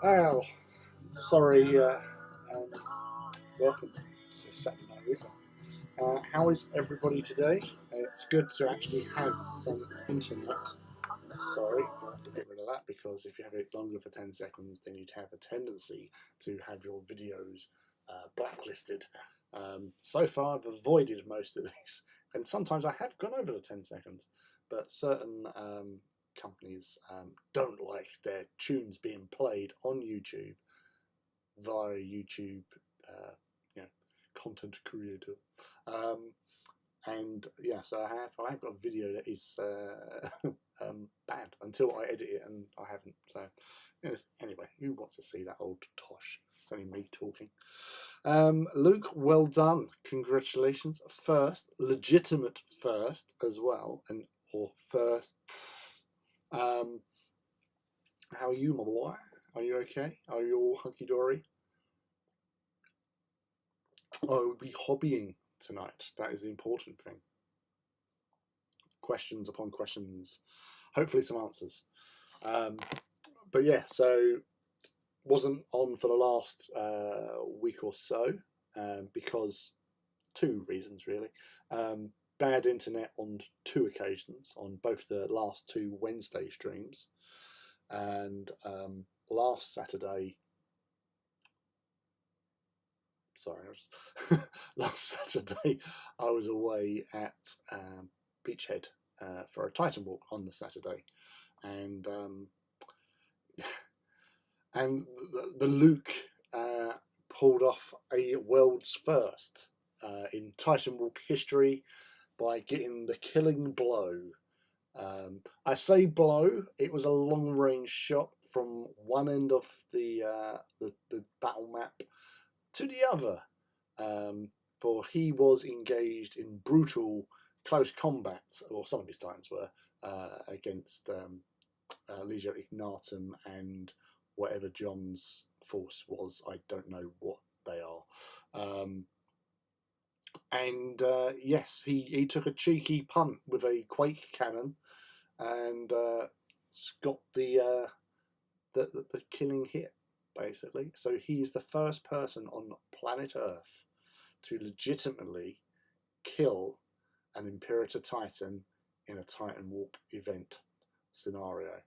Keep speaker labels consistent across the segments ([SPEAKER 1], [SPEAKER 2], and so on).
[SPEAKER 1] Well, sorry. Welcome to Saturday Night Reaver. How is everybody today? It's good to actually have some internet. Sorry, I'll have to get rid of that because if you have it longer for 10 seconds, then you'd have a tendency to have your videos blacklisted. So far, I've avoided most of these, and sometimes I have gone over the 10 seconds, but certain companies don't like their tunes being played on YouTube via YouTube, you know, content creator. And yeah, so I have got a video that is banned until I edit it, and I haven't. So anyway, who wants to see that old tosh? It's only me talking. Luke, well done, congratulations. First, legitimate first as well, and or firsts. How are you, my boy? Are you okay? Are you all hunky dory? I will be hobbying tonight. That is the important thing. Questions upon questions, hopefully some answers. But yeah, so wasn't on for the last week or so because two reasons really. Bad internet on two occasions, on both the last two Wednesday streams, and last Saturday. Sorry, last Saturday I was away at Beachhead for a Titan walk on the Saturday, and the Luke pulled off a world's first in Titan walk history by getting the killing blow. I say blow; it was a long range shot from one end of the battle map to the other, for he was engaged in brutal close combat, or some of his Titans were, against Legio Ignatum and whatever John's force was. I don't know what they are. And yes, he took a cheeky punt with a Quake cannon and got the killing hit, basically. So he's the first person on planet Earth to legitimately kill an Imperator Titan in a Titan Walk event scenario,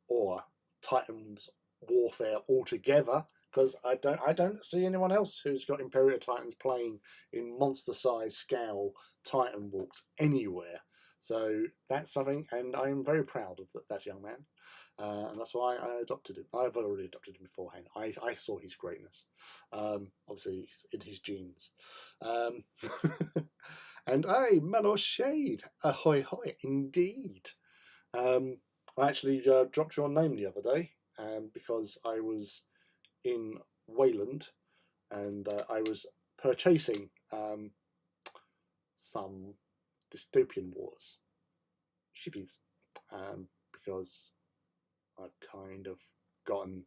[SPEAKER 1] or Titans warfare altogether, because I don't see anyone else who's got Imperator Titans playing in monster size scale Titan Walks anywhere. So that's something, and I'm very proud of that young man, and that's why I adopted him. I've already adopted him beforehand. I saw his greatness, obviously in his genes. And hey, Mellow Shade, ahoy hoy, indeed. I actually dropped your name the other day because I was in Wayland and I was purchasing some dystopian wars shippies, because I've kind of gotten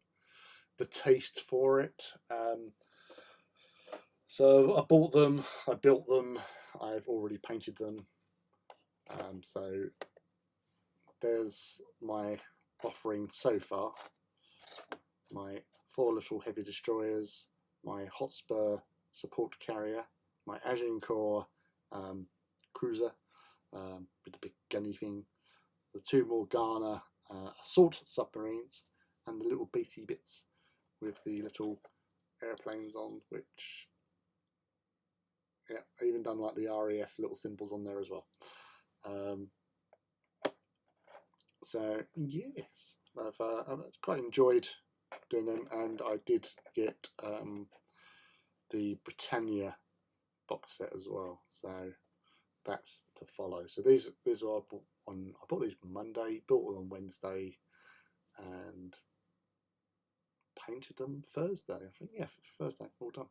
[SPEAKER 1] the taste for it. So I bought them, I built them, I've already painted them. So there's my offering so far. My 4 little heavy destroyers, my Hotspur support carrier, my Agincourt cruiser with the big gunny thing, the 2 Morgana assault submarines, and the little beaty bits with the little airplanes on, which, yeah, I even done like the RAF little symbols on there as well. So yes, I've quite enjoyed doing them, and I did get the Britannia box set as well. So that's to follow. So these are I bought these on Monday, built them on Wednesday, and painted them Thursday. I think, yeah, Thursday, all done.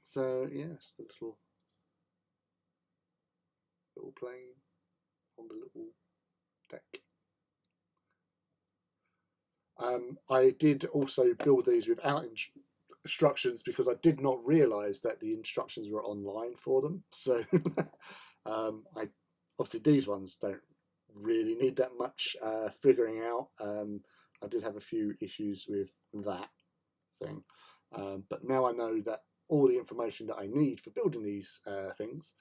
[SPEAKER 1] So yes, the little plane on the little deck. I did also build these without instructions because I did not realise that the instructions were online for them. So obviously these ones don't really need that much figuring out. I did have a few issues with that thing, but now I know that all the information that I need for building these things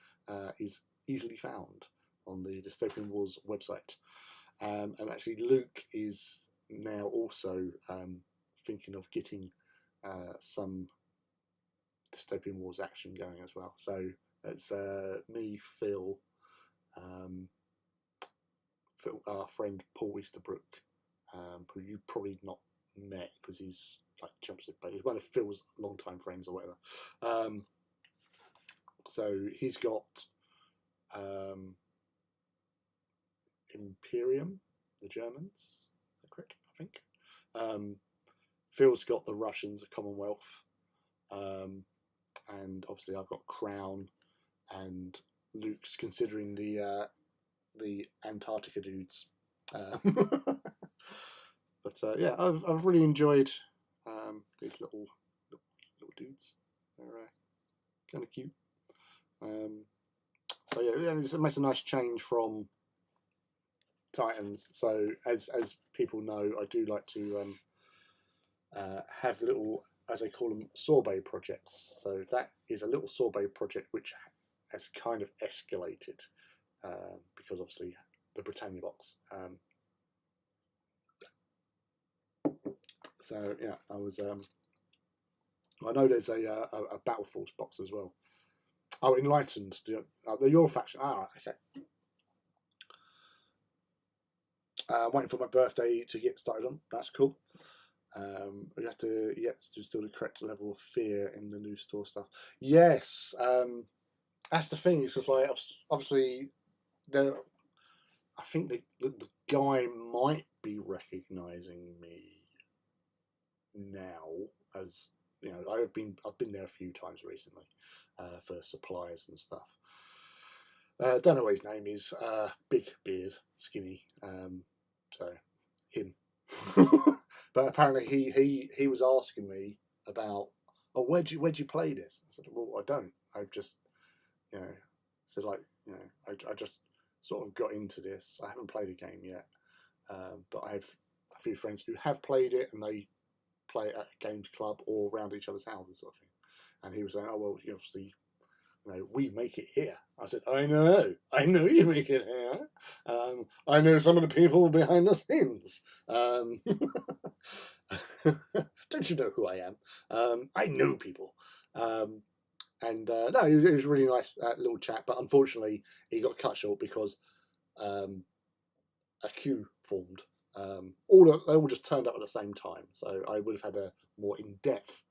[SPEAKER 1] is easily found on the Dystopian Wars website. And actually, Luke is now also thinking of getting some Dystopian Wars action going as well. So it's me, Phil, our friend Paul Easterbrook, who you probably not met because he's like jumpsuit, but he's one of Phil's longtime friends or whatever. So he's got Imperium, the Germans. Is that correct? I think. Phil's got the Russians, the Commonwealth, and obviously I've got Crown, and Luke's considering the Antarctica dudes. But yeah, I've really enjoyed these little dudes. They're kind of cute. So yeah, it makes a nice change from Titans. So as people know, I do like to have little, as I call them, sorbet projects. So that is a little sorbet project which has kind of escalated because obviously the Britannia box. So yeah, I was. I know there's a Battle Force box as well. Oh, Enlightened. The Your faction. Ah, right, okay. Waiting for my birthday to get started on. That's cool. We have to still the correct level of fear in the new store stuff. Yes, that's the thing. It's just like obviously there. I think the guy might be recognizing me now as, you know, I've been there a few times recently for supplies and stuff. Don't know what his name is. Big beard, skinny. So him. But apparently he was asking me about, oh, where'd you play this? I said, well, I don't. I've just, you know, said like, you know, I just sort of got into this. I haven't played a game yet, but I have a few friends who have played it, and they play at a games club or around each other's houses, sort of thing. And he was saying, oh well, obviously, you know, we make it here. I said, I know you make it here. I know some of the people behind the scenes. Don't you know who I am? I know people. And no, it was a really nice little chat, but unfortunately he got cut short because a queue formed. They all just turned up at the same time, so I would have had a more in-depth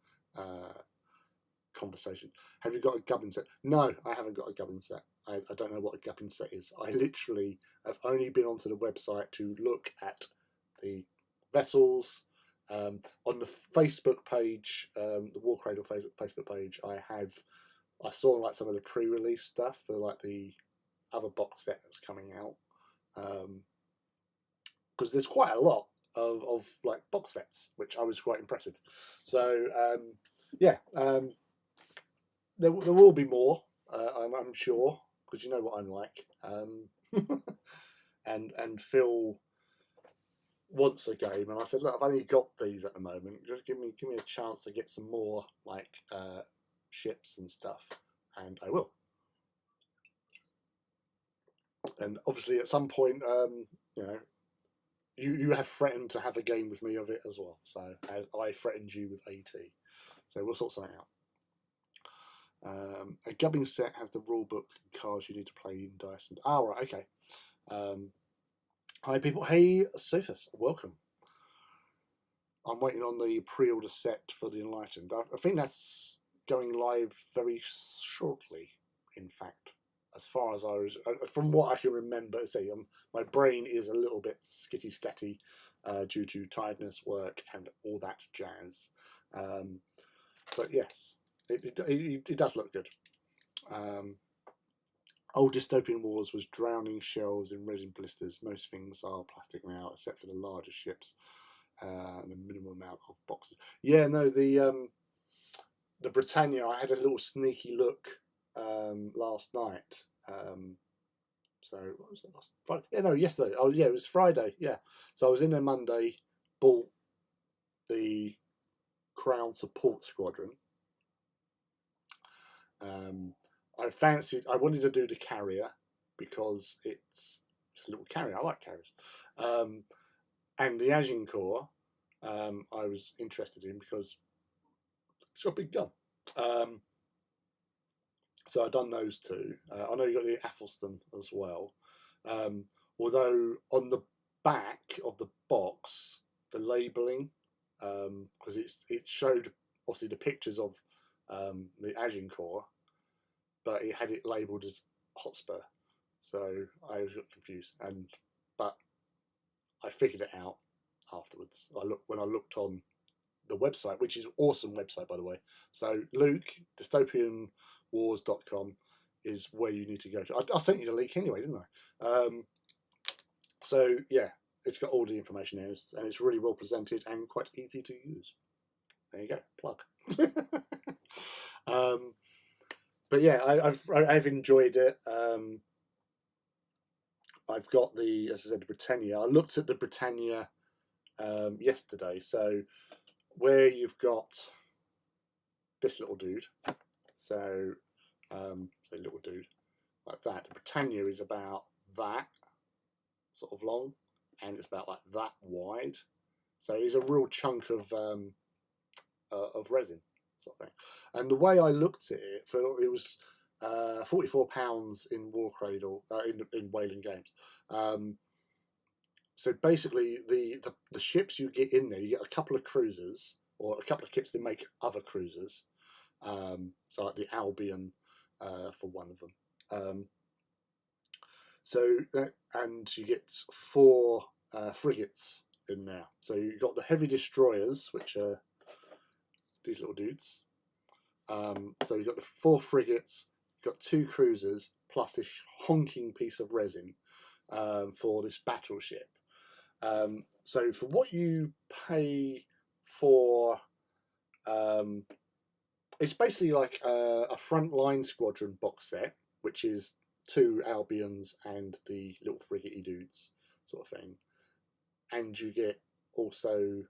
[SPEAKER 1] conversation. Have you got a gubbin set? No, I haven't got a gubbin set. I don't know what a gubbin set is. I literally have only been onto the website to look at the vessels. On the Facebook page, the War Cradle Facebook page, I saw like some of the pre-release stuff for like the other box set that's coming out. Because there's quite a lot of like box sets, which I was quite impressed with. So yeah, there will be more, I'm sure, because you know what I'm like. And Phil wants a game, and I said, look, I've only got these at the moment. Just give me a chance to get some more like ships and stuff, and I will. And obviously, at some point, you know, you have threatened to have a game with me of it as well. So as I threatened you with AT, so we'll sort something out. A gubbing set has the rule book and cards you need to play in dice. And right, okay. Hi people. Hey Sophus, welcome. I'm waiting on the pre-order set for the Enlightened. I think that's going live very shortly. In fact, as far as I was, from what I can remember, say my brain is a little bit skitty scatty due to tiredness, work, and all that jazz. But yes, it does look good. Old Dystopian Wars was drowning shells in resin blisters. Most things are plastic now, except for the larger ships and a minimum amount of boxes. Yeah, no, the Britannia, I had a little sneaky look last night. So what was it? Friday? Yeah, no, yesterday. Oh, yeah, it was Friday. Yeah, so I was in there Monday, bought the Crown Support Squadron. I wanted to do the carrier because it's a little carrier. I like carriers. And the Agincourt, I was interested in because it's got a big gun. So I've done those two. I know you got the Athelstan as well. Although on the back of the box, the labelling, because it showed obviously the pictures of the Agincourt, but it had it labelled as Hotspur, so I was confused. But I figured it out afterwards. When I looked on the website, which is an awesome website by the way. So Luke, dystopianwars.com is where you need to go to. I sent you the link anyway, didn't I? So yeah, it's got all the information in it, and it's really well presented and quite easy to use. There you go, plug. But yeah, I've enjoyed it. I've got as I said, the Britannia. I looked at the Britannia yesterday. So where you've got this little dude, so say little dude like that. The Britannia is about that sort of long, and it's about like that wide. So it's a real chunk of resin sort of thing. And the way I looked at it, it was £44 in War Cradle in Whaling Games. So basically, the ships you get in there, you get a couple of cruisers or a couple of kits that make other cruisers. So like the Albion for one of them. And you get 4 frigates in there. So you've got the heavy destroyers, which are these little dudes. So you've got the 4 frigates, you've got 2 cruisers, plus this honking piece of resin for this battleship. So for what you pay for, it's basically like a frontline squadron box set, which is 2 Albions and the little frigate dudes sort of thing. And you get also,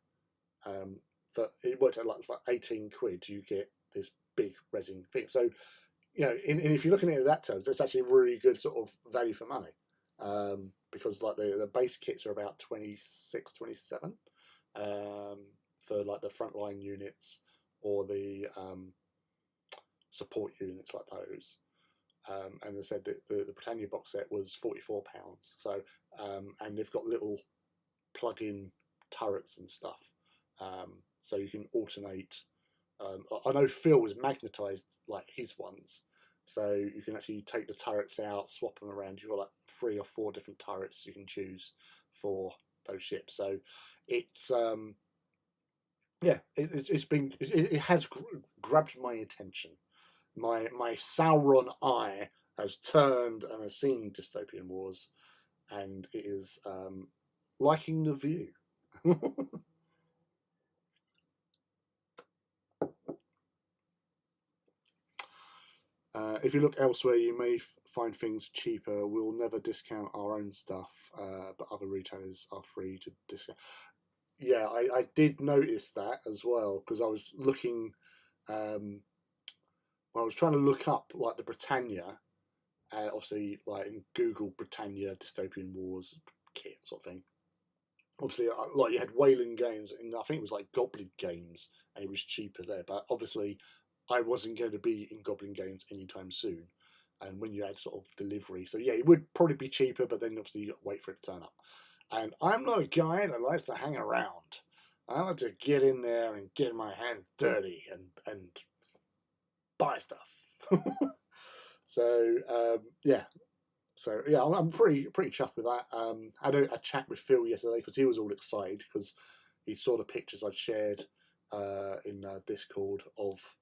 [SPEAKER 1] it worked out like for 18 quid, you get this big resin thing. So, you know, and if you're looking at it in that terms, it's actually a really good sort of value for money. Because like the base kits are about 26, 27 for like the frontline units or the support units like those. And they said that the Britannia box set was £44. So and they've got little plug-in turrets and stuff, so you can alternate. I know Phil was magnetised like his ones, so you can actually take the turrets out, swap them around. You've got like 3 or 4 different turrets you can choose for those ships. So it's yeah, it has grabbed my attention. My Sauron eye has turned and has seen Dystopian Wars, and it is liking the view. If you look elsewhere, you may find things cheaper. We'll never discount our own stuff, but other retailers are free to discount. Yeah, I did notice that as well, because I was looking, I was trying to look up like the Britannia, obviously like in Google Britannia Dystopian Wars kit sort of thing. Obviously, like you had Whaling Games, and I think it was like Goblin Games, and it was cheaper there. But obviously, I wasn't going to be in Goblin Games anytime soon. And when you had sort of delivery, so yeah, it would probably be cheaper, but then obviously you got to wait for it to turn up. And I'm not a guy that likes to hang around. I like to get in there and get my hands dirty and buy stuff. So yeah. So yeah, I'm pretty chuffed with that. I had a chat with Phil yesterday because he was all excited because he saw the pictures I'd shared in Discord of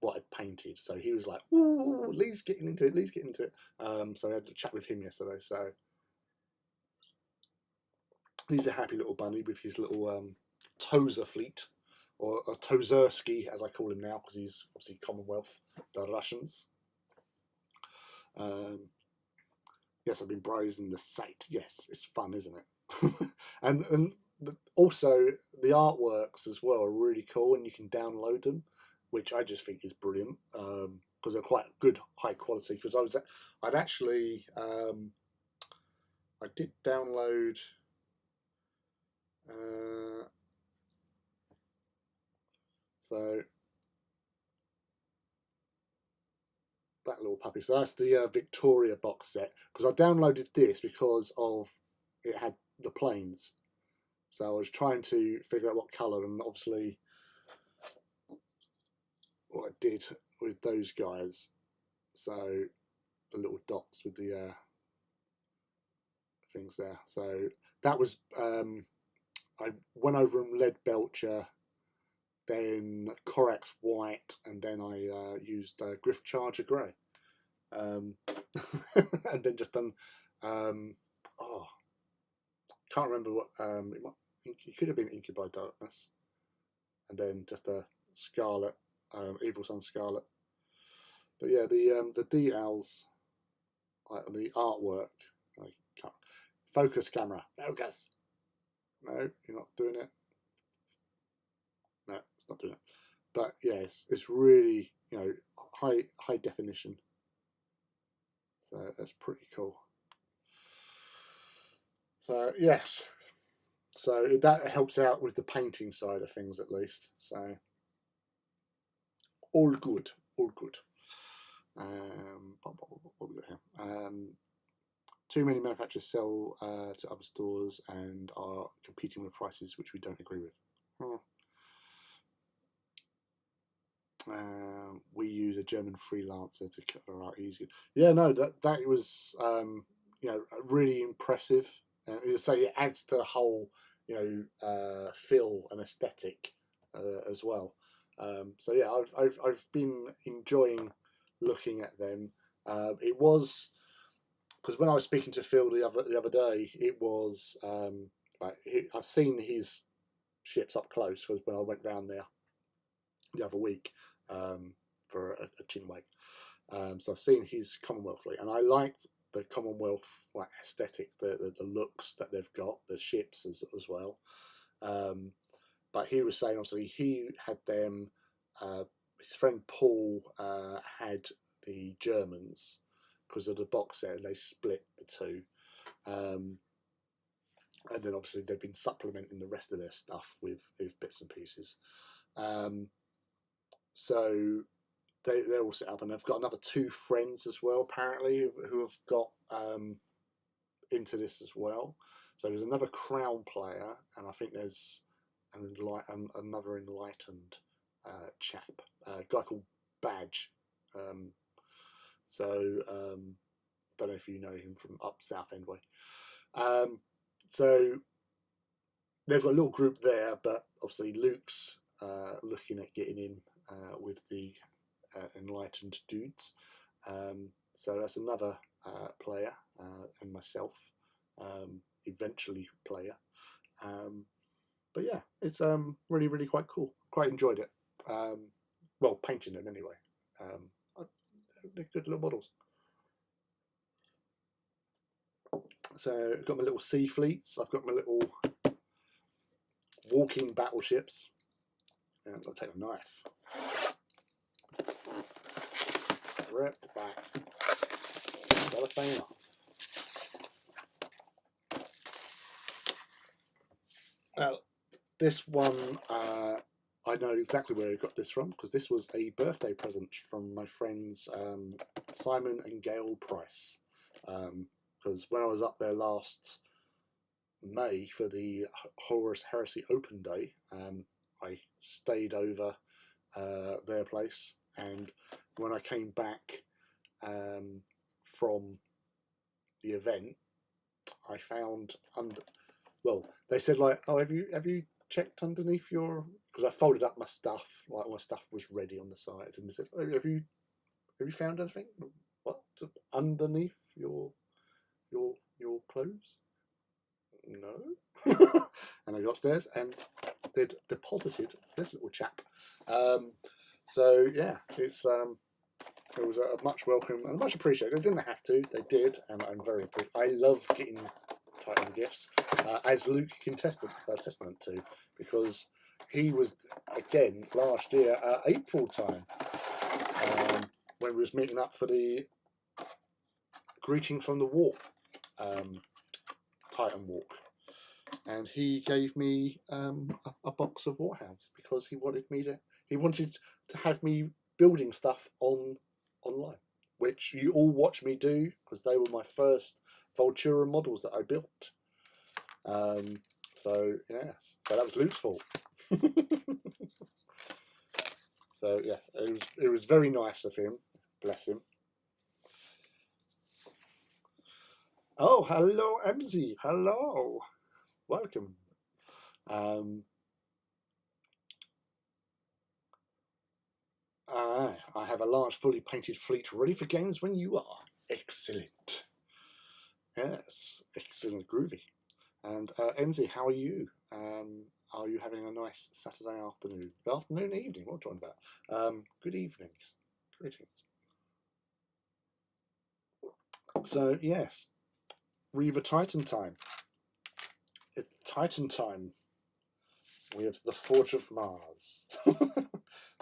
[SPEAKER 1] what I'd painted. So he was like, "Ooh, Lee's getting into it. Lee's getting into it." So I had a chat with him yesterday. So he's a happy little bunny with his little Tozer fleet, or a Tozerski as I call him now, because he's obviously Commonwealth, the Russians. Yes, I've been browsing the site. Yes, it's fun, isn't it? and also the artworks as well are really cool, and you can download them, which I just think is brilliant, because they're quite good, high quality. Because I'd actually, I did download. So that little puppy. So that's the Victoria box set, because I downloaded this because of it had the planes. So I was trying to figure out what colour, and obviously what I did with those guys. So the little dots with the things there. So that was I went over them lead belcher, then Corax white, and then I used Griff Charger grey, and then just done. Oh, can't remember what it could have been Inky by Darkness, and then just a Scarlet, Evil Sun Scarlet. But yeah, the details, like the artwork, I can't. Focus camera, focus. No, you're not doing it. No, it's not doing it. But yes, it's really, you know, high definition. So that's pretty cool. So yes, so that helps out with the painting side of things at least. So all good, all good. What we got here? Too many manufacturers sell to other stores and are competing with prices which we don't agree with. We use a German freelancer to cover out easy. Yeah, no, that was you know, really impressive. As I say, it adds to the whole, you know, feel and aesthetic as well. So yeah, I've been enjoying looking at them. It was because when I was speaking to Phil the other day, it was like I've seen his ships up close, because when I went round there the other week for a chin wag, so I've seen his Commonwealth fleet, and I liked the Commonwealth like aesthetic, the looks that they've got, the ships as well. But he was saying obviously he had them. His friend Paul had the Germans because of the box set, and they split the two. And then obviously they've been supplementing the rest of their stuff with bits and pieces. So they're all set up, and they've got another two friends as well, apparently, who have got into this as well. So there's another Crown player, and I think there's another enlightened chap, a guy called Badge. Don't know if you know him from up South End way. So they've got a little group there, but obviously Luke's looking at getting in with the enlightened dudes. So that's another player, and myself, eventually player. But yeah, it's really, really quite cool. Quite enjoyed it. Well, painting them anyway. They're good little models. So I've got my little sea fleets. I've got my little walking battleships. And I've got to take a knife. Rip that cellophane off. Now, this one, I know exactly where I got this from, because this was a birthday present from my friends Simon and Gail Price. Because when I was up there last May for the Horus Heresy Open Day, I stayed over their place, and when I came back from the event, I found well, they said like, oh, have you checked underneath your, because I folded up my stuff, like my stuff was ready on the side, and they said, oh, have you found anything? What, underneath your clothes? No. And I got upstairs and they'd deposited this little chap. So yeah, it was a much welcome and much appreciated. They didn't have to, they did, and I'm very appreciative. I love getting Titan gifts, as Luke can testament to, because he was, again, last year, April time, when we was meeting up for the Greetings from the Warp Titan walk, and he gave me a box of Warhounds because he wanted to have me building stuff online, which you all watch me do because they were my first Voltura models that I built. So yes, so that was Luke's fault. So yes, it was very nice of him. Bless him. Oh, hello, MZ. Hello, welcome. I have a large, fully painted fleet ready for games when you are. Excellent. Yes, excellent, groovy. And MZ, how are you? Are you having a nice Saturday afternoon? Afternoon, evening, what are we talking about? Good evening. Greetings. So, yes, Reaver Titan time. It's Titan time. We have the Forge of Mars.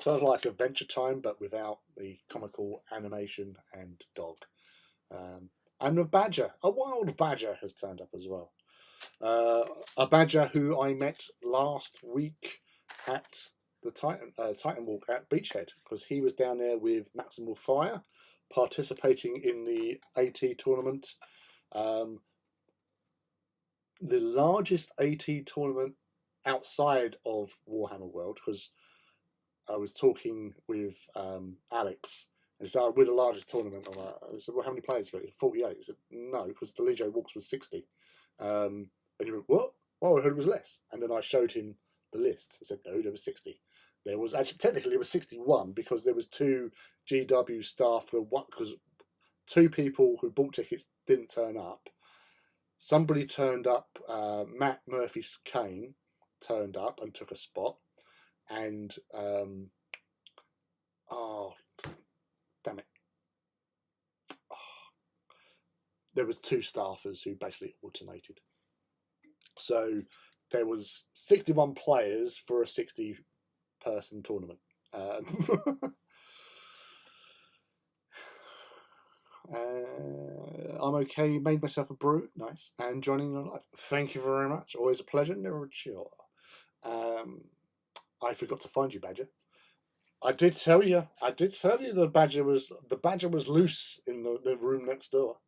[SPEAKER 1] Sort of like Adventure Time, but without the comical animation and dog. And a badger, a wild badger has turned up as well. A badger who I met last week at the Titan Walk at Beachhead, because he was down there with Maximal Fire, participating in the AT tournament. The largest AT tournament outside of Warhammer World, because I was talking with Alex, and he said, "Oh, we're the largest tournament." I said, "Well, how many players you got?" 48. He said, "No, because the Legio Walks was 60. And he went, "What? Well, I heard it was less." And then I showed him the list. He said, "No, there was 60. There was actually, technically, it was 61 because there was 2 GW staff, because 2 people who bought tickets didn't turn up. Somebody turned up, Matt Murphy Kane turned up and took a spot. And oh damn it, there was 2 staffers who basically alternated. So there was 61 players for a 60-person tournament. I'm okay. Made myself a brew, nice, and joining your live. Thank you very much. Always a pleasure. Never a chore. I forgot to find you, Badger. I did tell you the badger was loose in the room next door,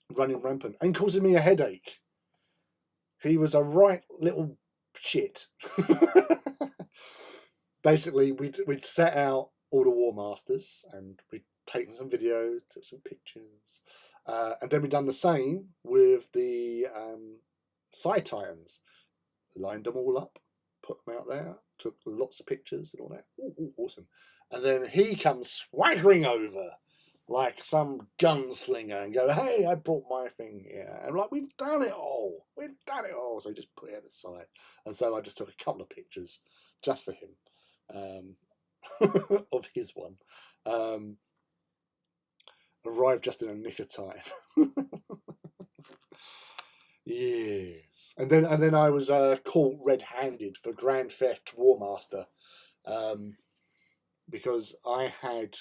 [SPEAKER 1] running rampant and causing me a headache. He was a right little shit. Basically, we'd set out all the War Masters and we'd taken some videos, took some pictures, and then we'd done the same with the Side Titans. Lined them all up, put them out there, took lots of pictures and all that. Ooh, awesome. And then he comes swaggering over like some gunslinger and go, "Hey, I brought my thing here." And I'm like, we've done it all. So he just put it aside. And so I just took a couple of pictures just for him of his one. Arrived just in a nick of time. Yes, and then I was caught red-handed for Grand Theft Warmaster, because I had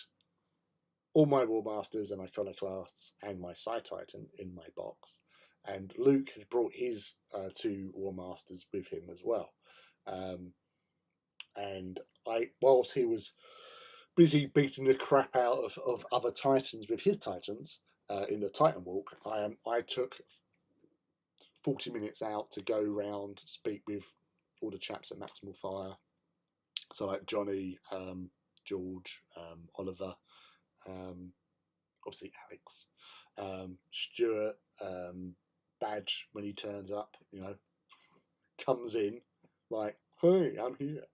[SPEAKER 1] all my Warmasters and Iconoclasts and my Side Titan in my box, and Luke had brought his 2 Warmasters with him as well, and whilst he was busy beating the crap out of other Titans with his Titans in the Titan Walk, I took 40 minutes out to go round, speak with all the chaps at Maximal Fire. So like Johnny, George, Oliver, obviously Alex, Stuart, Badge when he turns up, comes in like, "Hey, I'm here."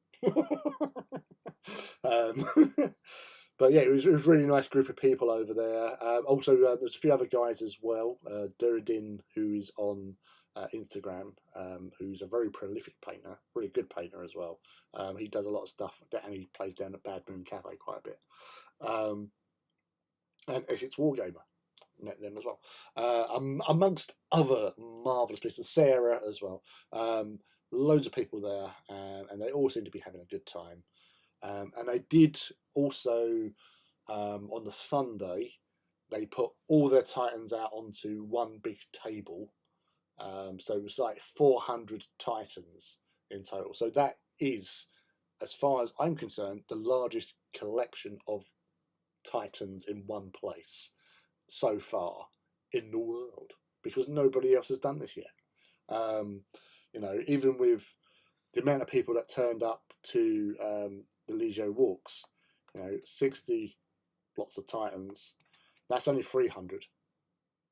[SPEAKER 1] But yeah, it was a really nice group of people over there. Also, there's a few other guys as well. Duradin, who is on Instagram, who's a very prolific painter, really good painter as well. He does a lot of stuff, and he plays down at Bad Moon Cafe quite a bit. And Essex Wargamer. met them as well. Amongst other marvellous pieces, Sarah as well. Loads of people there, and they all seem to be having a good time. And they did also, on the Sunday, they put all their Titans out onto one big table. So it was like 400 Titans in total. So that is, as far as I'm concerned, the largest collection of Titans in one place so far in the world, because nobody else has done this yet. You know, even with the amount of people that turned up to the Ligier walks, you know, 60 lots of Titans, that's only 300,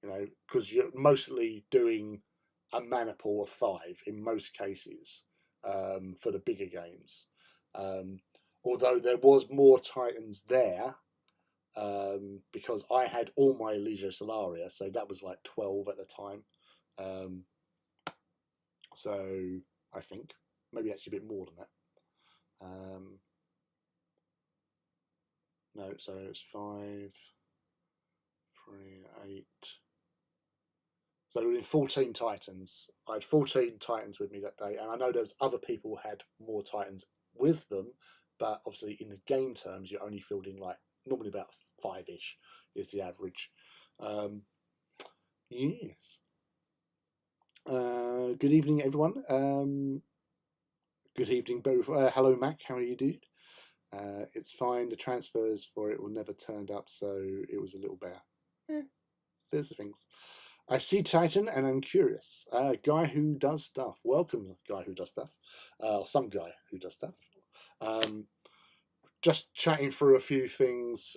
[SPEAKER 1] you know, because you're mostly doing a mana pool of 5 in most cases for the bigger games. Although there was more Titans there, because I had all my Legio Solaria, so that was like 12 at the time. So I think maybe actually a bit more than that. No, so it's 5, 3, 8. So we had 14 Titans. I had 14 Titans with me that day, and I know there's other people who had more Titans with them, but obviously in the game terms, you're only fielding like normally about 5-ish is the average. Yes. Good evening, everyone. Good evening, both. Hello, Mac. How are you, dude? It's fine. The transfers for it were never turned up, so it was a little bare. There's the things. I see Titan, and I'm curious. Guy who does stuff. Welcome, guy who does stuff. Some guy who does stuff. Just chatting through a few things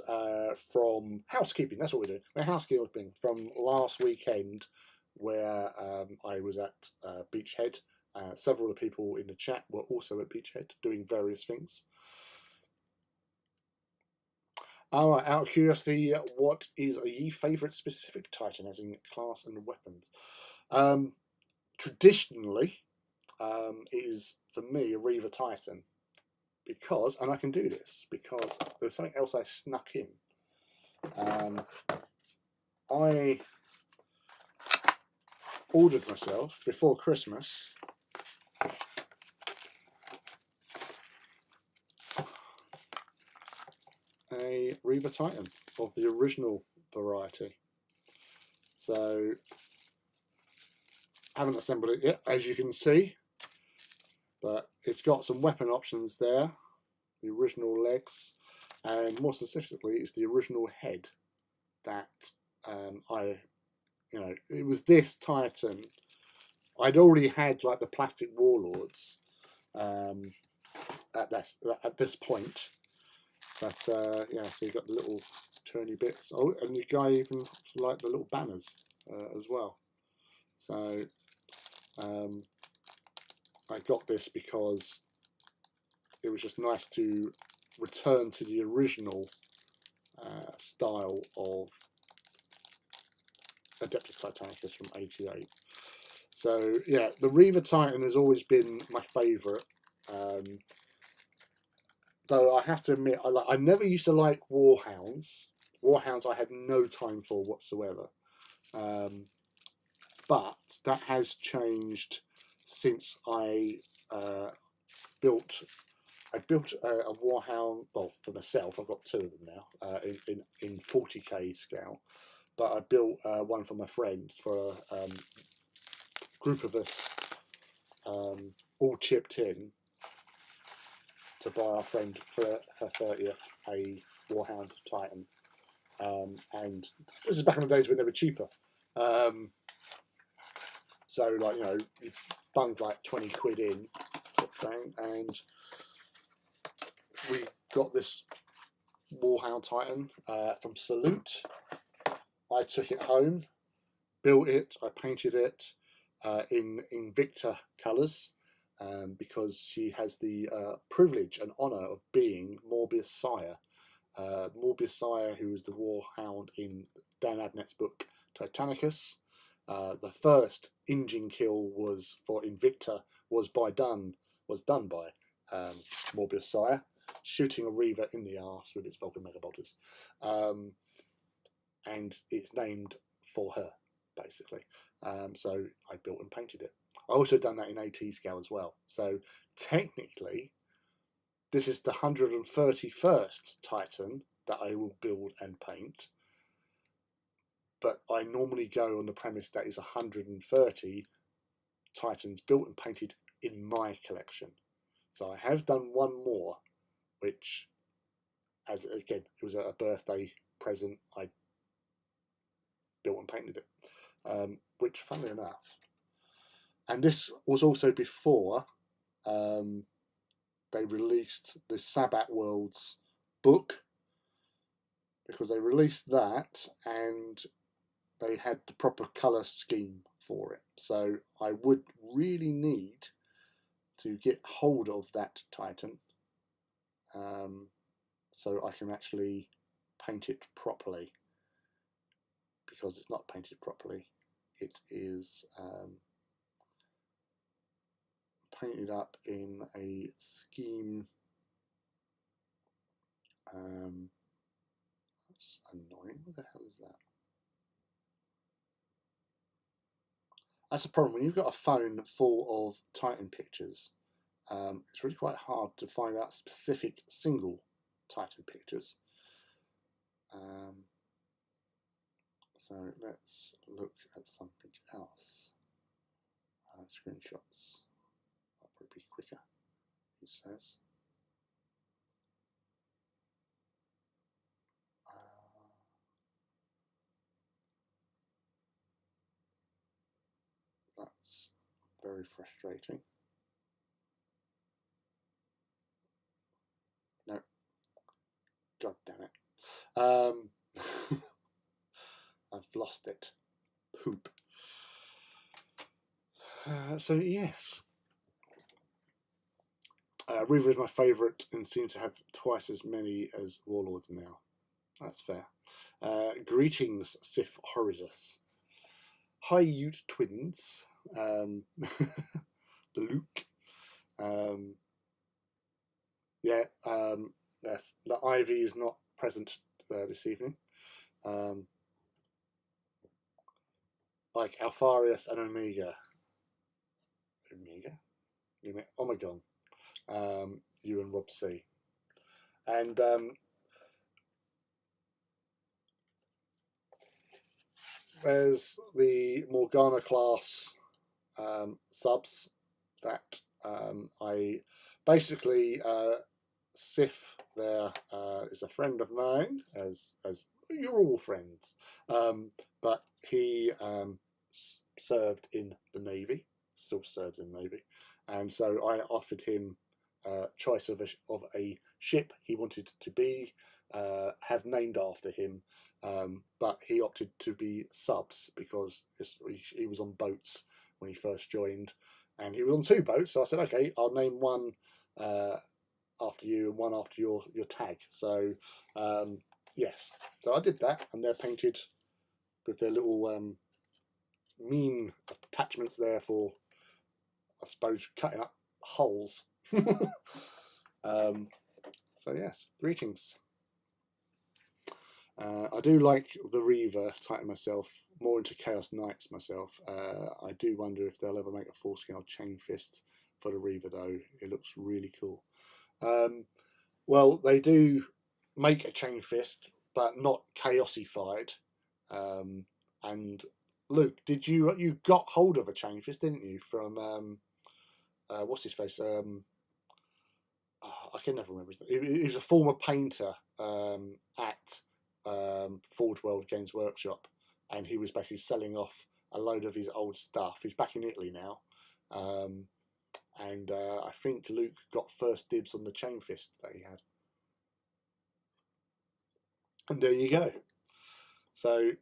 [SPEAKER 1] from housekeeping. That's what we're doing. We're housekeeping from last weekend, where I was at Beachhead. Several of the people in the chat were also at Beachhead doing various things. All right, out of curiosity, what is your favourite specific Titan, as in class and weapons? Traditionally, it is, for me, a Reaver Titan. Because, and I can do this, because there's something else I snuck in. I ordered myself, before Christmas, a Reaver Titan of the original variety. So, I haven't assembled it yet, as you can see, but it's got some weapon options there, the original legs, and more specifically, it's the original head that it was this Titan. I'd already had like the plastic warlords at this point. But yeah, so you got the little turny bits. Oh, and the guy even like the little banners as well. So I got this because it was just nice to return to the original style of Adeptus Titanicus from '88. So yeah, the Reaver Titan has always been my favourite. Though I have to admit, I never used to like Warhounds. Warhounds I had no time for whatsoever. But that has changed since I built a Warhound. Well, for myself, I've got 2 of them now in 40k scale. But I built one for my friend, for a group of us, all chipped in, to buy our friend for her 30th a Warhound Titan. And this is back in the days when they were cheaper. So, like, you know, you bunged like 20 quid in, and we got this Warhound Titan from Salute. I took it home, built it, I painted it in Invicta colours, because she has the privilege and honour of being Morbius Sire. Morbius Sire, who was the Warhound in Dan Abnett's book Titanicus. The first engine kill was for Invicta was done by Morbius Sire, shooting a Reaver in the arse with its Vulcan Mega Bolters. and it's named for her, basically. So I built and painted it. I also done that in AT scale as well. So technically, this is the 131st Titan that I will build and paint. But I normally go on the premise that is 130 Titans built and painted in my collection. So I have done one more, which, as again, it was a birthday present. I built and painted it, which, funnily enough, and this was also before they released the Sabbat Worlds book, because they released that and they had the proper colour scheme for it. So I would really need to get hold of that Titan, so I can actually paint it properly, because it's not painted properly. It is painted up in a scheme. That's annoying. What the hell is that? That's the problem when you've got a phone full of Titan pictures. It's really quite hard to find out specific single Titan pictures. So let's look at something else. Screenshots. That'll probably be quicker, he says. That's very frustrating. No. God damn it. I've lost it. Poop. So yes. Reaver is my favourite and seems to have twice as many as Warlords now. That's fair. Greetings, Sif Horridus. Hi, Ute Twins. The Luke. Yes, the Ivy is not present this evening. Like Alfarius and Omega. You mean Omegon. You and Rob C. And there's the Morgana class subs that I basically Sif there is a friend of mine, as you're all friends, but he served in the Navy, still serves in the Navy, and so I offered him choice of a ship he wanted to be have named after him, but he opted to be subs because he was on boats when he first joined, and he was on 2 boats. So I said, okay, I'll name one after you and one after your tag. So yes, so I did that, and they're painted with their little mean attachments there for, I suppose, cutting up holes. So yes, greetings. I do like the Reaver Titan myself, more into Chaos Knights myself. I do wonder if they'll ever make a full-scale chain fist for the Reaver though. It looks really cool. Well, they do make a chain fist, but not chaosified. And Luke, did you got hold of a chain fist, didn't you, from what's his face? I can never remember his name. He was a former painter at Forge World Games Workshop, and he was basically selling off a load of his old stuff. He's back in Italy now, and I think Luke got first dibs on the chain fist that he had. And there you go. So,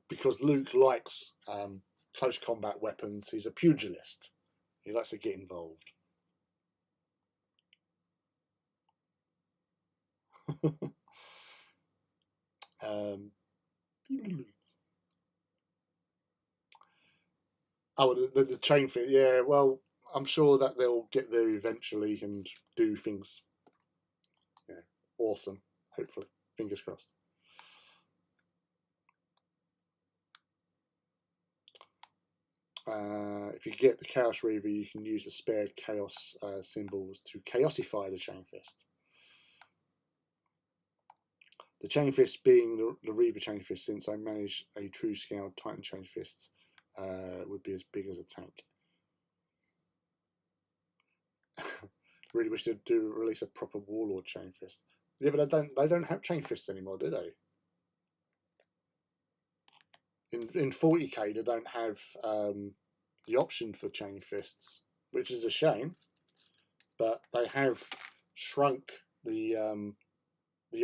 [SPEAKER 1] because Luke likes close combat weapons, he's a pugilist. He likes to get involved. The chain fit, yeah. Well, I'm sure that they'll get there eventually and do things, awesome. Hopefully, fingers crossed. if you get the Chaos Reaver, you can use the spare Chaos symbols to Chaosify the Chain Fist. The Chain Fist being the Reaver Chain Fist, since I manage a true scale Titan Chain Fist, would be as big as a tank. Really wish they'd release a proper Warlord Chain Fist. Yeah, but they don't have Chain Fists anymore, do they? In 40k, they don't have the option for Chain Fists, which is a shame. But they have shrunk the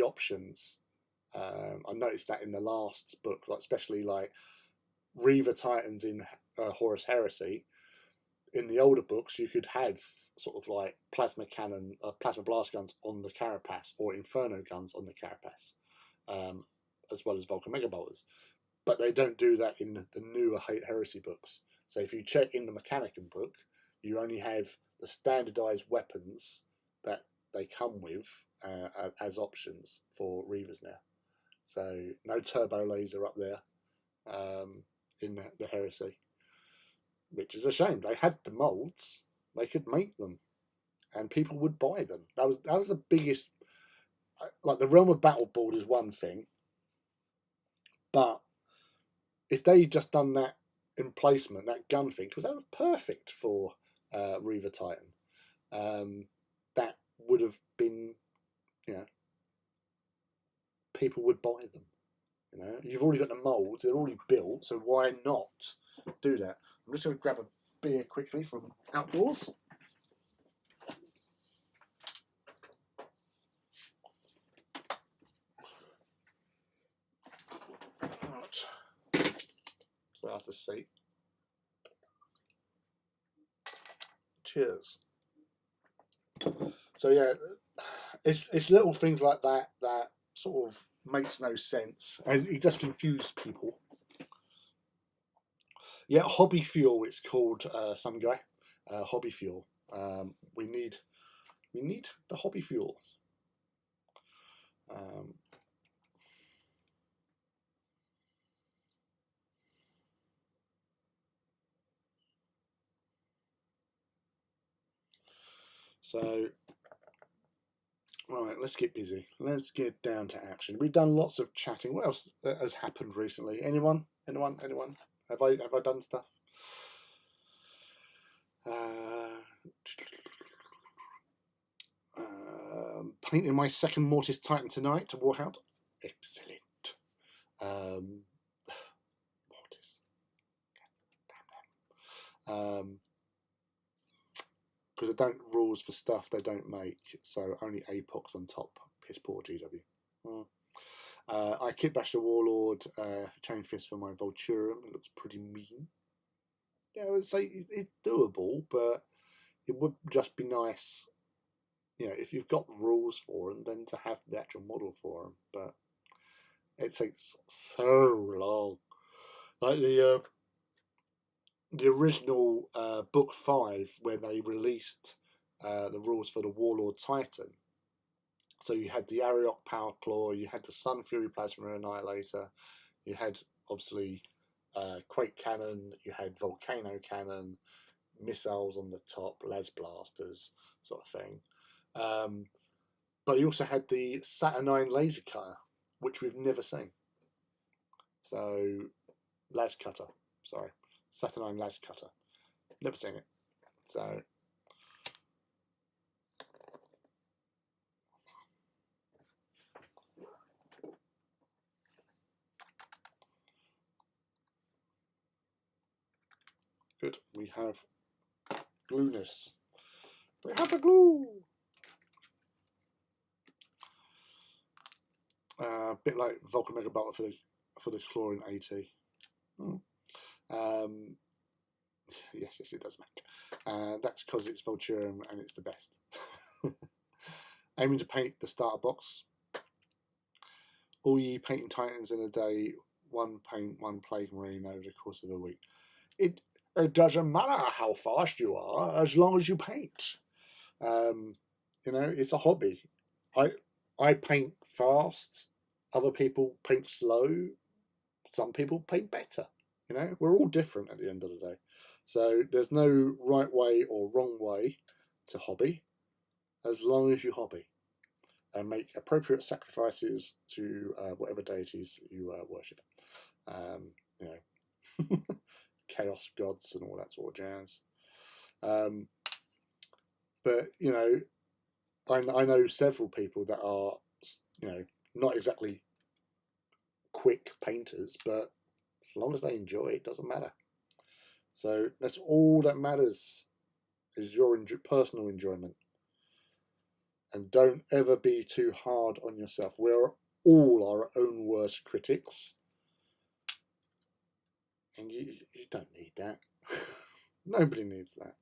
[SPEAKER 1] options. I noticed that in the last book, like especially like Reaver Titans in Horus Heresy. In the older books, you could have sort of like plasma cannon, plasma blast guns on the carapace, or inferno guns on the carapace, as well as Vulcan Mega Bolters. But they don't do that in the newer Heresy books. So if you check in the Mechanicum book, you only have the standardized weapons that they come with as options for Reavers now. So no turbo laser up there in the Heresy, which is a shame. They had the molds, they could make them, and people would buy them. That was the biggest. Like the Realm of Battle board is one thing, but if they just done that emplacement, that gun thing, because that was perfect for Reaver Titan, that would have been, people would buy them. You've already got the molds; they're already built, so why not do that? I'm just going to grab a beer quickly from outdoors. Right. So I have to see. Cheers. So yeah, it's little things like that that sort of makes no sense, and it just confuses people. Yeah, hobby fuel. It's called some guy. Hobby fuel. We need the hobby fuel. So, right, let's get busy. Let's get down to action. We've done lots of chatting. What else has happened recently? Anyone? Have I done stuff? Painting my second Mortis Titan tonight to Warhound. Excellent. Mortis. Because they don't rules for stuff they don't make, so only Apox on top. Piss poor GW. I kit bashed a Warlord Chain Fist for my Vulturum. It looks pretty mean. Yeah, I would say it's doable, but it would just be nice, if you've got the rules for them, then to have the actual model for them. But it takes so long. Like the original book 5, when they released the rules for the Warlord Titan. So you had the Ariok Power Claw, you had the Sun Fury Plasma Annihilator, you had obviously Quake Cannon, you had Volcano Cannon, missiles on the top, las blasters, sort of thing. But you also had the Saturnine Laser Cutter, which we've never seen. So, las cutter, sorry. Saturnine Las Cutter. Never seen it. So, good. We have glueness. We have the glue. A bit like Vulcan Mega Bolter for the Chlorine AT. Yes, it does make. That's because it's Vulturum and it's the best. Aiming to paint the starter box. All ye painting Titans in a day, one paint, one Plague Marine over the course of the week. It doesn't matter how fast you are, as long as you paint. It's a hobby. I paint fast. Other people paint slow. Some people paint better. You know, we're all different at the end of the day. So there's no right way or wrong way to hobby, as long as you hobby and make appropriate sacrifices to whatever deities you worship. You know, chaos gods and all that sort of jazz. But you know, I know several people that are, you know, not exactly quick painters, but as long as they enjoy it, doesn't matter. So that's all that matters, is your personal enjoyment. And don't ever be too hard on yourself. We're all our own worst critics. And you don't need that. Nobody needs that.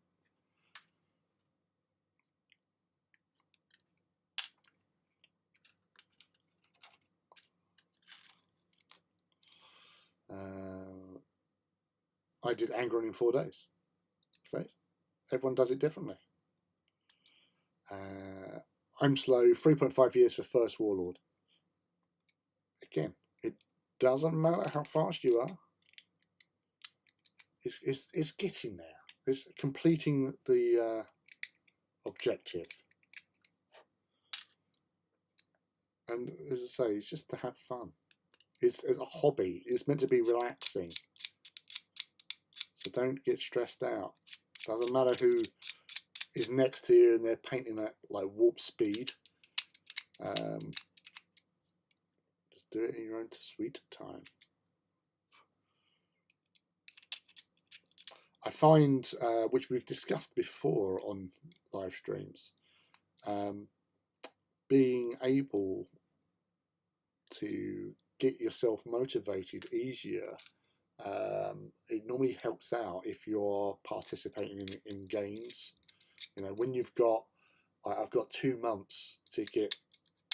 [SPEAKER 1] I did Angron in 4 days. So everyone does it differently. I'm slow, 3.5 years for First Warlord. Again, it doesn't matter how fast you are. It's getting there. It's completing the objective. And as I say, it's just to have fun. It's a hobby. It's meant to be relaxing. So don't get stressed out. Doesn't matter who is next to you and they're painting at like warp speed. Just do it in your own sweet time. I find, which we've discussed before on live streams, being able to get yourself motivated easier. It normally helps out if you're participating in games. You know, when you've got, I've got 2 months to get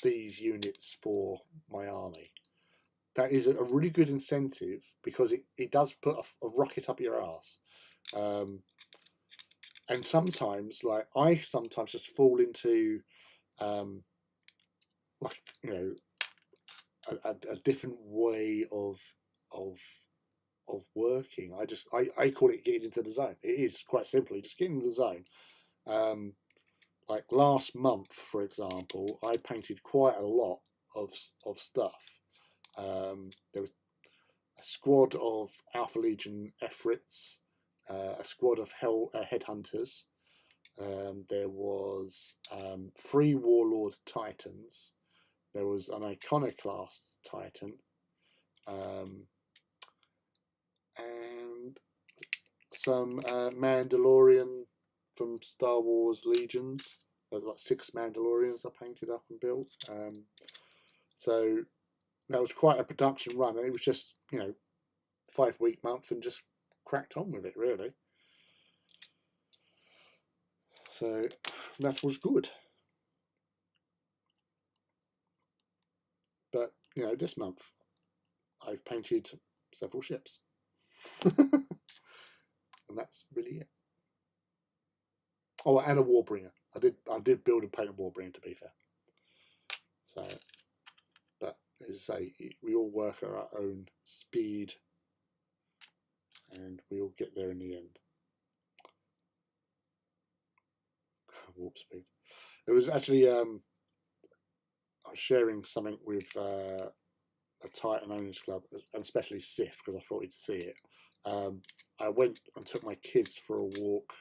[SPEAKER 1] these units for my army. That is a really good incentive, because it does put a rocket up your ass. And sometimes, like, I sometimes just fall into, like, you know, a different way of working. I call it getting into the zone. It is quite simply just getting into the zone. Like last month, for example, I painted quite a lot of stuff. There was a squad of Alpha Legion Efrits, a squad of Headhunters. There was 3 Warlord Titans. There was an Iconoclast Titan. And some Mandalorian from Star Wars Legions. There's like 6 Mandalorians I painted up and built. So that was quite a production run. It was just, you know, 5-week month, and just cracked on with it, really. So that was good. But, you know, this month I've painted several ships. And that's really it. Oh, and a Warbringer. I did build and paint a Warbringer, to be fair. So, but as I say, we all work at our own speed, and we all get there in the end. Warp speed. It was actually I was sharing something with a Titan Owners Club, and especially Sif, because I thought he'd see it. I went and took my kids for a walk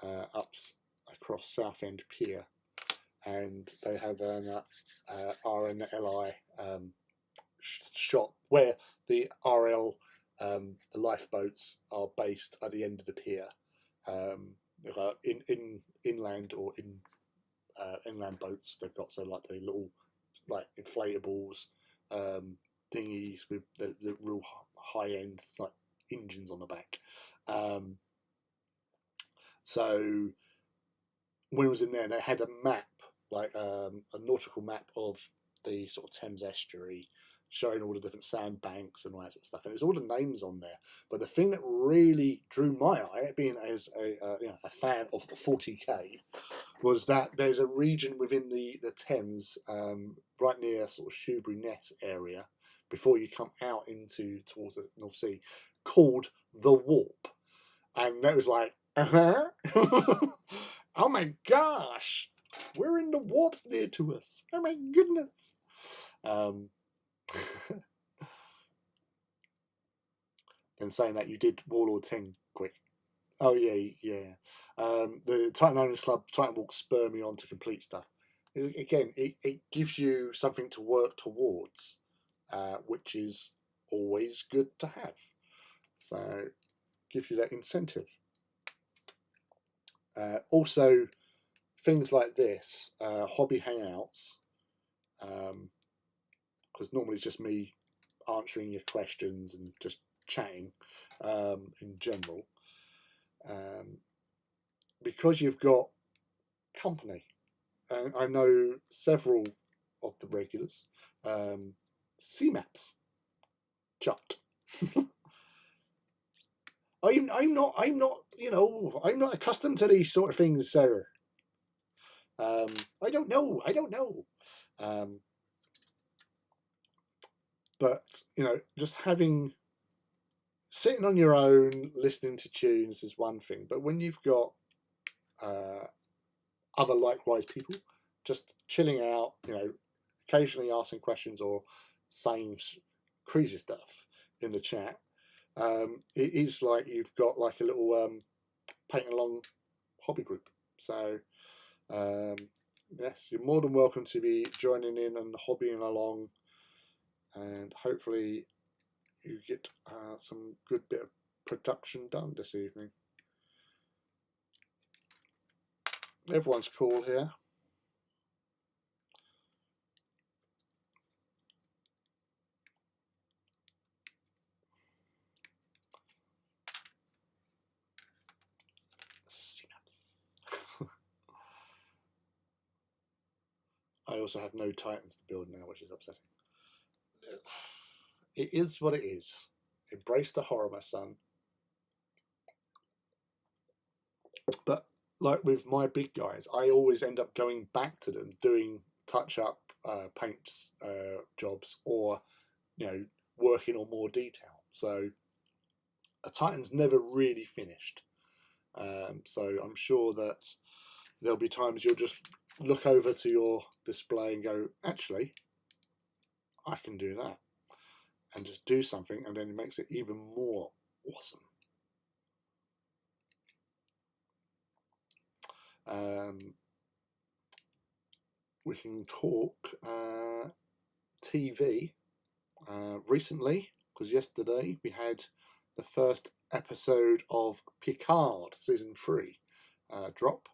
[SPEAKER 1] up across Southend Pier, and they have an RNLI shop where the RL, the lifeboats are based at the end of the pier. In inland or in inland boats, they've got, so like the little like inflatables, thingies with the real high end like engines on the back. So when I was in there, they had a map, like a nautical map of the sort of Thames estuary, showing all the different sandbanks and all that sort of stuff, and there's all the names on there. But the thing that really drew my eye, being as a fan of 40k, was that there's a region within the Thames, right near sort of Shoebury Ness area, before you come out towards the North Sea, called the Warp, and that was like, oh my gosh, we're in the warps near to us. Oh my goodness. And saying that, you did Warlord 10 quick. Oh yeah. The Titan Owners Club, Titan Walk spur me on to complete stuff. Again, it gives you something to work towards, which is always good to have. So, gives you that incentive. Also, things like this, hobby hangouts, because normally it's just me answering your questions and just chatting in general. Because you've got company, and I know several of the regulars, CMAPs, Chucked. I'm not I'm not accustomed to these sort of things, sir. I don't know. But just sitting on your own, listening to tunes is one thing. But when you've got other likewise people, just chilling out, occasionally asking questions or saying crazy stuff in the chat, it is like you've got like a little painting along hobby group. So yes, you're more than welcome to be joining in and hobbying along, and hopefully you get some good bit of production done this evening. Everyone's cool here. I also have no Titans to build now, which is upsetting. It is what it is. Embrace the horror, my son. But like with my big guys, I always end up going back to them, doing touch-up paints jobs, or working on more detail. So a Titan's never really finished. So I'm sure that there'll be times you'll just look over to your display and go, actually, I can do that, and just do something, and then it makes it even more awesome. We can talk TV recently, because yesterday we had the first episode of Picard season 3 drop,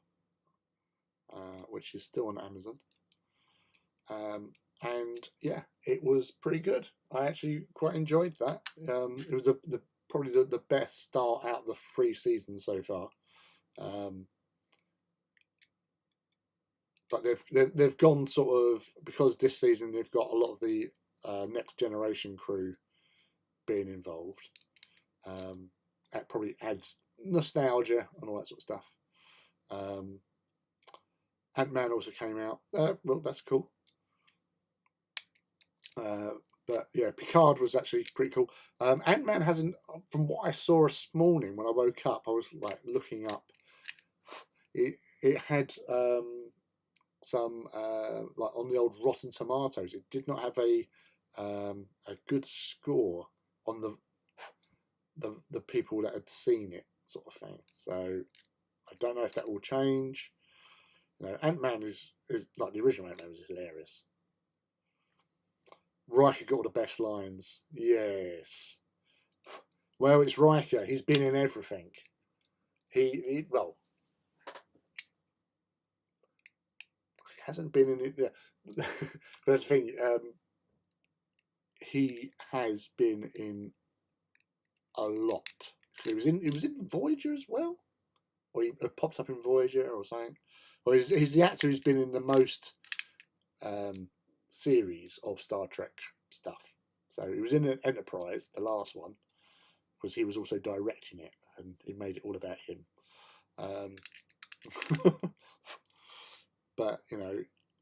[SPEAKER 1] which is still on Amazon. And yeah, it was pretty good. I actually quite enjoyed that. It was probably the best start out of the 3 seasons so far. But they've gone sort of, because this season they've got a lot of the Next Generation crew being involved. That probably adds nostalgia and all that sort of stuff. Ant-Man also came out. Well, that's cool. But yeah, Picard was actually pretty cool. Ant-Man hasn't, from what I saw this morning when I woke up, I was like looking up. It had some like on the old Rotten Tomatoes. It did not have a good score on the people that had seen it, sort of thing. So I don't know if that will change. Ant-Man is like the original Ant-Man was hilarious. Riker got all the best lines. Yes. Well, it's Riker. He's been in everything. He hasn't been in it. Yeah. That's the thing. He has been in a lot. He was in Voyager as well, or he pops up in Voyager or something. Well, he's the actor who's been in the most series of Star Trek stuff. So he was in Enterprise, the last one, because he was also directing it, and he made it all about him. But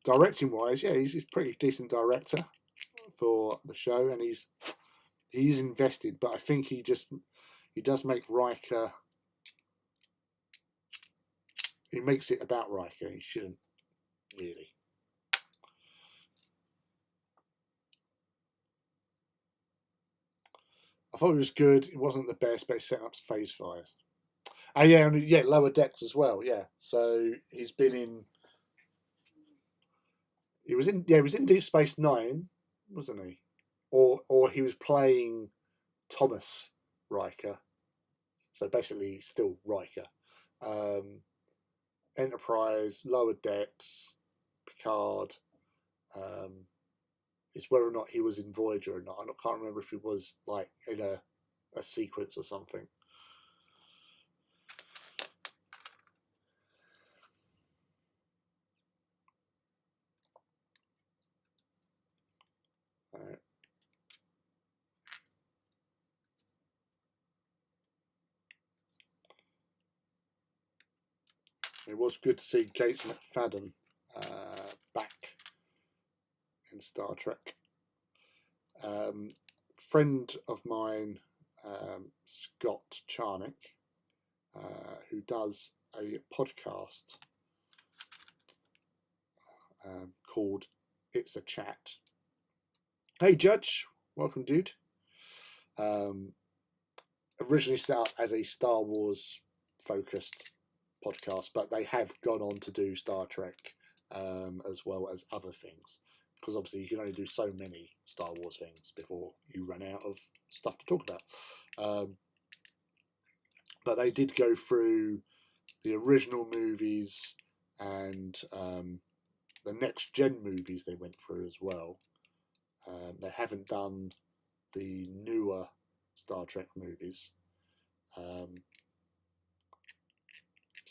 [SPEAKER 1] directing wise, yeah, he's a pretty decent director. for the show, and he's invested. But I think he does make Riker. He makes it about Riker. He shouldn't really. I thought it was good. It wasn't the best, but it's setting up Phase 5. Oh yeah, and yeah, Lower Decks as well. Yeah, so he's been in. He was in Deep Space Nine, wasn't he? Or he was playing Thomas Riker. So basically, he's still Riker. Enterprise, Lower Decks, Picard. It's whether or not he was in Voyager or not. I can't remember if he was like in a sequence or something. It was good to see Gates McFadden back in Star Trek. Friend of mine, Scott Charnick, who does a podcast called It's a Chat. Hey, Judge. Welcome, dude. Originally set up as a Star Wars focused podcast, but they have gone on to do Star Trek as well as other things, because obviously you can only do so many Star Wars things before you run out of stuff to talk about. But they did go through the original movies and the next gen movies they went through as well. They haven't done the newer Star Trek movies,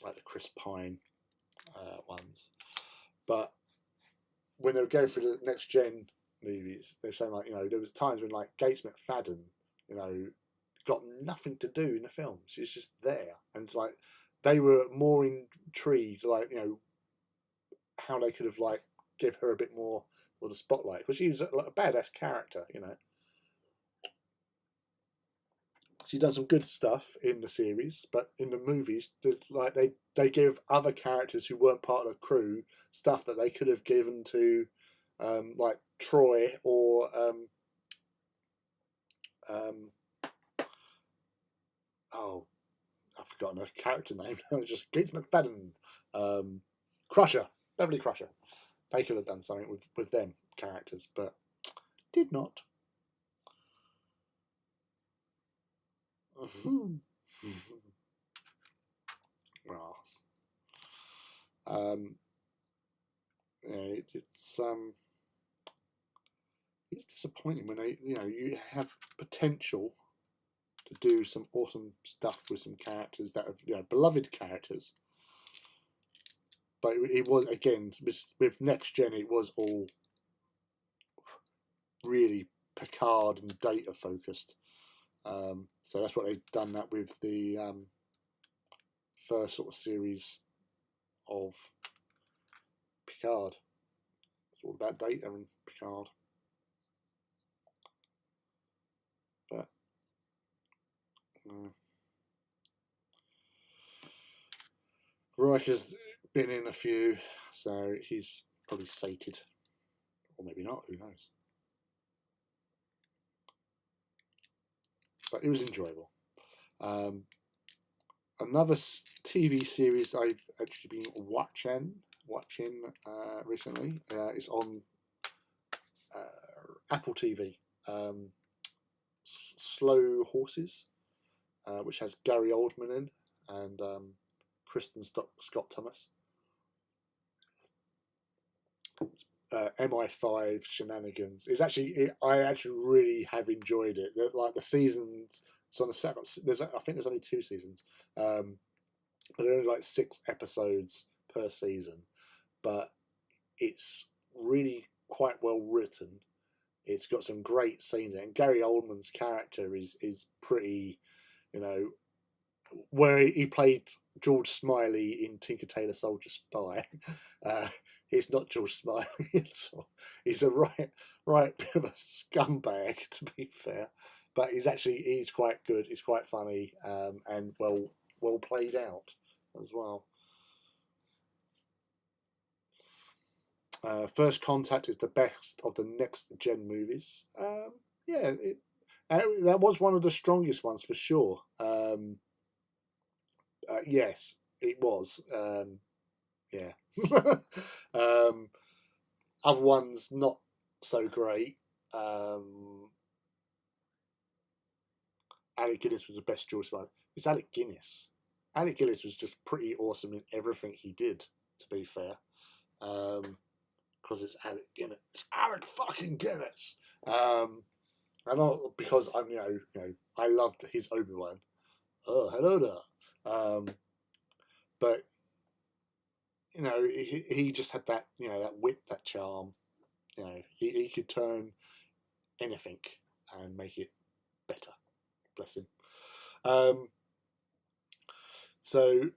[SPEAKER 1] like the Chris Pine ones. But when they were going through the next gen movies, they were saying, like, you know, there was times when like Gates McFadden, you know, got nothing to do in the films. He's just there, and like they were more intrigued, like, you know, how they could have like give her a bit more of the spotlight, because she was a badass character, you know. She's done some good stuff in the series, but in the movies, like they give other characters who weren't part of the crew stuff that they could have given to, like Troy or oh, I've forgotten her character name. Just Gates McFadden, Crusher, Beverly Crusher. They could have done something with them characters, but did not. Grass. Yeah, it's disappointing when you have potential to do some awesome stuff with some characters that are beloved characters, but it was, again, with Next Gen, it was all really Picard and Data focused. So that's what they've done that with the first sort of series of Picard. It's all about Data and Picard. But Riker's been in a few, so he's probably sated, or maybe not. Who knows? But it was enjoyable. Another TV series I've actually been watching recently is on Apple TV. Slow Horses, which has Gary Oldman in and Kristen Scott Thomas. MI5 shenanigans. I actually really have enjoyed it. Like the seasons, it's on the second. I think there's only 2 seasons, but there are only like 6 episodes per season. But it's really quite well written. It's got some great scenes, and Gary Oldman's character is pretty, you know, where he played George Smiley in Tinker Tailor Soldier Spy. He's not George Smiley at all. He's a right bit of a scumbag, to be fair. But he's quite good. He's quite funny, and well played out as well. First Contact is the best of the next gen movies. Yeah, that was one of the strongest ones for sure. Yes, it was. Yeah. Other ones not so great. Alec Guinness was the best George Smiley. It's Alec Guinness. Alec Guinness was just pretty awesome in everything he did, to be fair. Because it's Alec Guinness. It's Alec fucking Guinness. And not because I'm, I loved his Obi-Wan. Oh, hello there. But he just had that, that wit, that charm. He could turn anything and make it better. Bless him. So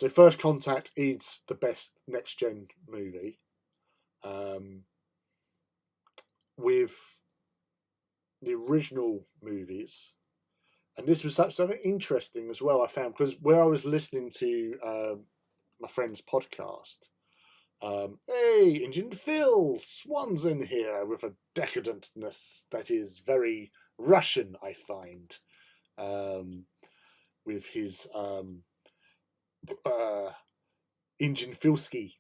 [SPEAKER 1] First Contact is the best next gen movie. With the original movies, and this was something interesting as well. I found because where I was listening to my friend's podcast. Hey, Engine Phil Swan's in here with a decadentness that is very Russian, I find, with his Engine Filski.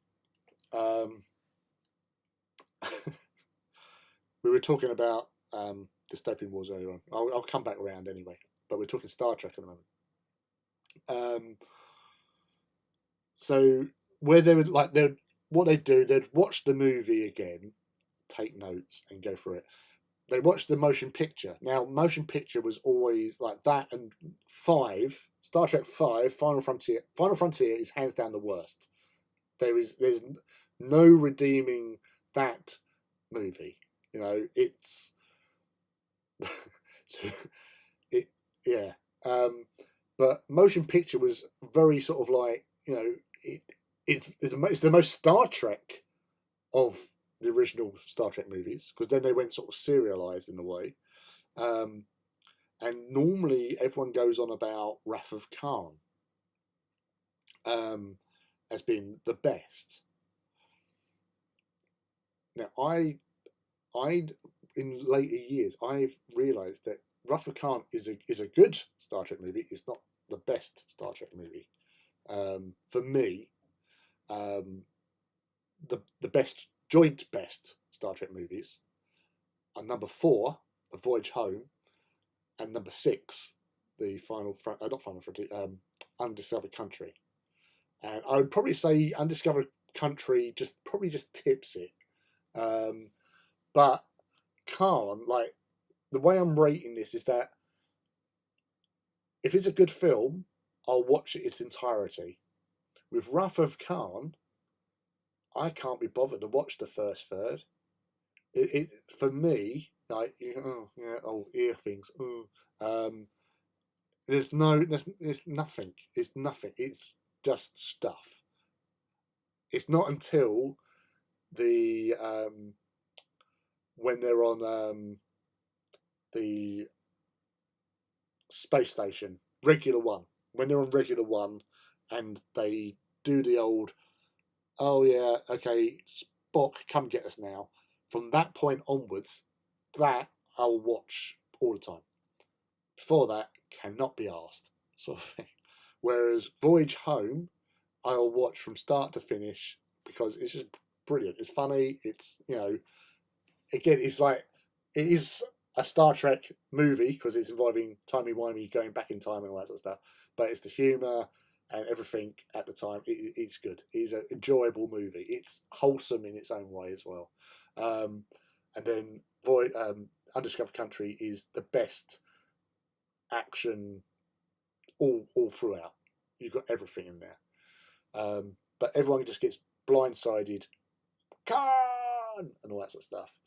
[SPEAKER 1] We were talking about dystopian wars earlier on. I'll come back around anyway, but we're talking Star Trek at the moment. So where they would what they'd do, they'd watch the movie again, take notes, and go through it. They watched the motion picture. Now, motion picture was always like that, and Star Trek 5, Final Frontier. Final Frontier is hands down the worst. There's no redeeming that movie. It's yeah. But motion picture was very sort of like it's the most Star Trek of the original Star Trek movies, because then they went sort of serialized in a way. And normally everyone goes on about Wrath of Khan as being the best. Now, I in later years I've realised that Wrath of Khan is a good Star Trek movie. It's not the best Star Trek movie. For me, the best joint best Star Trek movies are number 4, A Voyage Home, and number 6, the Undiscovered Country. And I would probably say Undiscovered Country just tips it. But Khan, like, the way I'm rating this is that if it's a good film, I'll watch it its entirety. With Wrath of Khan, I can't be bothered to watch the first third. It for me, like, ear things. There's nothing. It's nothing. It's just stuff. It's not until the when they're on the space station, Regular One. When they're on Regular One, and they do the old, oh yeah, okay, Spock, come get us now. From that point onwards, that I'll watch all the time. Before that, cannot be asked, sort of thing. Whereas Voyage Home, I'll watch from start to finish because it's just brilliant. It's funny. It's, again, it's like, it is a Star Trek movie because it's involving timey-wimey going back in time and all that sort of stuff. But it's the humour and everything at the time. It's good. It's an enjoyable movie. It's wholesome in its own way as well. And then Undiscovered Country is the best action all throughout. You've got everything in there. But everyone just gets blindsided, Khan, and all that sort of stuff.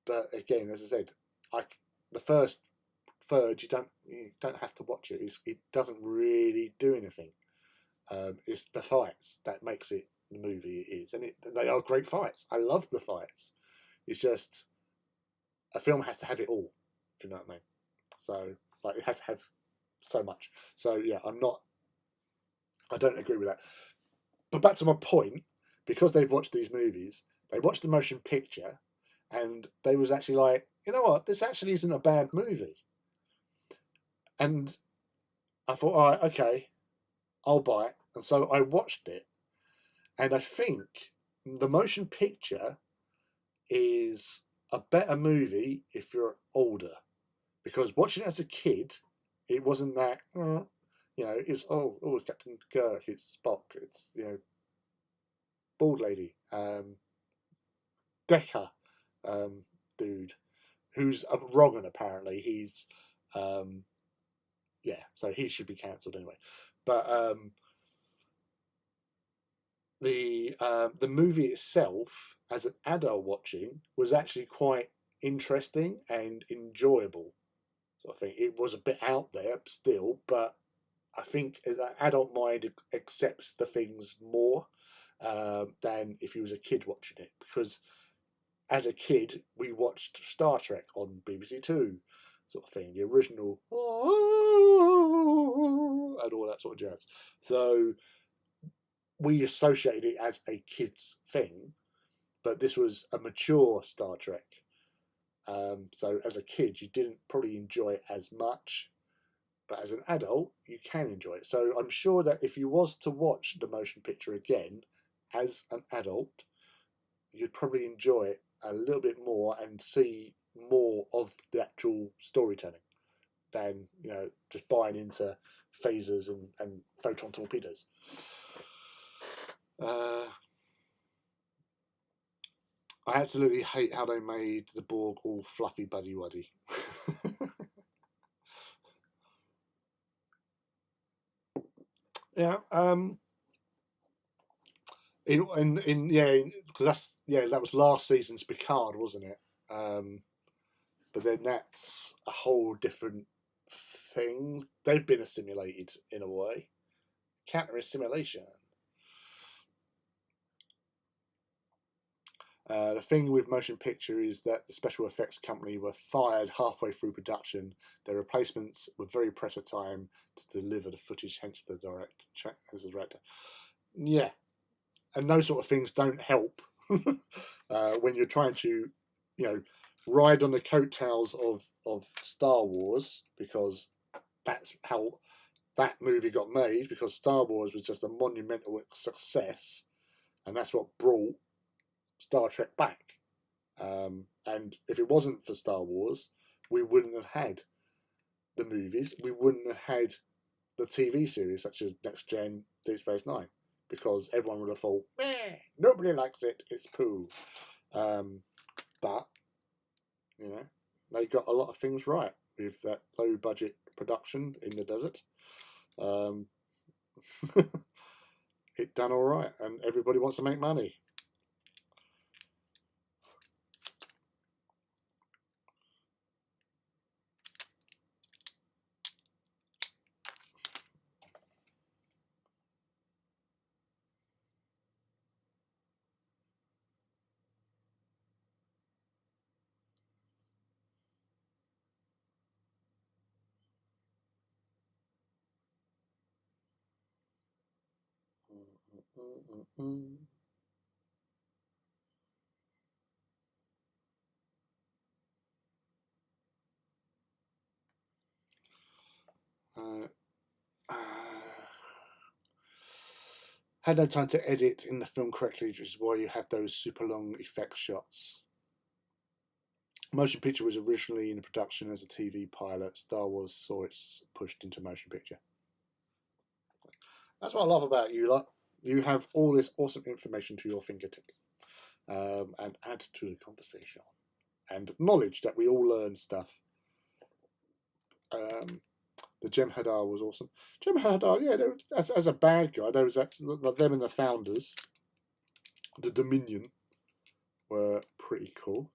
[SPEAKER 1] But again, as I said, the first third, you don't have to watch it. It doesn't really do anything. It's the fights that makes it the movie it is, and they are great fights. I love the fights. It's just a film has to have it all, if you know what I mean. So like it has to have so much. So yeah, I don't agree with that. But back to my point, because they've watched these movies, they watched the motion picture, and they was actually like, you know what, this actually isn't a bad movie. And I thought, all right, okay, I'll buy it. And so I watched it, and I think the motion picture is a better movie if you're older, because watching it as a kid, it wasn't that. It's it's Captain Kirk, it's Spock, it's bald lady, Decker, dude, who's a Rogan apparently. He's so he should be cancelled anyway. But the movie itself, as an adult watching, was actually quite interesting and enjoyable. So I think it was a bit out there still, but I think an adult mind accepts the things more than if you was a kid watching it. Because as a kid, we watched Star Trek on BBC Two, sort of thing, the original, and all that sort of jazz. So we associated it as a kid's thing, but this was a mature Star Trek. So as a kid, you didn't probably enjoy it as much, but as an adult, you can enjoy it. So I'm sure that if you was to watch the motion picture again as an adult, you'd probably enjoy it a little bit more and see more of the actual storytelling than just buying into phasers and photon torpedoes. I absolutely hate how they made the Borg all fluffy buddy waddy. Yeah. Because that was last season's Picard, wasn't it? But then that's a whole different thing. They've been assimilated in a way. Counter assimilation. The thing with motion picture is that the special effects company were fired halfway through production. Their replacements were very pressed for time to deliver the footage, hence the director. Yeah, and those sort of things don't help when you're trying to, ride on the coattails of Star Wars, because that's how that movie got made, because Star Wars was just a monumental success, and that's what brought Star Trek back. And if it wasn't for Star Wars, we wouldn't have had the movies. We wouldn't have had the TV series such as Next Gen, Deep Space Nine, because everyone would have thought, nobody likes it, it's poo. But they got a lot of things right with that low budget production in the desert. It done all right, and everybody wants to make money. Had no time to edit in the film correctly, which is why you have those super long effect shots. Motion picture was originally in production as a TV pilot. Star Wars saw it pushed into motion picture. That's what I love about you lot. You have all this awesome information to your fingertips, and add to the conversation, and knowledge that we all learn stuff. The Jem'Hadar was awesome. Jem'Hadar, yeah, as a bad guy, there was actually them and the Founders, the Dominion, were pretty cool.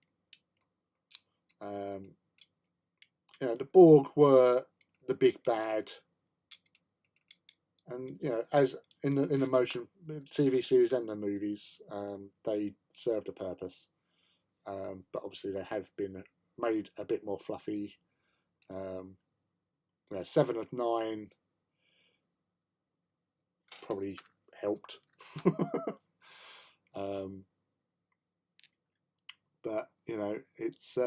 [SPEAKER 1] the Borg were the big bad, and as in the motion TV series and the movies, they served a purpose. But obviously they have been made a bit more fluffy. 7 of 9 probably helped. But it's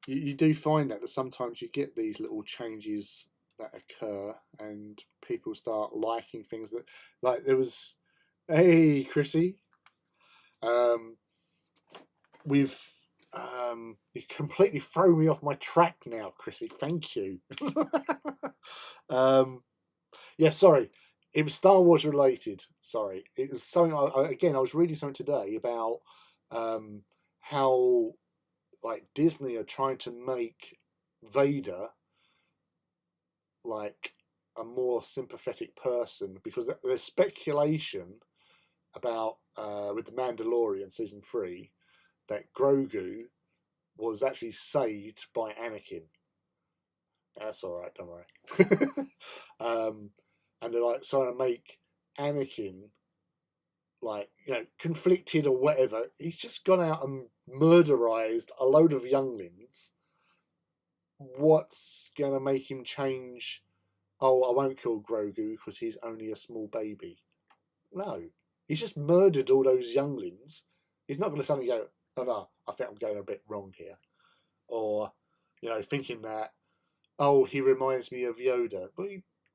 [SPEAKER 1] you do find that sometimes you get these little changes that occur, and people start liking things that, like, there was, hey Chrissy, we've you completely throw me off my track now, Chrissy. Thank you. Yeah, sorry. It was Star Wars related. Sorry, it was something. I was reading something today about how, like, Disney are trying to make Vader like a more sympathetic person, because there's speculation about with the Mandalorian season 3 that Grogu was actually saved by Anakin. That's all right, don't worry. And they're like trying to make Anakin, like, conflicted or whatever. He's just gone out and murderized a load of younglings. What's gonna make him change? Oh, I won't kill Grogu because he's only a small baby. No, he's just murdered all those younglings. He's not going to suddenly go, oh no, I think I'm going a bit wrong here, or thinking that, oh, he reminds me of Yoda. But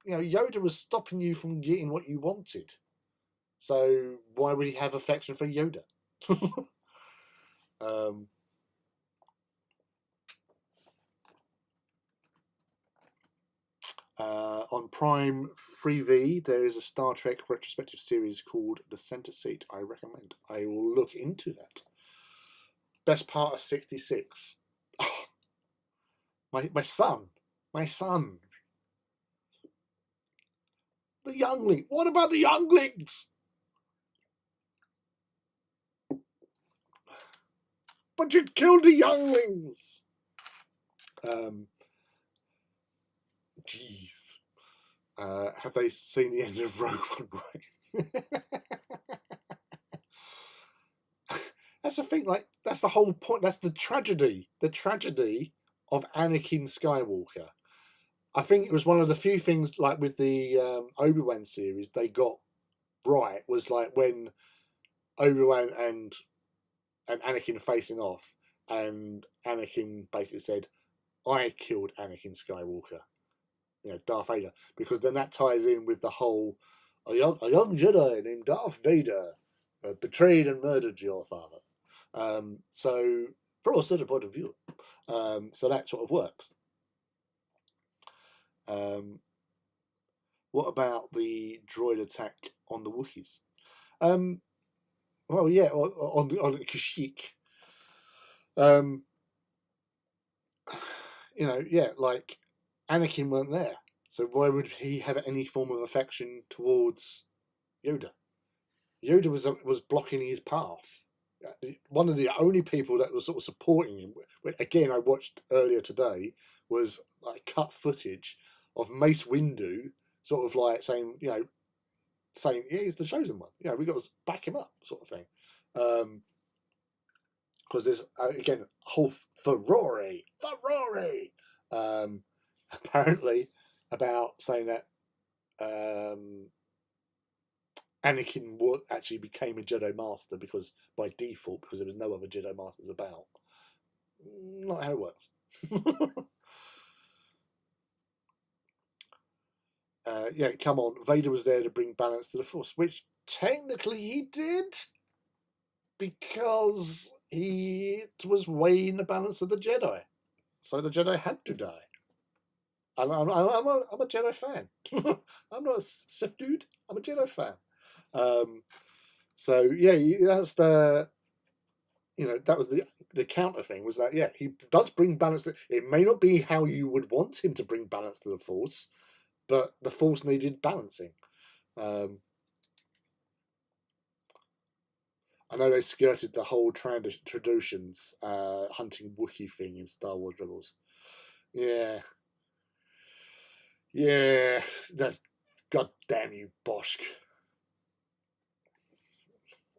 [SPEAKER 1] Yoda was stopping you from getting what you wanted. So why would he have affection for Yoda? On Prime Freevee, there is a Star Trek retrospective series called The Center Seat. I recommend. I will look into that. Best part of 66. Oh, my son. The youngling. What about the younglings? But you killed the younglings. Jeez. Have they seen the end of Rogue One? That's the thing. Like, that's the whole point. That's the tragedy. The tragedy of Anakin Skywalker. I think it was one of the few things, like with the Obi-Wan series, they got right, was like when Obi-Wan and Anakin facing off, and Anakin basically said, I killed Anakin Skywalker, Darth Vader, because then that ties in with the whole, a young Jedi named Darth Vader betrayed and murdered your father. So from a certain point of view, so that sort of works. What about the droid attack on the Wookiees? Well, yeah, on Kashyyyk. Like, Anakin weren't there, so why would he have any form of affection towards Yoda? Yoda was blocking his path. One of the only people that was sort of supporting him, again, I watched earlier today, was like cut footage of Mace Windu sort of like saying, yeah, he's the chosen one. We got to back him up, sort of thing. Because there's again a whole Ferrari, apparently, about saying that Anakin actually became a Jedi Master because by default, because there was no other Jedi Masters about. Not how it works. Yeah, come on. Vader was there to bring balance to the Force, which technically he did, because he was weighing the balance of the Jedi. So the Jedi had to die. I'm a Jedi fan. I'm not a Sith dude. I'm a Jedi fan. So yeah, that's the, that was the counter thing, was that, yeah, he does bring balance to, it may not be how you would want him to bring balance to the Force, but the Force needed balancing. I know they skirted the whole traditions hunting Wookiee thing in Star Wars Rebels. Yeah. Yeah. That, God damn you, Bosch.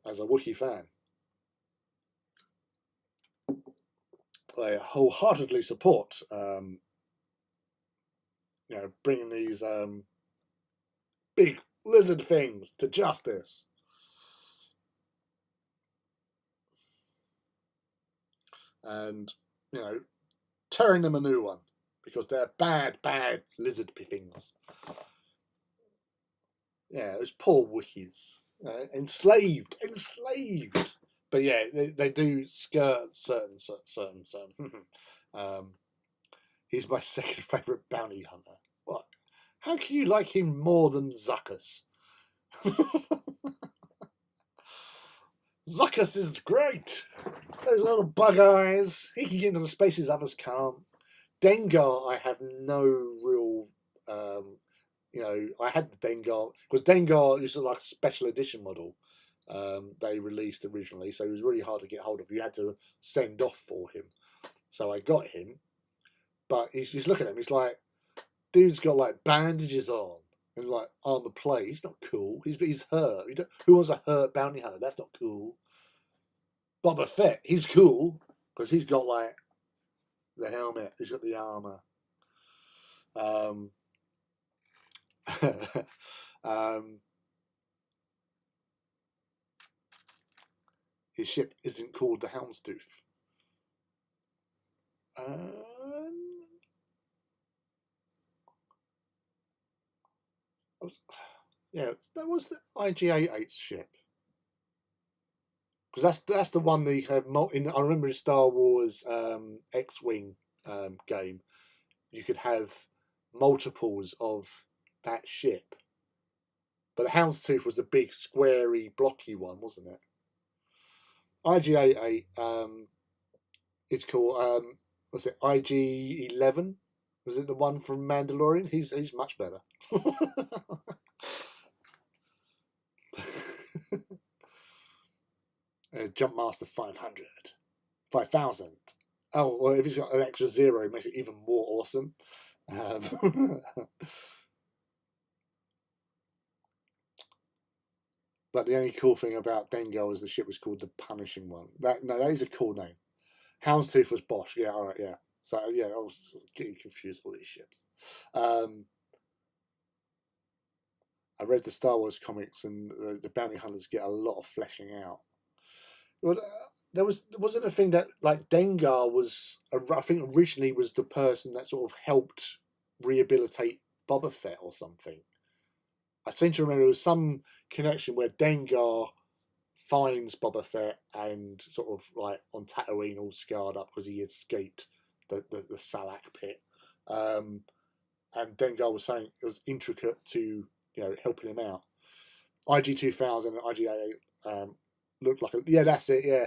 [SPEAKER 1] As a Wookiee fan, I wholeheartedly support bringing these big lizard things to justice. And, tearing them a new one. Because they're bad lizard things. Yeah, those poor Wookiees. Enslaved. But yeah, they do skirt certain. He's my second favourite bounty hunter. What? How can you like him more than Zuckuss? Zuckuss is great. Those little bug eyes. He can get into the spaces others can't. Dengar, I have no real. I had the Dengar because Dengar is like a special edition model they released originally, so it was really hard to get hold of. You had to send off for him, so I got him. But he's looking at him. He's like, dude's got like bandages on and like armor plate. He's not cool. He's hurt. Who wants a hurt bounty hunter? That's not cool. Boba Fett, he's cool because he's got like the helmet. He's got the armor. His ship isn't called the Houndstooth. That was the IG-88's ship. Because that's the one that you have. I remember in Star Wars X-Wing game, you could have multiples of that ship. But the Houndstooth was the big, squarey, blocky one, wasn't it? IG-88 it's called, what's it, IG-11? Was it the one from Mandalorian? He's much better. Jumpmaster 500. 5,000. Oh, well, if he's got an extra 0, it makes it even more awesome. But the only cool thing about Dengar was the ship was called the Punishing One. That is a cool name. Houndstooth was Bosch. Yeah, all right, yeah. So, yeah, I was getting confused with all these ships. I read the Star Wars comics, and the bounty hunters get a lot of fleshing out. Well, wasn't a thing that like Dengar was. I think originally was the person that sort of helped rehabilitate Boba Fett or something. I seem to remember there was some connection where Dengar finds Boba Fett and sort of like on Tatooine all scarred up because he escaped the Salak pit. And Dengar was saying it was intricate to helping him out. IG-2000 and IG-88 looked like that's it, yeah.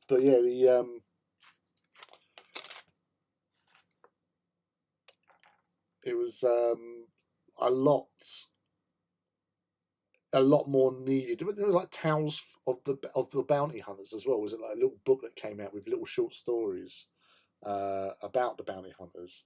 [SPEAKER 1] But yeah, it was a lot more needed. There were like tales of the bounty hunters as well. Was it like a little book that came out with little short stories about the bounty hunters?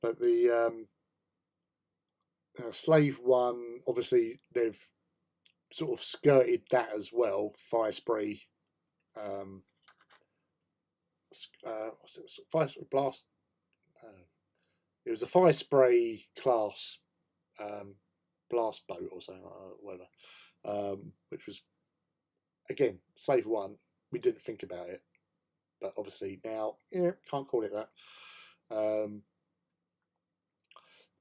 [SPEAKER 1] But the Slave One, obviously they've sort of skirted that as well. Fire spray. What's it? Fire spray blast. It was a fire spray class blast boat or something, whatever. Which was again Slave One. We didn't think about it, but obviously now, can't call it that.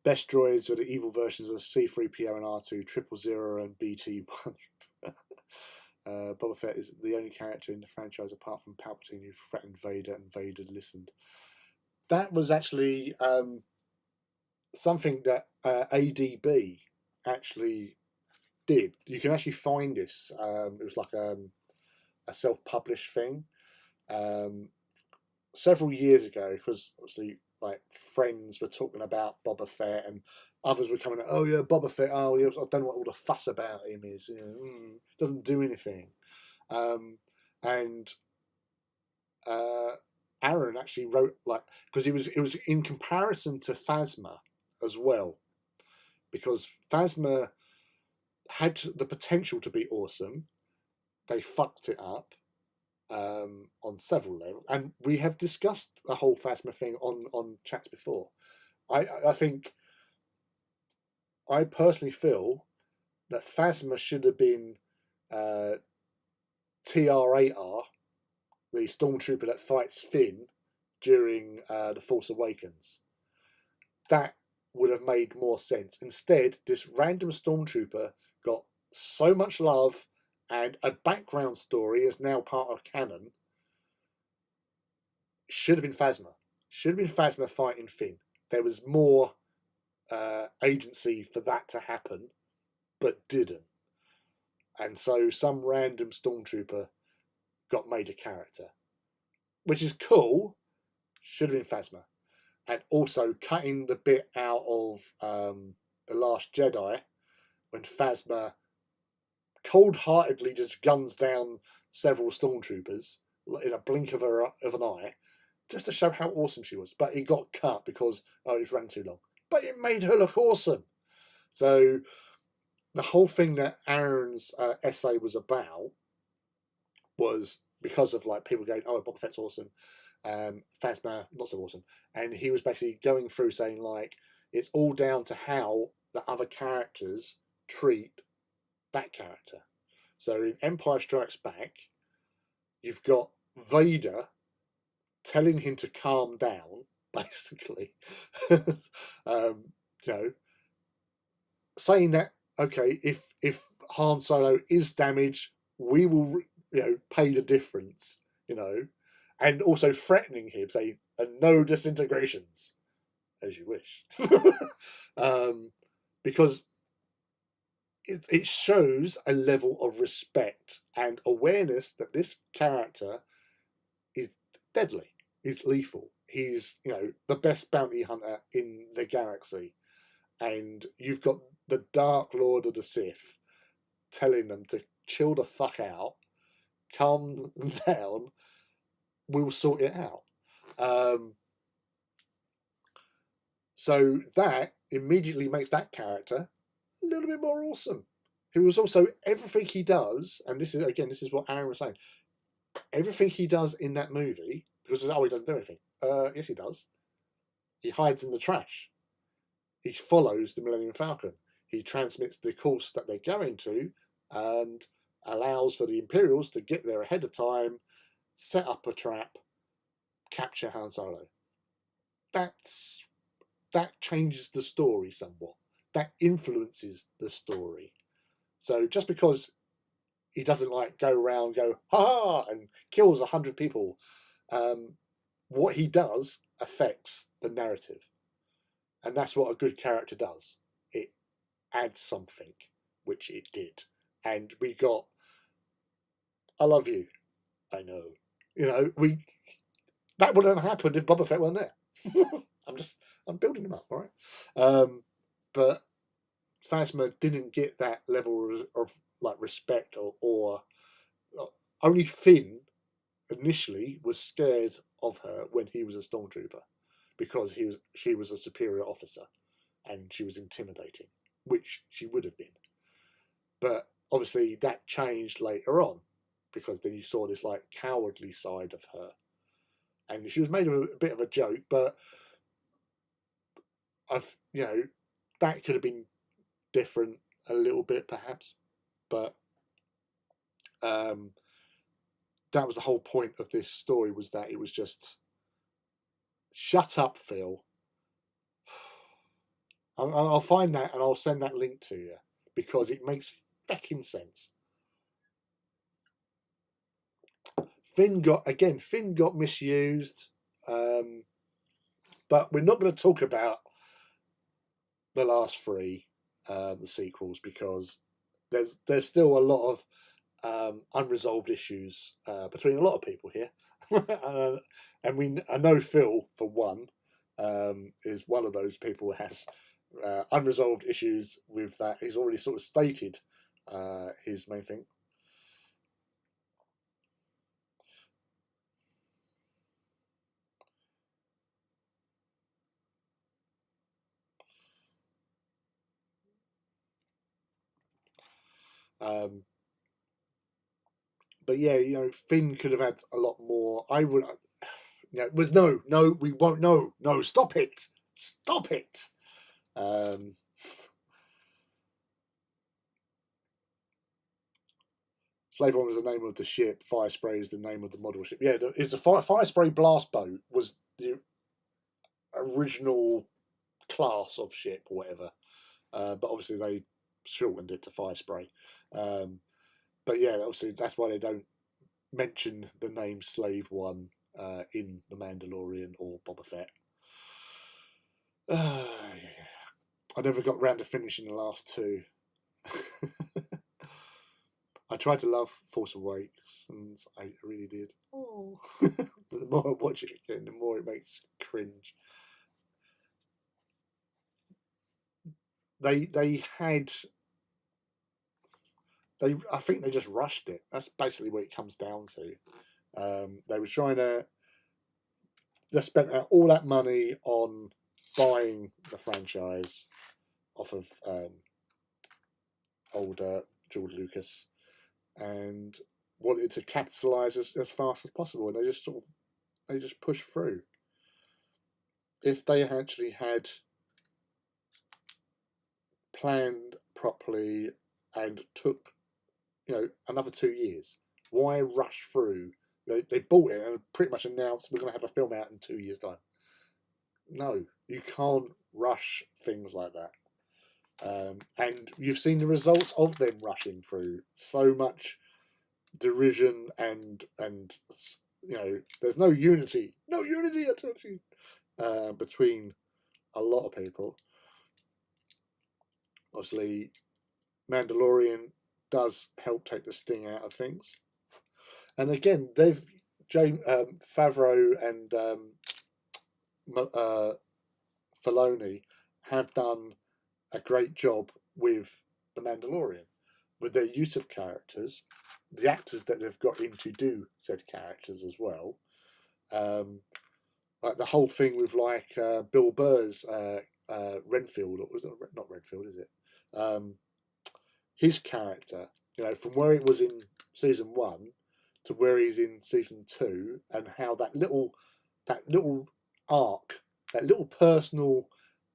[SPEAKER 1] Best droids were the evil versions of C-3PO and R2, 000 and BT-1. Boba Fett is the only character in the franchise apart from Palpatine who threatened Vader and Vader listened. that was actually something that ADB actually did. You can actually find this. It was like a self-published thing several years ago, because obviously like friends were talking about Boba Fett and others were coming, oh yeah, Boba Fett, oh yeah, I don't know what all the fuss about him is, doesn't do anything. And Aaron actually wrote, like, because it was in comparison to Phasma as well, because Phasma had the potential to be awesome. They fucked it up on several levels, and we have discussed the whole Phasma thing on chats before. I think, I personally feel that Phasma should have been TR-8R, the stormtrooper that fights Finn during The Force Awakens. That would have made more sense. Instead, this random stormtrooper got so much love and a background story is now part of canon. Should have been Phasma. Should have been Phasma fighting Finn. There was more agency for that to happen, but didn't. And so some random stormtrooper got made a character, which is cool. Should have been Phasma. And also cutting the bit out of The Last Jedi when Phasma cold-heartedly just guns down several stormtroopers in a blink of an eye, just to show how awesome she was. But it got cut because it was ran too long. But it made her look awesome. So the whole thing that Aaron's essay was about was because of like people going, oh, Boba Fett's awesome, Phasma not so awesome, and he was basically going through saying like it's all down to how the other characters treat that character. So in Empire Strikes Back, you've got Vader telling him to calm down, basically. Saying that, okay, if Han Solo is damaged, we will pay the difference, and also threatening him, saying, and no disintegrations, as you wish. Because it shows a level of respect and awareness that this character is deadly, is lethal. He's, the best bounty hunter in the galaxy. And you've got the Dark Lord of the Sith telling them to chill the fuck out, calm down, we'll sort it out. So that immediately makes that character a little bit more awesome. Who was also, everything he does, and this is what Aaron was saying, everything he does in that movie, because he doesn't do anything. Yes, he does. He hides in the trash. He follows the Millennium Falcon. He transmits the course that they're going to and allows for the Imperials to get there ahead of time, set up a trap, capture Han Solo. That changes the story somewhat. That influences the story. So just because he doesn't go around, go, ha, and kills 100 people, what he does affects the narrative. And that's what a good character does. It adds something, which it did. And we got, I love you. I know. That wouldn't have happened if Boba Fett weren't there. I'm building him up, all right? But Phasma didn't get that level of respect or only Finn initially was scared of her when he was a stormtrooper, because she was a superior officer and she was intimidating, which she would have been. But obviously that changed later on, because then you saw this cowardly side of her, and she was made a bit of a joke. But that could have been different a little bit perhaps, but that was the whole point of this story, was that it was just, shut up, Phil. I'll find that and I'll send that link to you, because it makes fucking sense. Finn got misused. But we're not going to talk about the last three, the sequels, because there's still a lot of unresolved issues between a lot of people here. And I know Phil, for one, is one of those people who has unresolved issues with that. He's already sort of stated his main thing. But yeah, Finn could have had a lot more. I would, with no, we won't. No, stop it. Slave One was the name of the ship. Fire Spray is the name of the model ship. Yeah, it's a Fire Spray blast boat was the original class of ship or whatever. But obviously they shortened it to Fire Spray. But yeah, obviously that's why they don't mention the name Slave One in The Mandalorian or Boba Fett. Yeah. I never got round to finishing the last two. I tried to love Force Awakens, and I really did. Oh. The more I watch it again, the more it makes cringe. I think they just rushed it. That's basically what it comes down to. They were trying to. They spent all that money on buying the franchise off of older George Lucas, and wanted to capitalise as fast as possible, and they just pushed through. If they actually had planned properly and took another 2 years, why rush through? They bought it and pretty much announced we're going to have a film out in 2 years' time. No, you can't rush things like that. And you've seen the results of them rushing through. So much derision and there's no unity. No unity, I told you, between a lot of people. Obviously, Mandalorian does help take the sting out of things. And again, Favreau and Filoni have done a great job with The Mandalorian, with their use of characters, the actors that they've got in to do said characters as well. Like the whole thing with Bill Burr's Renfield, or was it not Renfield? Is it his character? From where it was in season 1 to where he's in season 2, and how that little arc, that little personal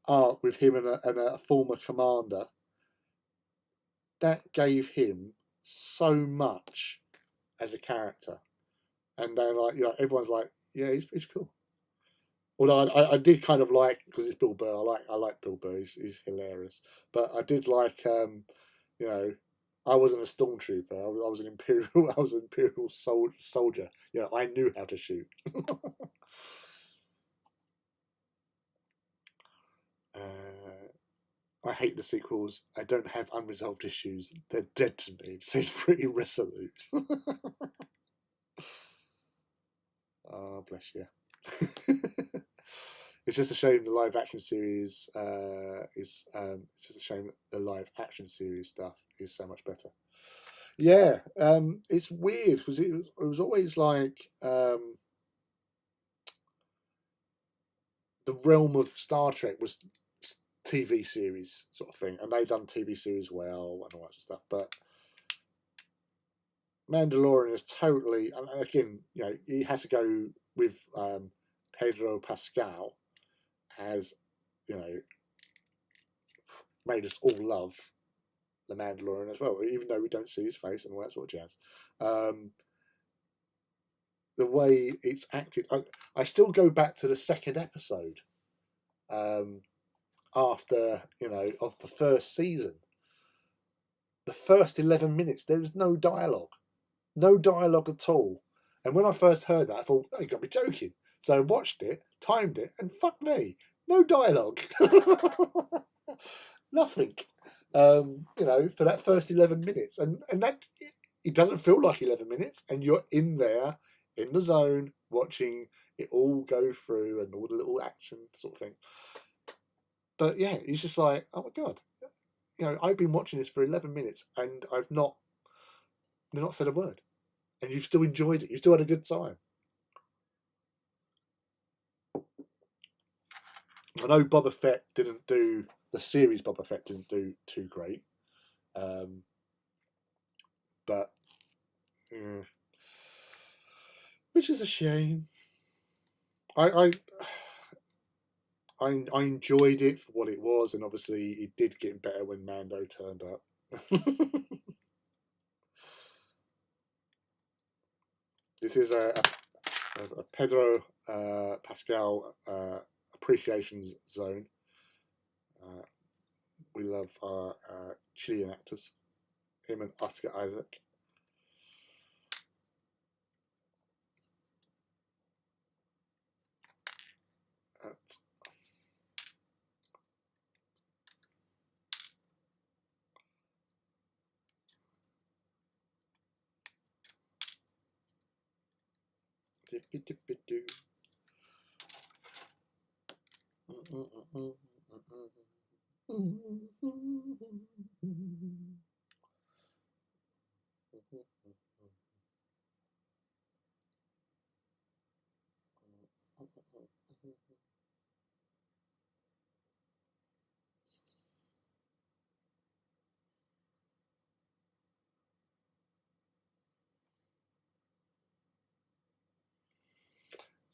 [SPEAKER 1] arc with him and a former commander, that gave him so much as a character. And then everyone's like, yeah, he's cool. Although I did kind of like, because it's Bill Burr, I like Bill Burr. He's hilarious. But I did like, I wasn't a stormtrooper. I was an imperial soldier. I knew how to shoot. I hate the sequels. I don't have unresolved issues. They're dead to me. So it's pretty resolute. Oh, bless you. It's just a shame the live action series is. It's just a shame that the live action series stuff is so much better. Yeah, it's weird because it was always like the realm of Star Trek was TV series sort of thing, and they done TV series well and all that sort of stuff. But Mandalorian is totally, and again, he has to go with Pedro Pascal, has made us all love the Mandalorian as well, even though we don't see his face and all that sort of jazz. The way it's acted, I still go back to the second episode after of the first season. The first 11 minutes, there was no dialogue at all. And when I first heard that, I thought, oh, you got to be joking. So I watched it, timed it, and fuck me, no dialogue, nothing. For that first 11 minutes, and that it doesn't feel like 11 minutes, and you're in there in the zone watching it all go through and all the little action sort of thing. But yeah, it's just like, oh my god, I've been watching this for 11 minutes and I've not said a word, and you've still enjoyed it. You've still had a good time. I know Boba Fett didn't do the series. Boba Fett didn't do too great, but yeah, which is a shame. I enjoyed it for what it was, and obviously it did get better when Mando turned up. This is a Pedro Pascal appreciation zone. We love our Chilean actors, him and Oscar Isaac.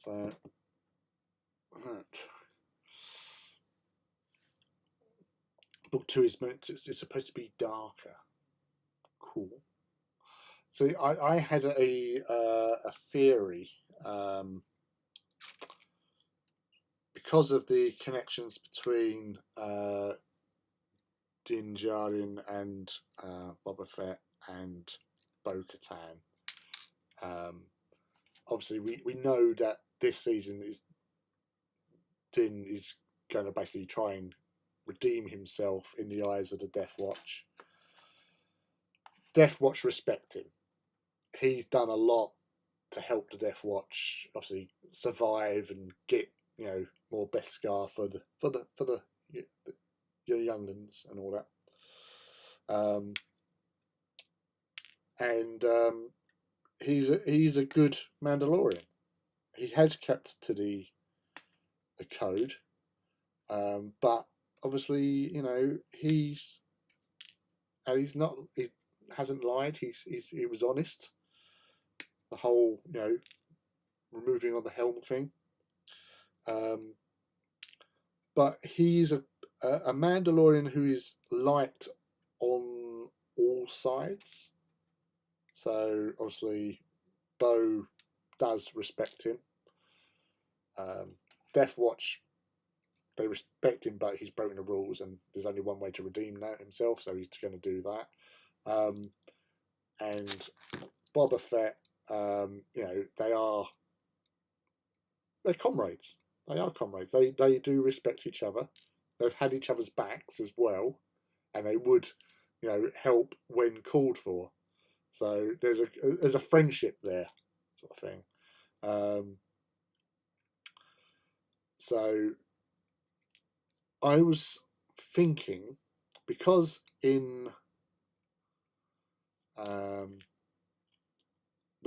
[SPEAKER 1] So book 2 is it's supposed to be darker. Cool. So I had a theory, because of the connections between Din Djarin and Boba Fett and Bo-Katan. Obviously, we know that this season Din is going to basically try and redeem himself in the eyes of the Death Watch. Death Watch respect him. He's done a lot to help the Death Watch obviously survive and get more Beskar for the younglings and all that. He's a good Mandalorian. He has kept to the code, but obviously he hasn't lied. He was honest. The whole removing of the helm thing. But he's a Mandalorian who is liked on all sides. So obviously, Bo does respect him. Death Watch, they respect him, but he's broken the rules, and there's only one way to redeem that himself. So he's going to do that. And Boba Fett, they're comrades. They are comrades. They do respect each other. They've had each other's backs as well, and they would, help when called for. So there's a friendship there, sort of thing. So I was thinking, because in the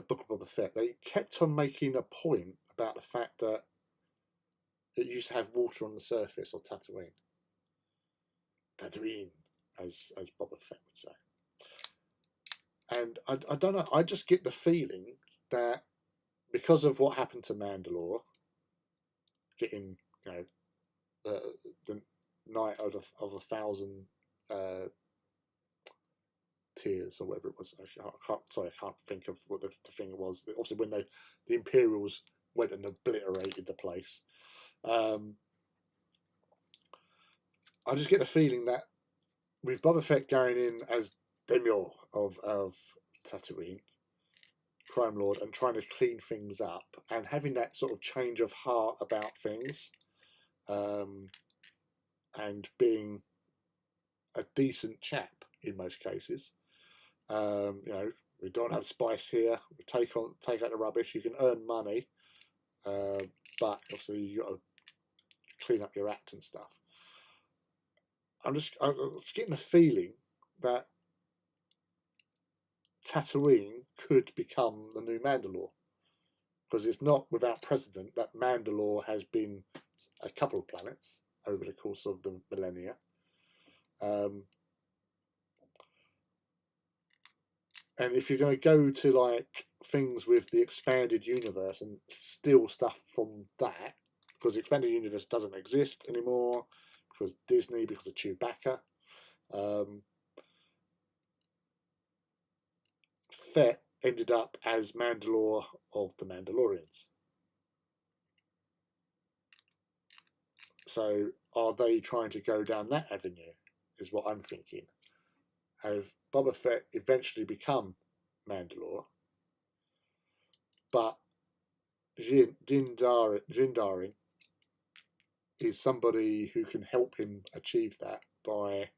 [SPEAKER 1] Book of Boba Fett, they kept on making a point about the fact that it used to have water on the surface, or Tatooine, as Boba Fett would say. And I don't know, I just get the feeling that because of what happened to Mandalore, getting the night of a 1,000 tears, or whatever it was. I can't think of what the thing was. Obviously, when the Imperials went and obliterated the place, I just get the feeling that with Boba Fett going in as Demure of Tatooine, Crime Lord and trying to clean things up and having that sort of change of heart about things, and being a decent chap in most cases. You know, we don't have spice here. We take out the rubbish. You can earn money, but obviously you got to clean up your act and stuff. I'm just getting a feeling that Tatooine could become the new Mandalore, because it's not without precedent that Mandalore has been a couple of planets over the course of the millennia. And if you're going to go to like things with the expanded universe and steal stuff from that, because the expanded universe doesn't exist anymore, because Disney, because of Chewbacca, Fett ended up as Mandalore of the Mandalorians. So are they trying to go down that avenue, is what I'm thinking. Have Boba Fett eventually become Mandalore, but Din Djarin is somebody who can help him achieve that by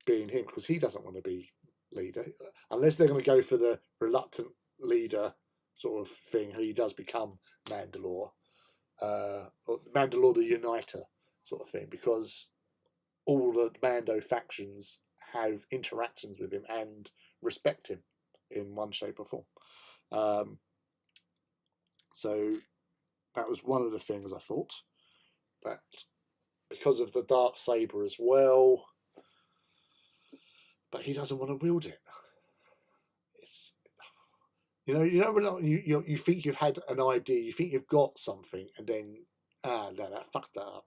[SPEAKER 1] being him, because he doesn't want to be leader, unless they're going to go for the reluctant leader sort of thing. He does become Mandalore, or Mandalore the Uniter sort of thing, because all the Mando factions have interactions with him and respect him in one shape or form. So that was one of the things I thought, that because of the dark saber as well, but he doesn't want to wield it. It's, you know when you think you've had an idea, you think you've got something, and then no, fuck that up.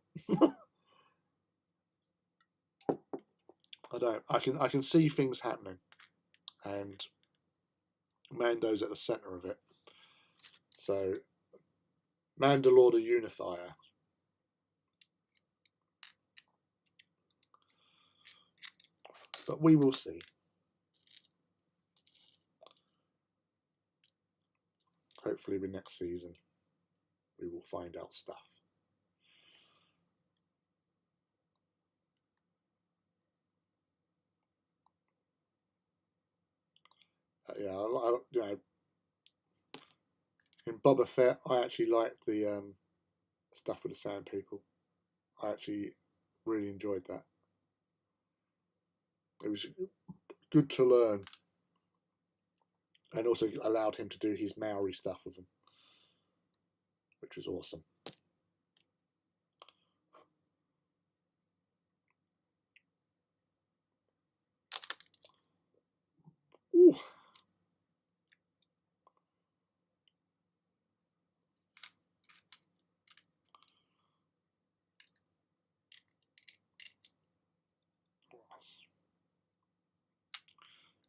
[SPEAKER 1] I can see things happening, and Mando's at the centre of it. So Mandalore the Unifier. But we will see. Hopefully with next season we will find out stuff. Yeah, you know, in Boba Fett, I actually liked the stuff with the Sand People. I actually really enjoyed that. It was good to learn, and also allowed him to do his Maori stuff with them, which was awesome. Ooh.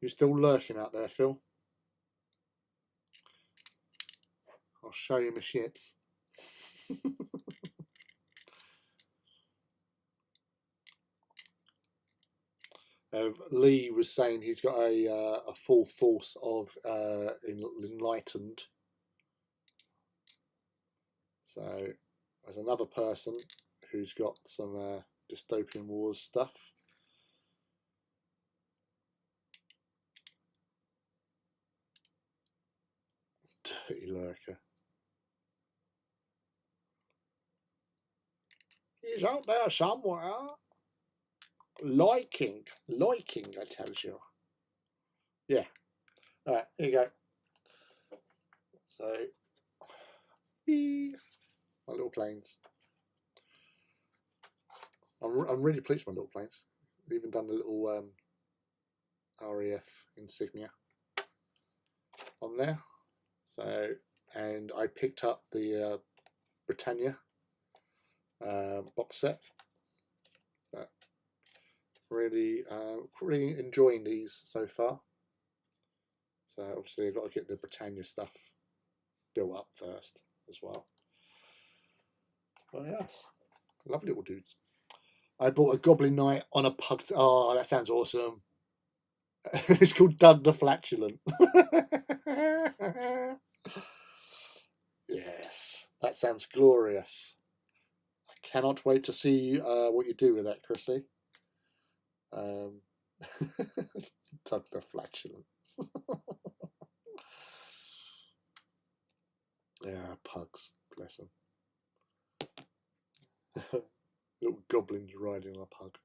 [SPEAKER 1] You still lurking out there, Phil? I'll show you my ships. Lee was saying he's got a full force of enlightened. So there's another person who's got some dystopian wars stuff. Dirty lurker. He's out there somewhere. Liking, I tell you. Yeah. All right, here you go. So, my little planes. I'm really pleased with my little planes. We've even done a little RAF insignia on there. So, and I picked up the Britannia box set. But really enjoying these so far. So obviously I've got to get the Britannia stuff built up first as well. But yes, lovely little dudes. I bought a Goblin Knight on a pug. Oh, that sounds awesome. It's called Doug the Flatulent. Yes, that sounds glorious. I cannot wait to see what you do with that, Chrissy. Um, Doug the Flatulent. Yeah, pugs, bless them. Little goblins riding on a pug.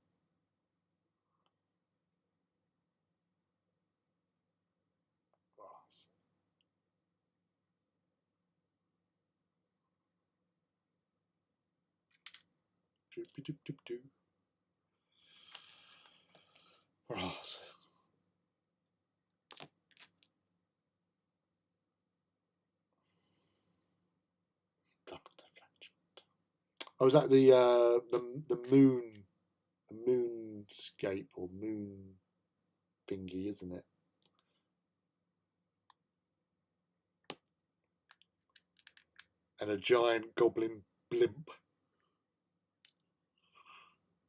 [SPEAKER 1] Doop doop doop doop. Right. Oh, was that the moonscape or moon thingy, isn't it? And a giant goblin blimp.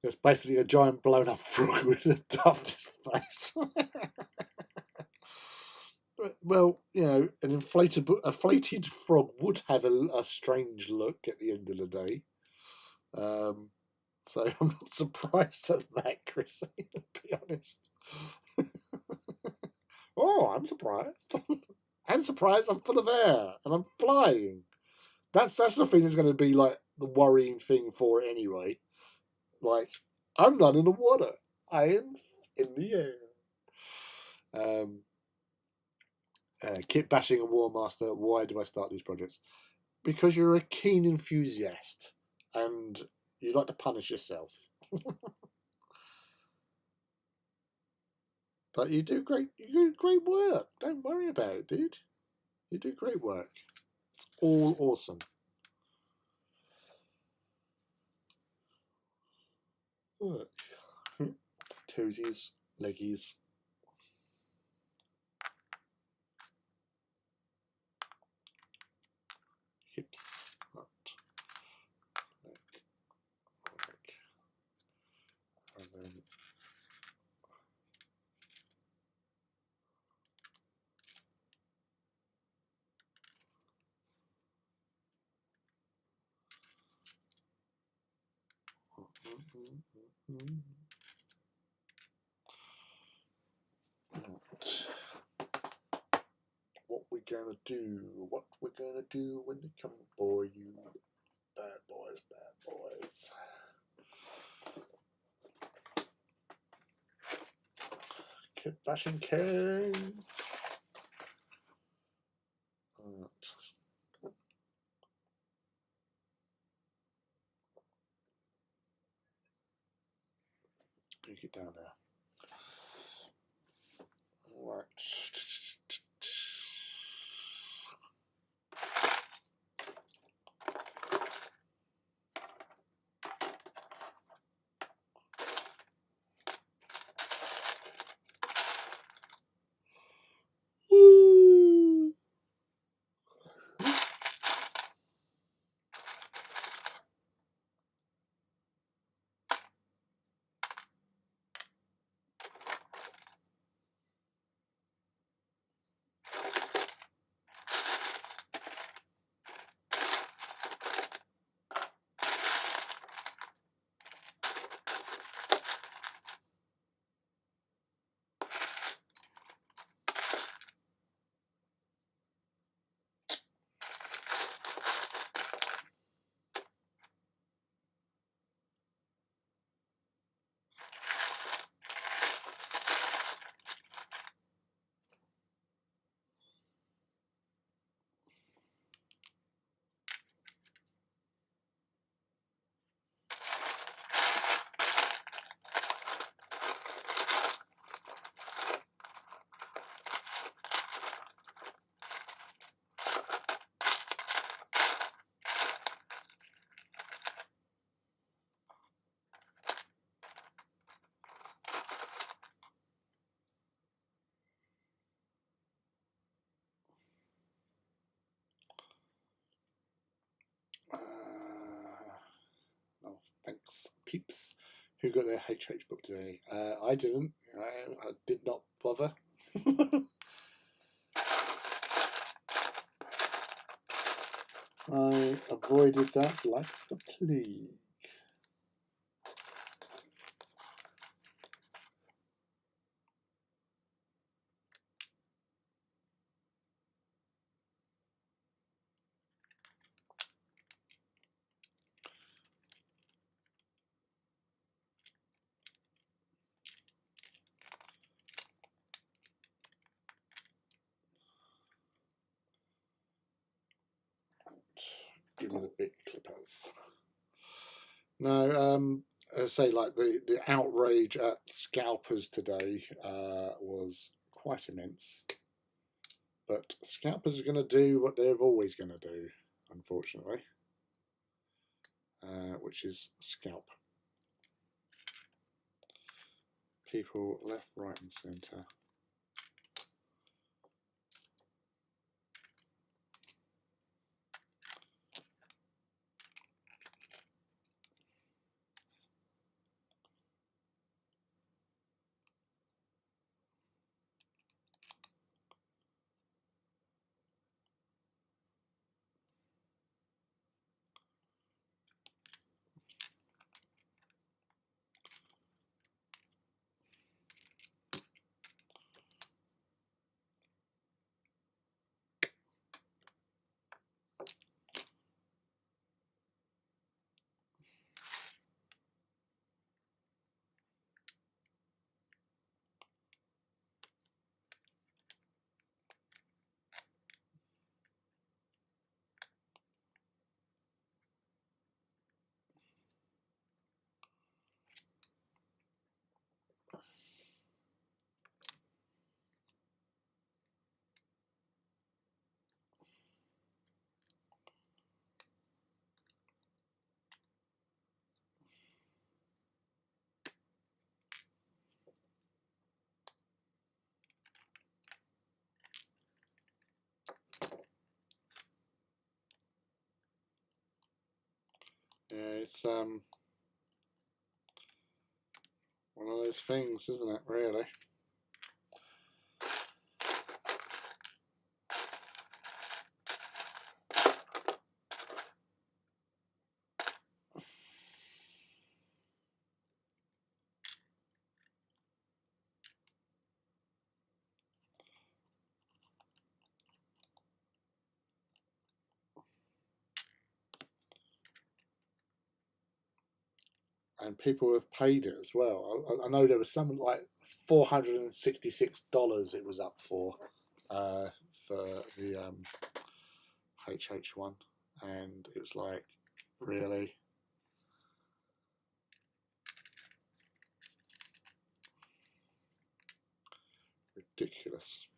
[SPEAKER 1] It's basically a giant blown up frog with a daftest face. Well, you know, an inflated frog would have a strange look at the end of the day. So I'm not surprised at that, Chris, to be honest. Oh, I'm surprised. I'm surprised I'm full of air and I'm flying. That's the thing that's going to be like the worrying thing for it anyway. Like, I'm not in the water. I am in the air. Kit bashing a War Master. Why do I start these projects? Because you're a keen enthusiast and you like to punish yourself. But you do great work. Don't worry about it, dude. You do great work. It's all awesome. Look. Toesies, leggies. Hips. Leg. And then what we're gonna do when they come for you, bad boys. Kid bashing king. You get down there. Right. Oh, thanks, peeps. Who got their HH book today? I didn't. I did not bother. I avoided that like the plague. Give me the big clippers. No, I say like the outrage at scalpers today was quite immense. But scalpers are going to do what they're always going to do, unfortunately, which is scalp people left, right, and centre. Yeah, it's one of those things, isn't it, really? And people have paid it as well. I know there was some like $466 it was up for the HH1, and it was like, really? Ridiculous.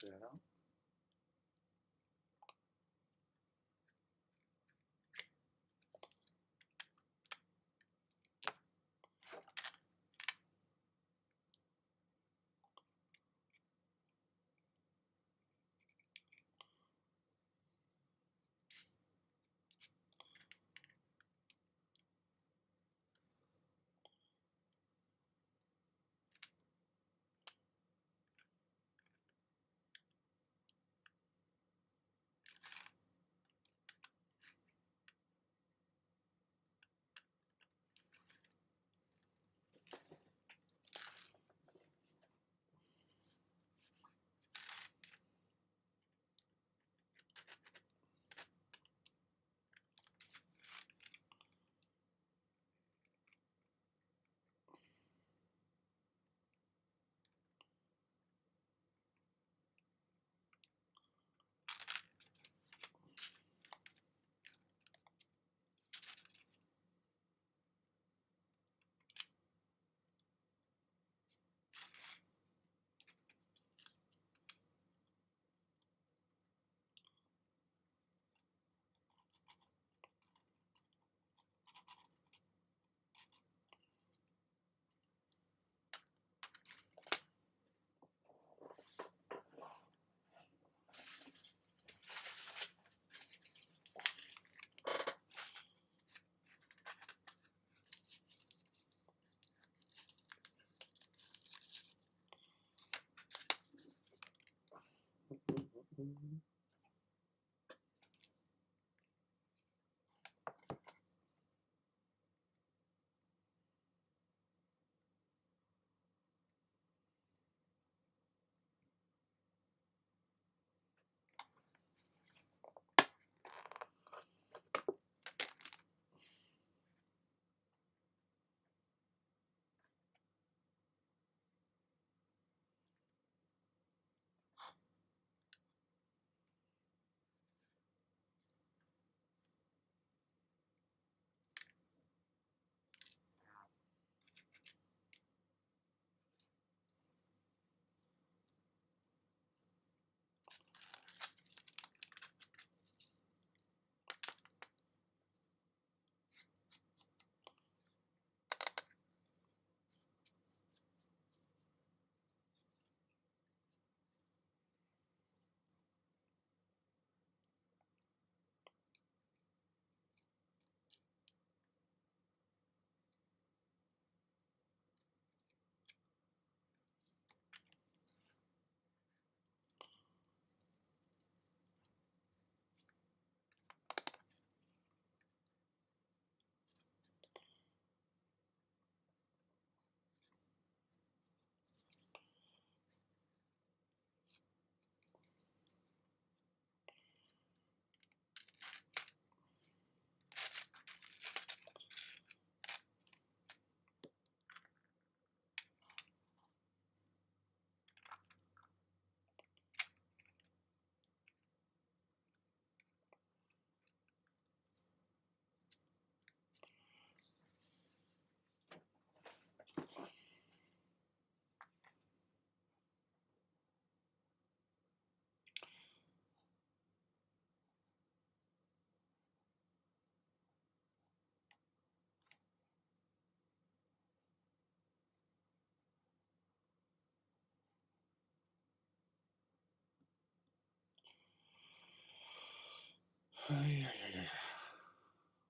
[SPEAKER 1] Check it out.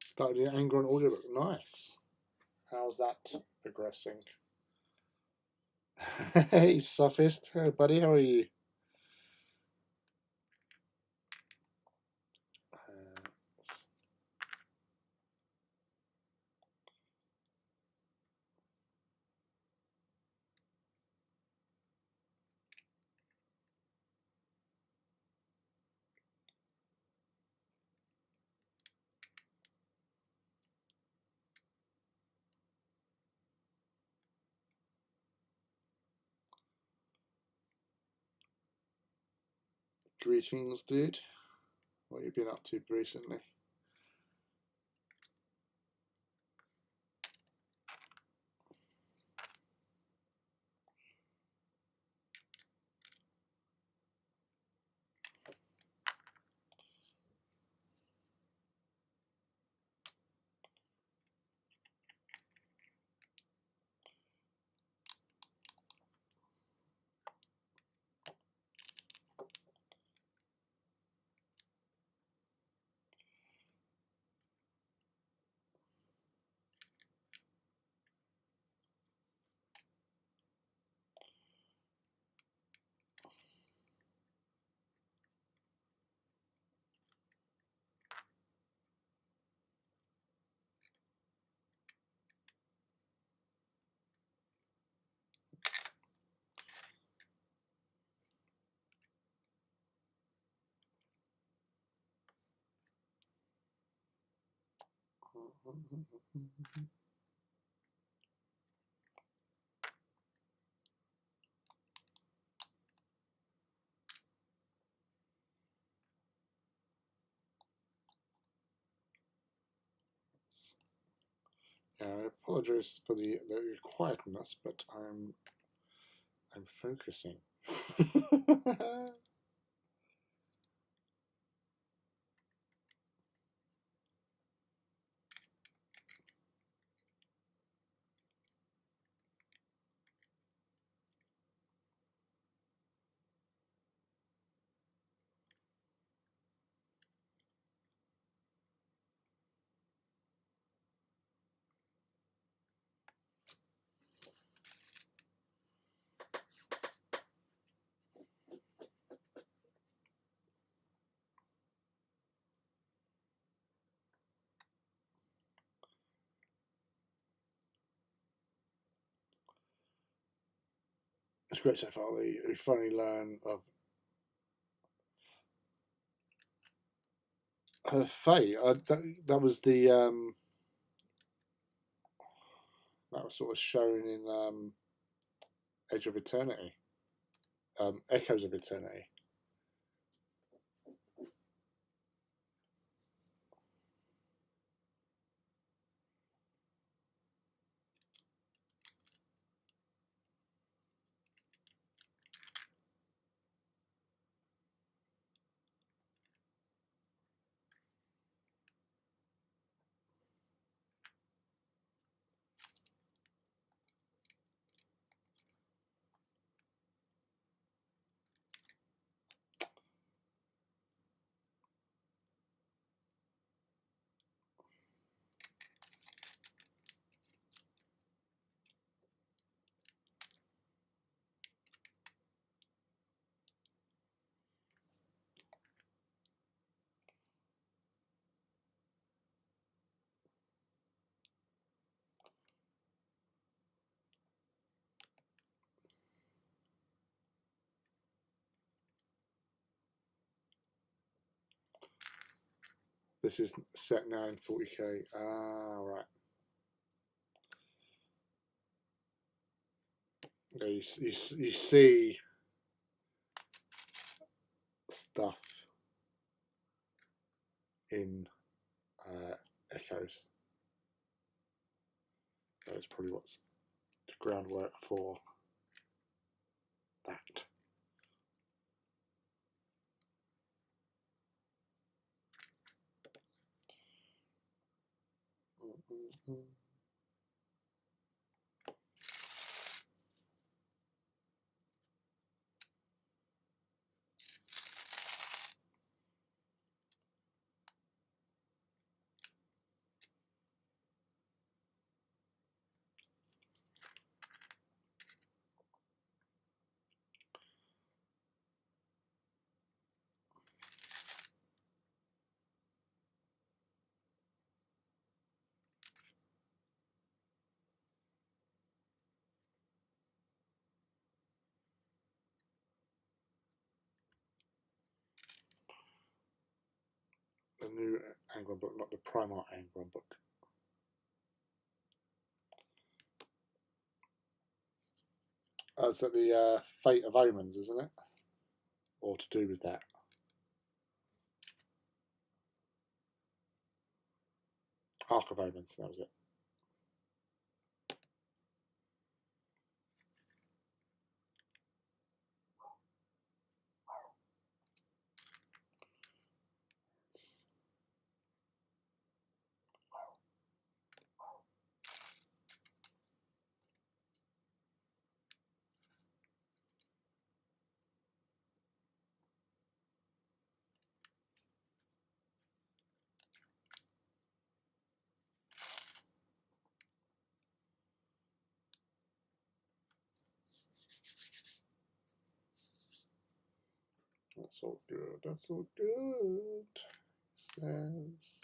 [SPEAKER 1] Started the anger on audiobook. Nice. How's that progressing? Hey, Sophist. Hey, buddy, how are you? Greetings, dude. What have you been up to recently? Yeah, I apologise for the quietness, but I'm focusing. It's great so far. We finally learn of her fate. That was the that was sort of shown in Edge of Eternity, Echoes of Eternity. This is set now in 40k. Ah, right. Yeah, you see stuff in Echoes. That's probably what's the groundwork for that. The new Angron book, not the Primarch Angron book. Is that the Fate of Omens, isn't it? Or to do with that? Arc of Omens, that was it. That's all good. That's all good. Says.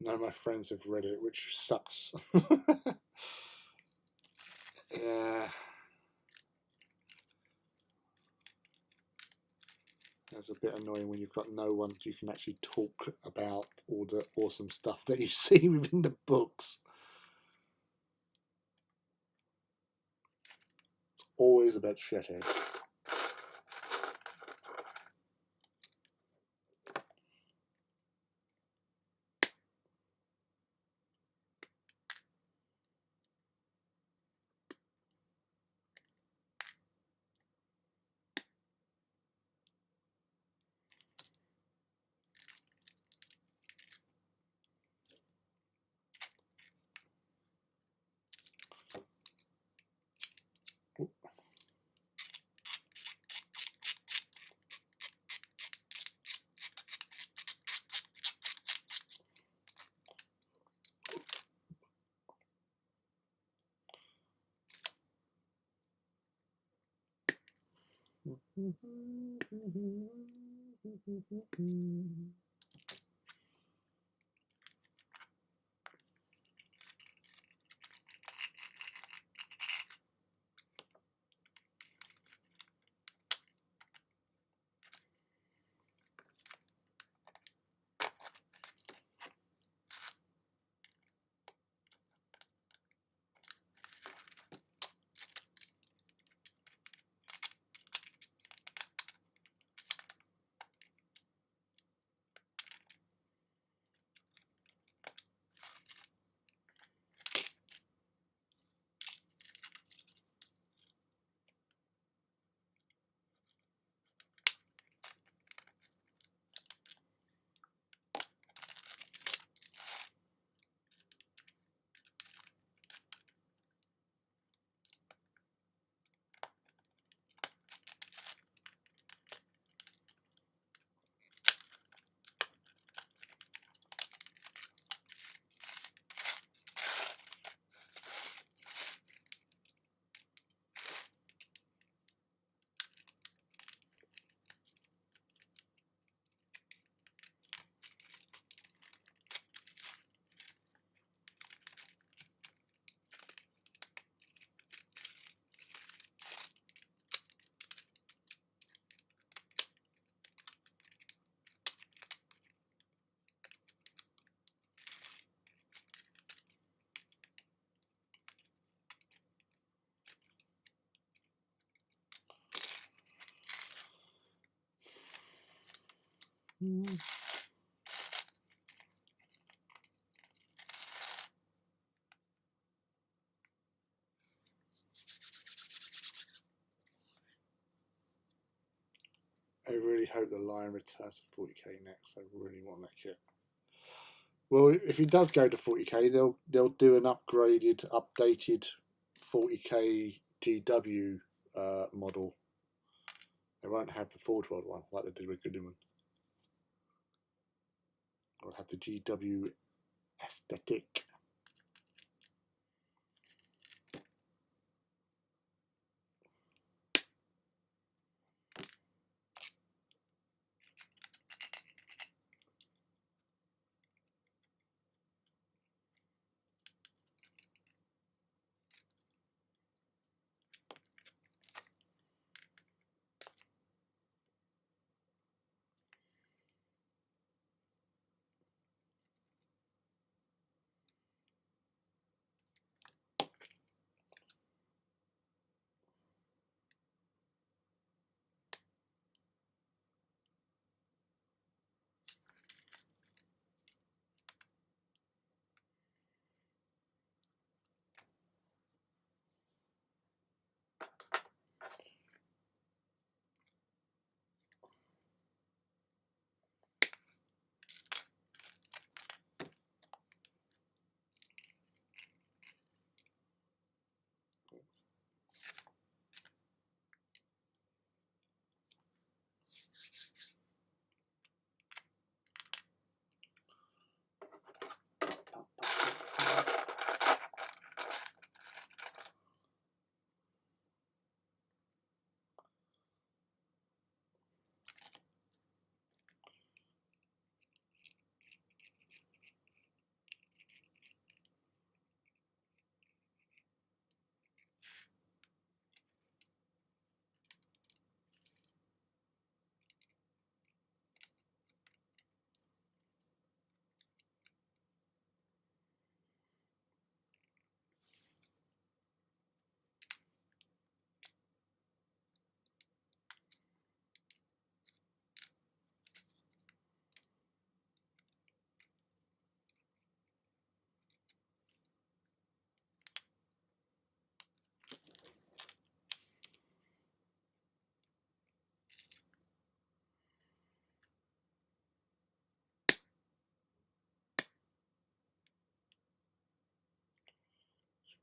[SPEAKER 1] None of my friends have read it, which sucks. Yeah. That's a bit annoying when you've got no one you can actually talk about all the awesome stuff that you see within the books. It's always about shithead. I really hope the Lion returns to 40k next. I really want that kit. Well, if it does go to 40k, they'll do an upgraded, updated 40k GW model. They won't have the Forge World one like they did with Goodman. They'll have the GW aesthetic.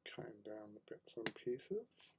[SPEAKER 1] cutting down the bits and pieces.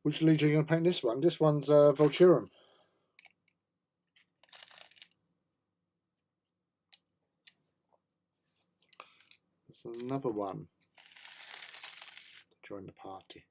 [SPEAKER 1] Which legion are you going to paint this one? This one's Vulturum. There's another one to join the party.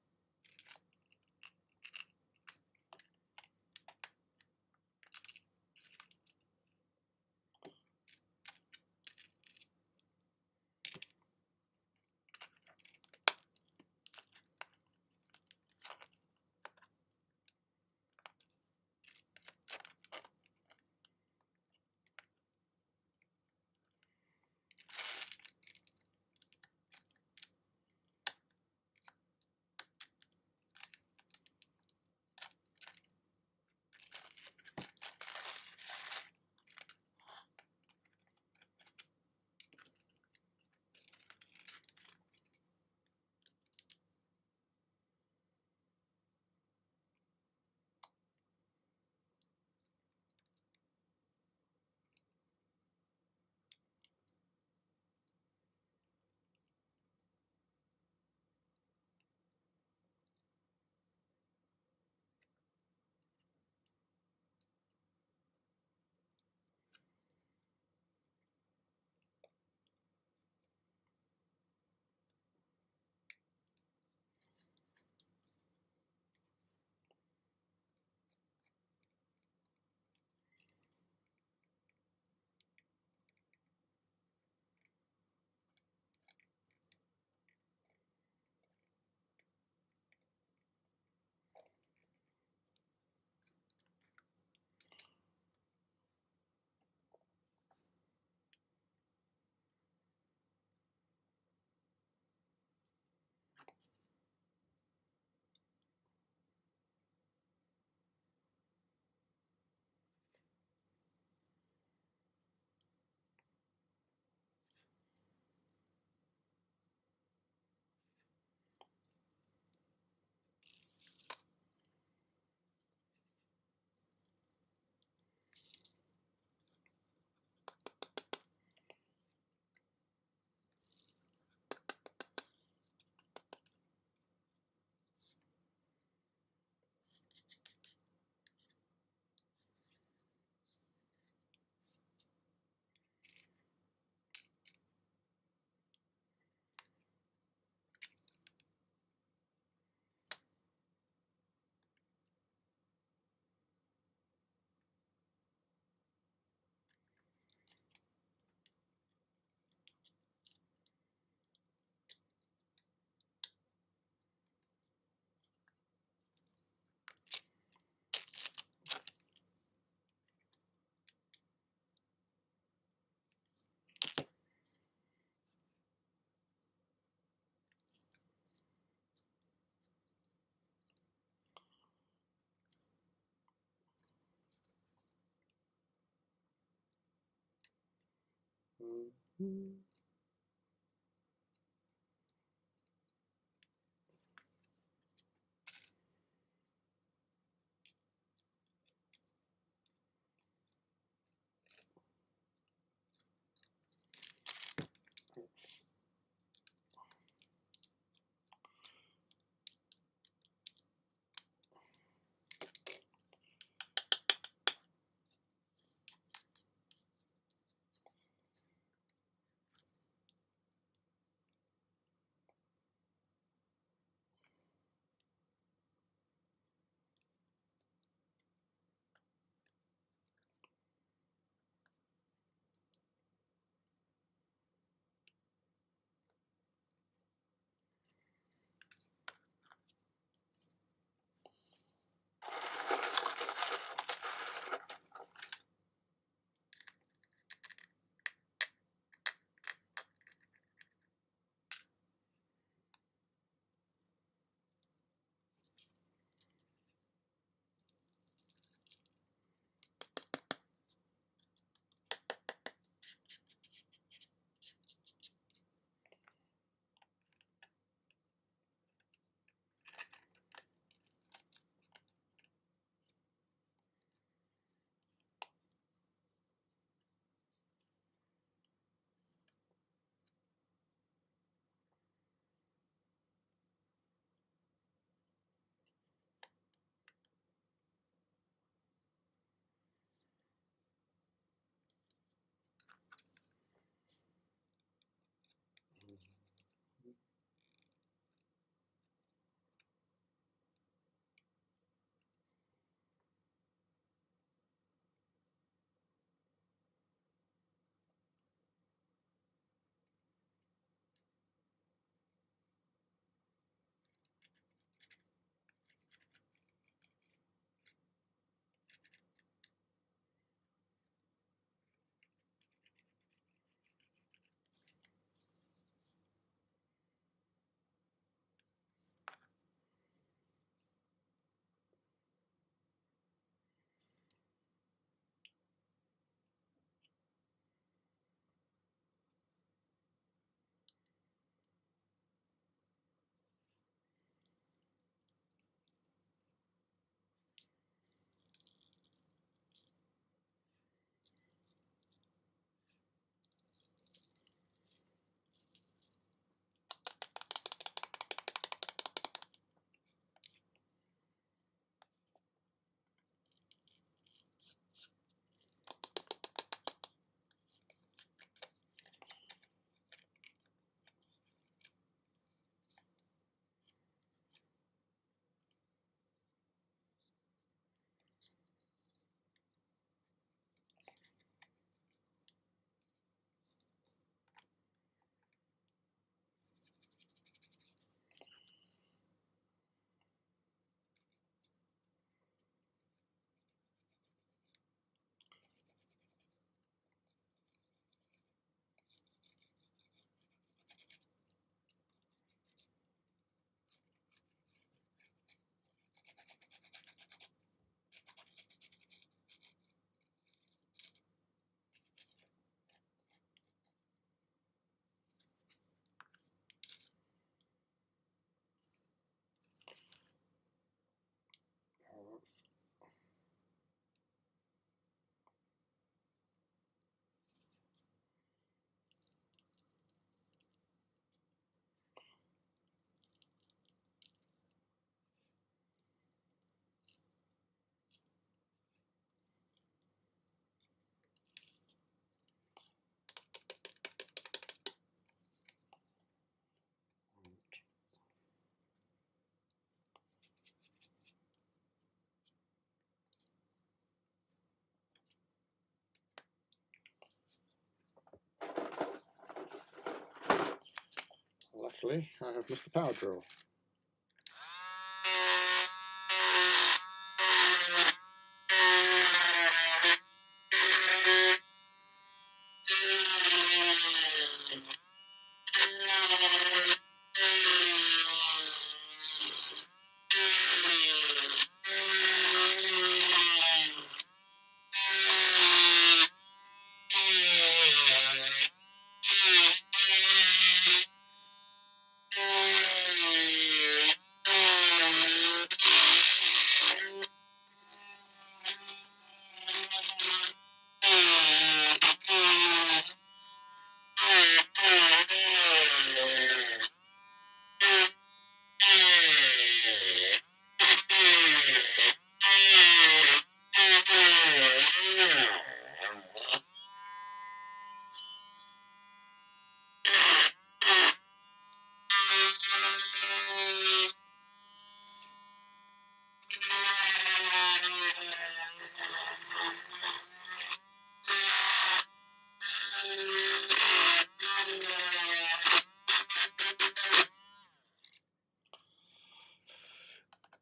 [SPEAKER 1] Luckily, I have missed the power drill.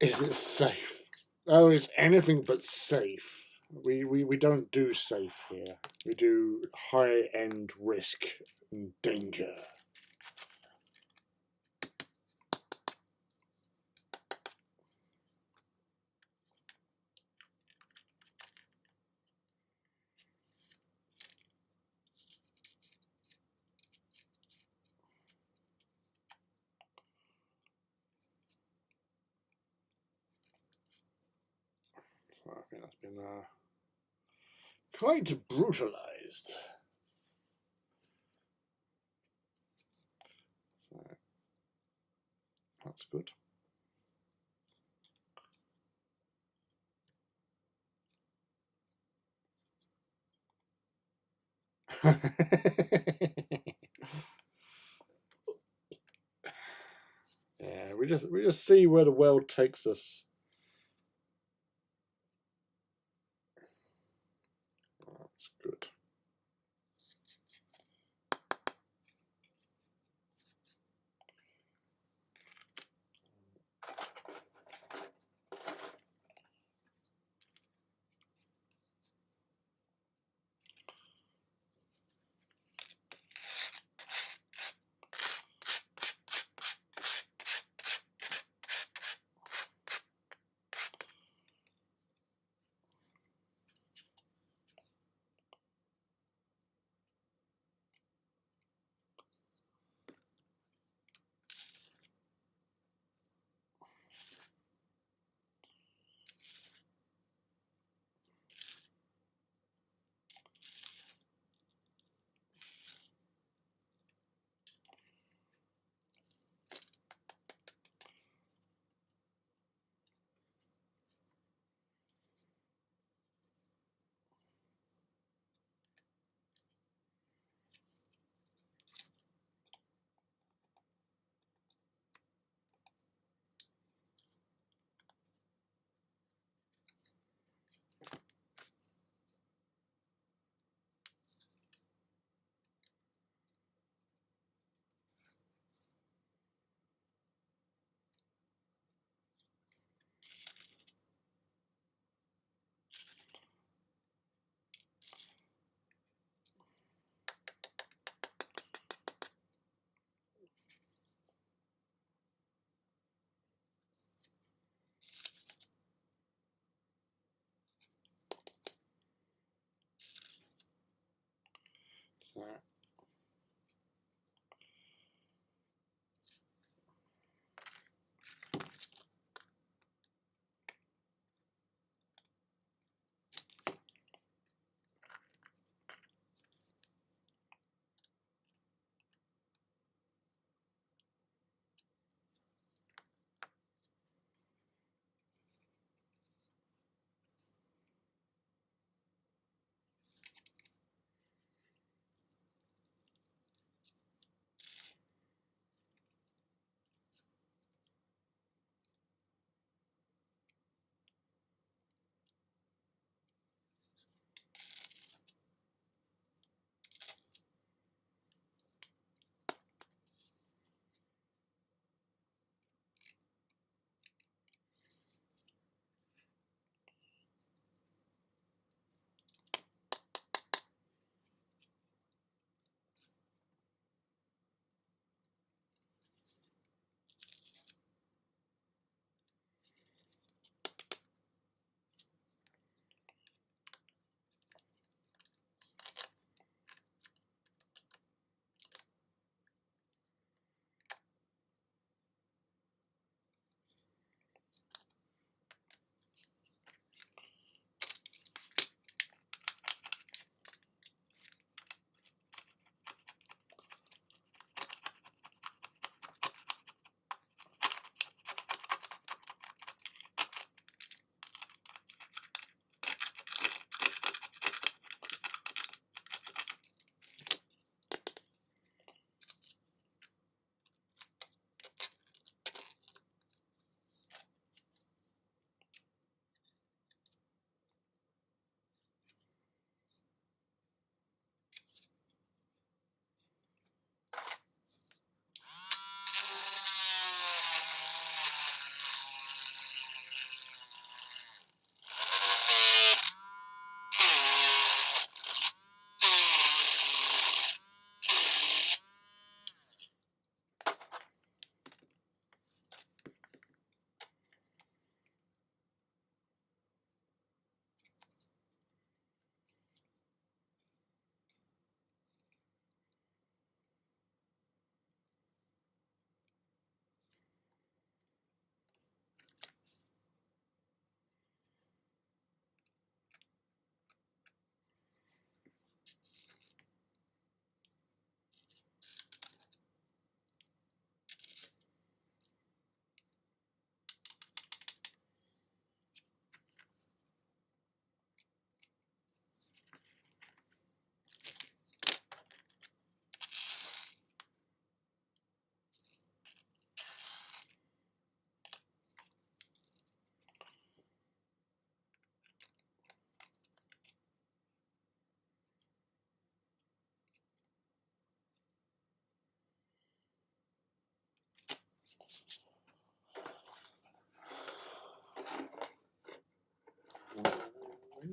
[SPEAKER 1] Is it safe? Oh, it's anything but safe. We don't do safe here. We do high-end risk and danger. So I think that's been quite brutalized. So that's good. Yeah, we just see where the world takes us. That's good.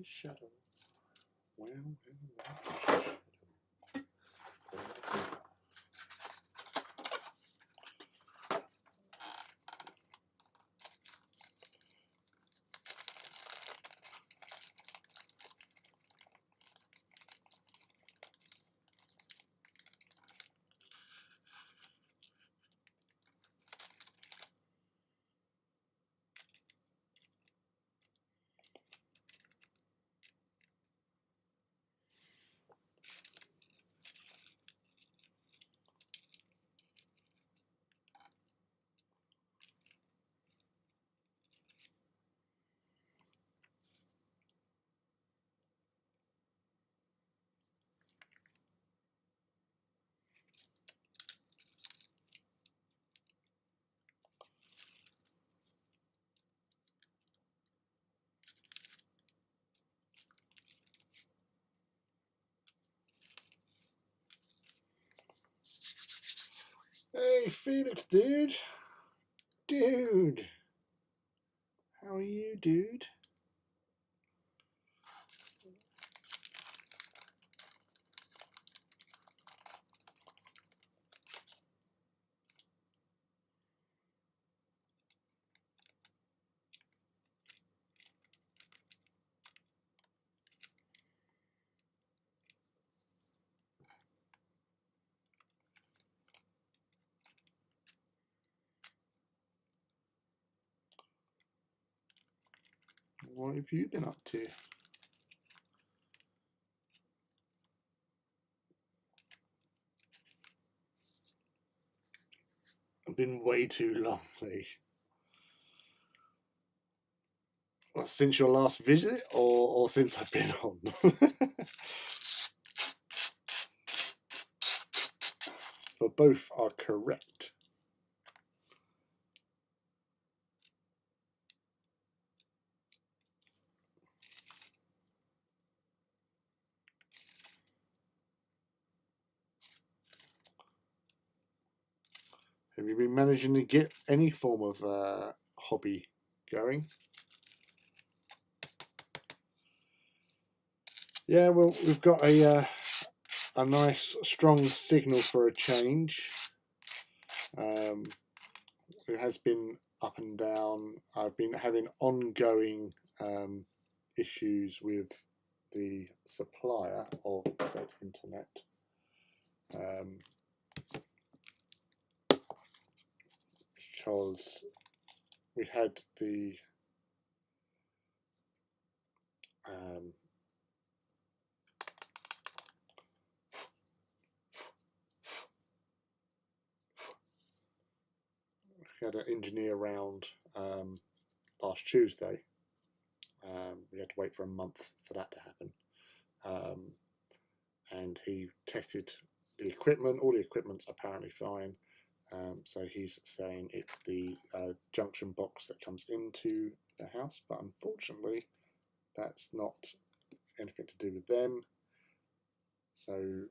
[SPEAKER 1] shadow. Well, shadow. Hey, Felix, dude. Dude. How are you, dude? What have you been up to? I've been way too lonely. Well, since your last visit, or since I've been on? For both are correct. Have you been managing to get any form of hobby going? Yeah, well, we've got a nice strong signal for a change. It has been up and down. I've been having ongoing issues with the supplier of said internet. Because we had the we had an engineer around last Tuesday. We had to wait for a month for that to happen. And he tested the equipment. All the equipment's apparently fine. So he's saying it's the junction box that comes into the house, but unfortunately that's not anything to do with them. So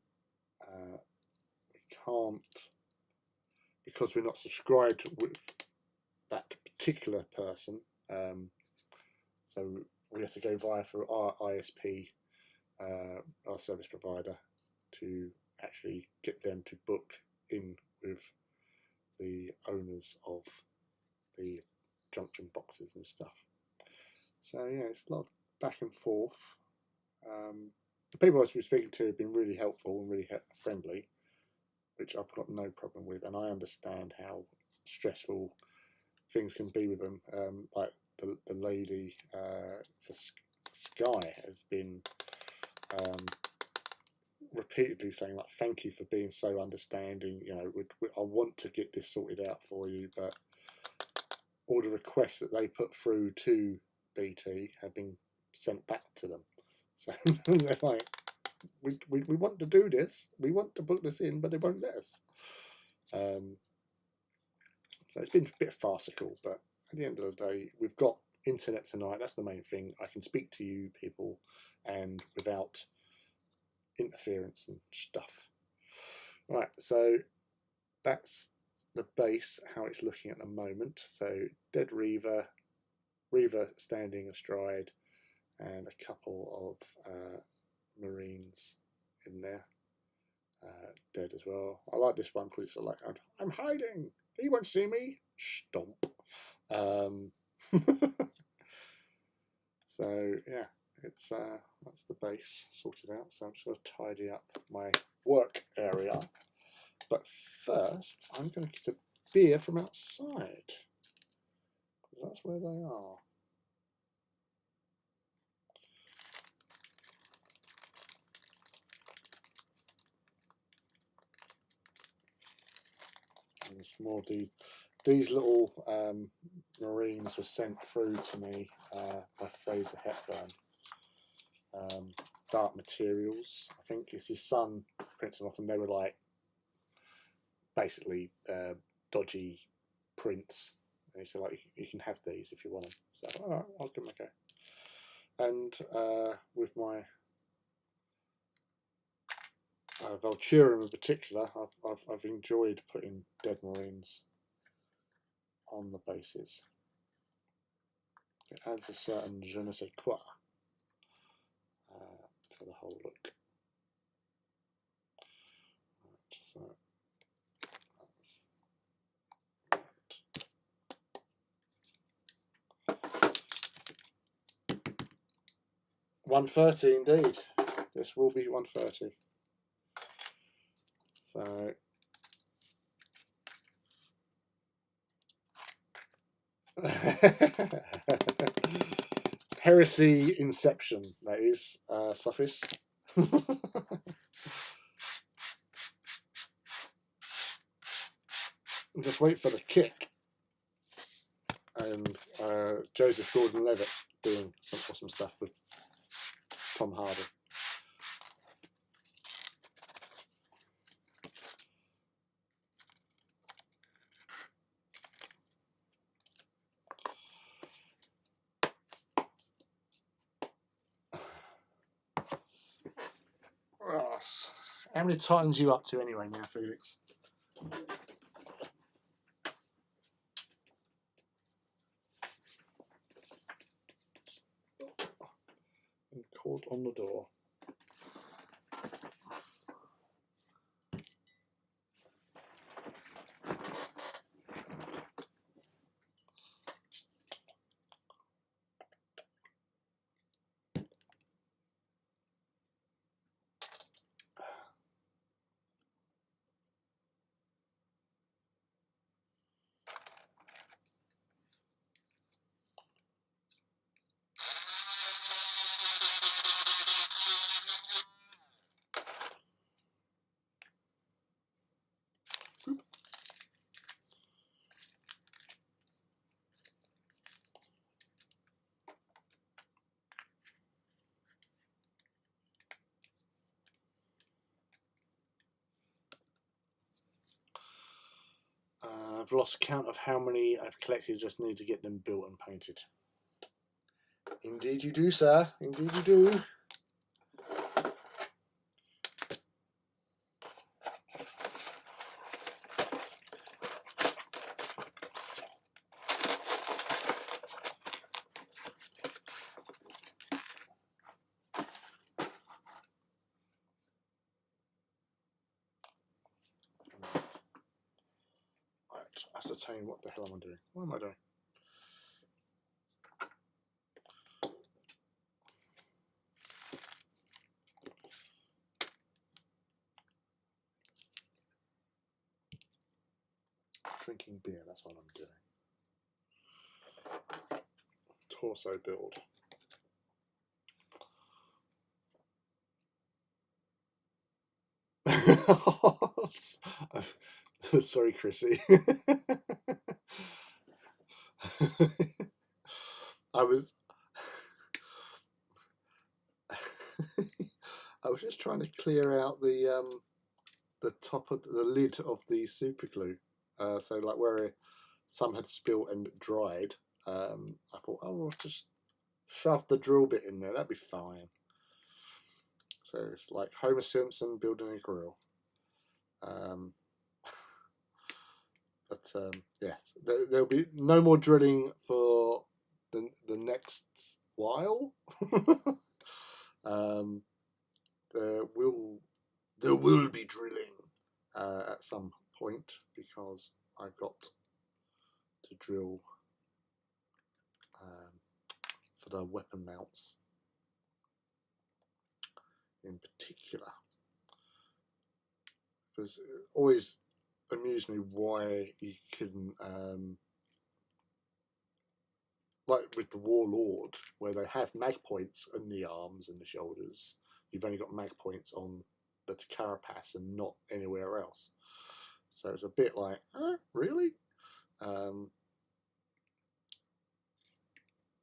[SPEAKER 1] we can't, because we're not subscribed with that particular person, so we have to go via for our ISP, our service provider, to actually get them to book in with the owners of the junction boxes and stuff. So yeah, it's a lot of back and forth. The people I've been speaking to have been really helpful and really friendly, which I've got no problem with, and I understand how stressful things can be with them. Like the lady for Sky has been repeatedly saying, like, thank you for being so understanding. You know, I want to get this sorted out for you, but all the requests that they put through to BT have been sent back to them. So they're like, we want to do this, we want to book this in, but they won't let us. So it's been a bit farcical, but at the end of the day, we've got internet tonight. That's the main thing. I can speak to you people and without interference and stuff. Right, so that's the base, how it's looking at the moment. So dead Reaver, Reaver standing astride, and a couple of Marines in there, dead as well. I like this one because it's like, I'm hiding. He won't see me. Stomp. So yeah, it's that's the base sorted out. So I'm just going to tidy up my work area. But first, I'm going to get a beer from outside because that's where they are. And there's more of these little Marines were sent through to me by Fraser Hepburn. Dark Materials, I think, is his son prints them off, and they were like basically dodgy prints. And he said, like, you can have these if you want them. So, all right, I'll give them a go. And with my Vulturum in particular, I've enjoyed putting dead Marines on the bases. It adds a certain je ne sais quoi to the whole look. Right, so that's 130 indeed. This will be 130. So Heresy Inception, that is, Sophies. Just wait for the kick. And Joseph Gordon-Levitt doing some awesome stuff with Tom Hardy. How many Titans are you up to anyway now, Felix? And caught on the door. I've lost count of how many I've collected, just need to get them built and painted. Indeed you do, sir. Indeed you do. Ascertain what the hell am I doing? What am I doing? Drinking beer, that's what I'm doing. Torso build. Sorry, Chrissy. I was just trying to clear out the top of the lid of the super glue. So like where some had spilt and dried, I thought, oh, we'll just shove the drill bit in there. That'd be fine. So it's like Homer Simpson building a grill. But yes, there'll be no more drilling for the next while. There will be drilling at some point, because I've got to drill for the weapon mounts in particular, because it always amused me why you couldn't, like with the Warlord, where they have mag points in the arms and the shoulders, you've only got mag points on the carapace and not anywhere else. So it's a bit like, really?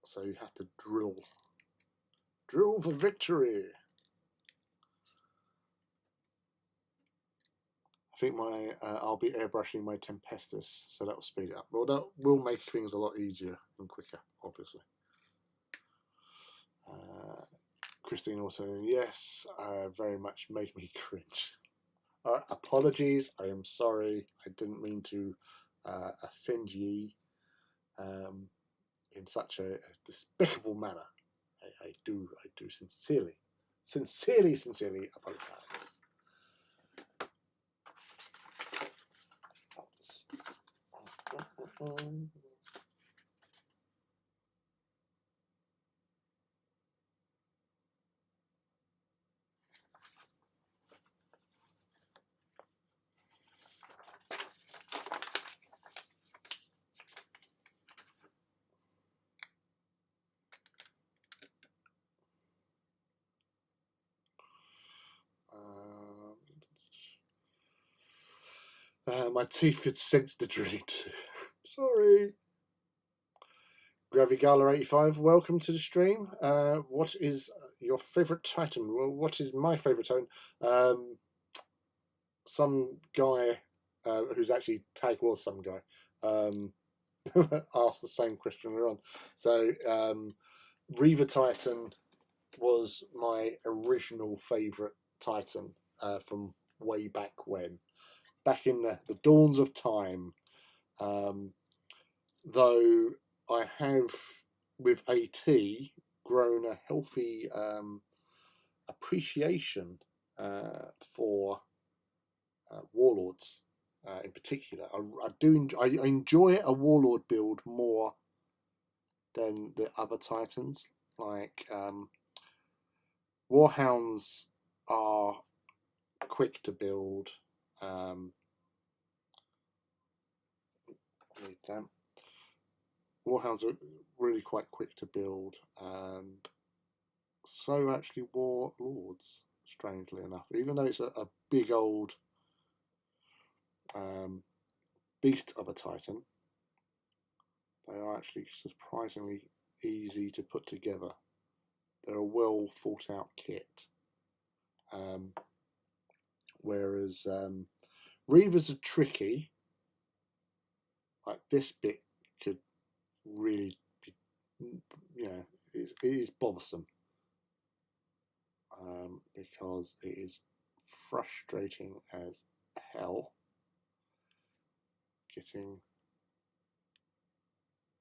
[SPEAKER 1] So you have to drill for victory. I think I'll be airbrushing my Tempestus, so that will speed it up. Well, that will make things a lot easier and quicker, obviously. Christine also, yes, very much made me cringe. Apologies, I am sorry. I didn't mean to offend ye in such a despicable manner. I do sincerely apologize. My teeth could sense the drilling too. Sorry. Gravigala85, welcome to the stream. What is your favourite Titan? Well, what is my favourite Titan? Some guy who's actually tag was some guy asked the same question we're on. So Reaver Titan was my original favourite Titan from way back when. Back in the dawns of time. Though I have, with AT, grown a healthy appreciation for Warlords in particular. I enjoy a Warlord build more than the other Titans. Like Warhounds are quick to build. Warhounds are really quite quick to build, and so actually Warlords, strangely enough. Even though it's a big old beast of a Titan, they are actually surprisingly easy to put together. They're a well thought out kit. Whereas Reavers are tricky. Like this bit could really be, it is bothersome. Because it is frustrating as hell getting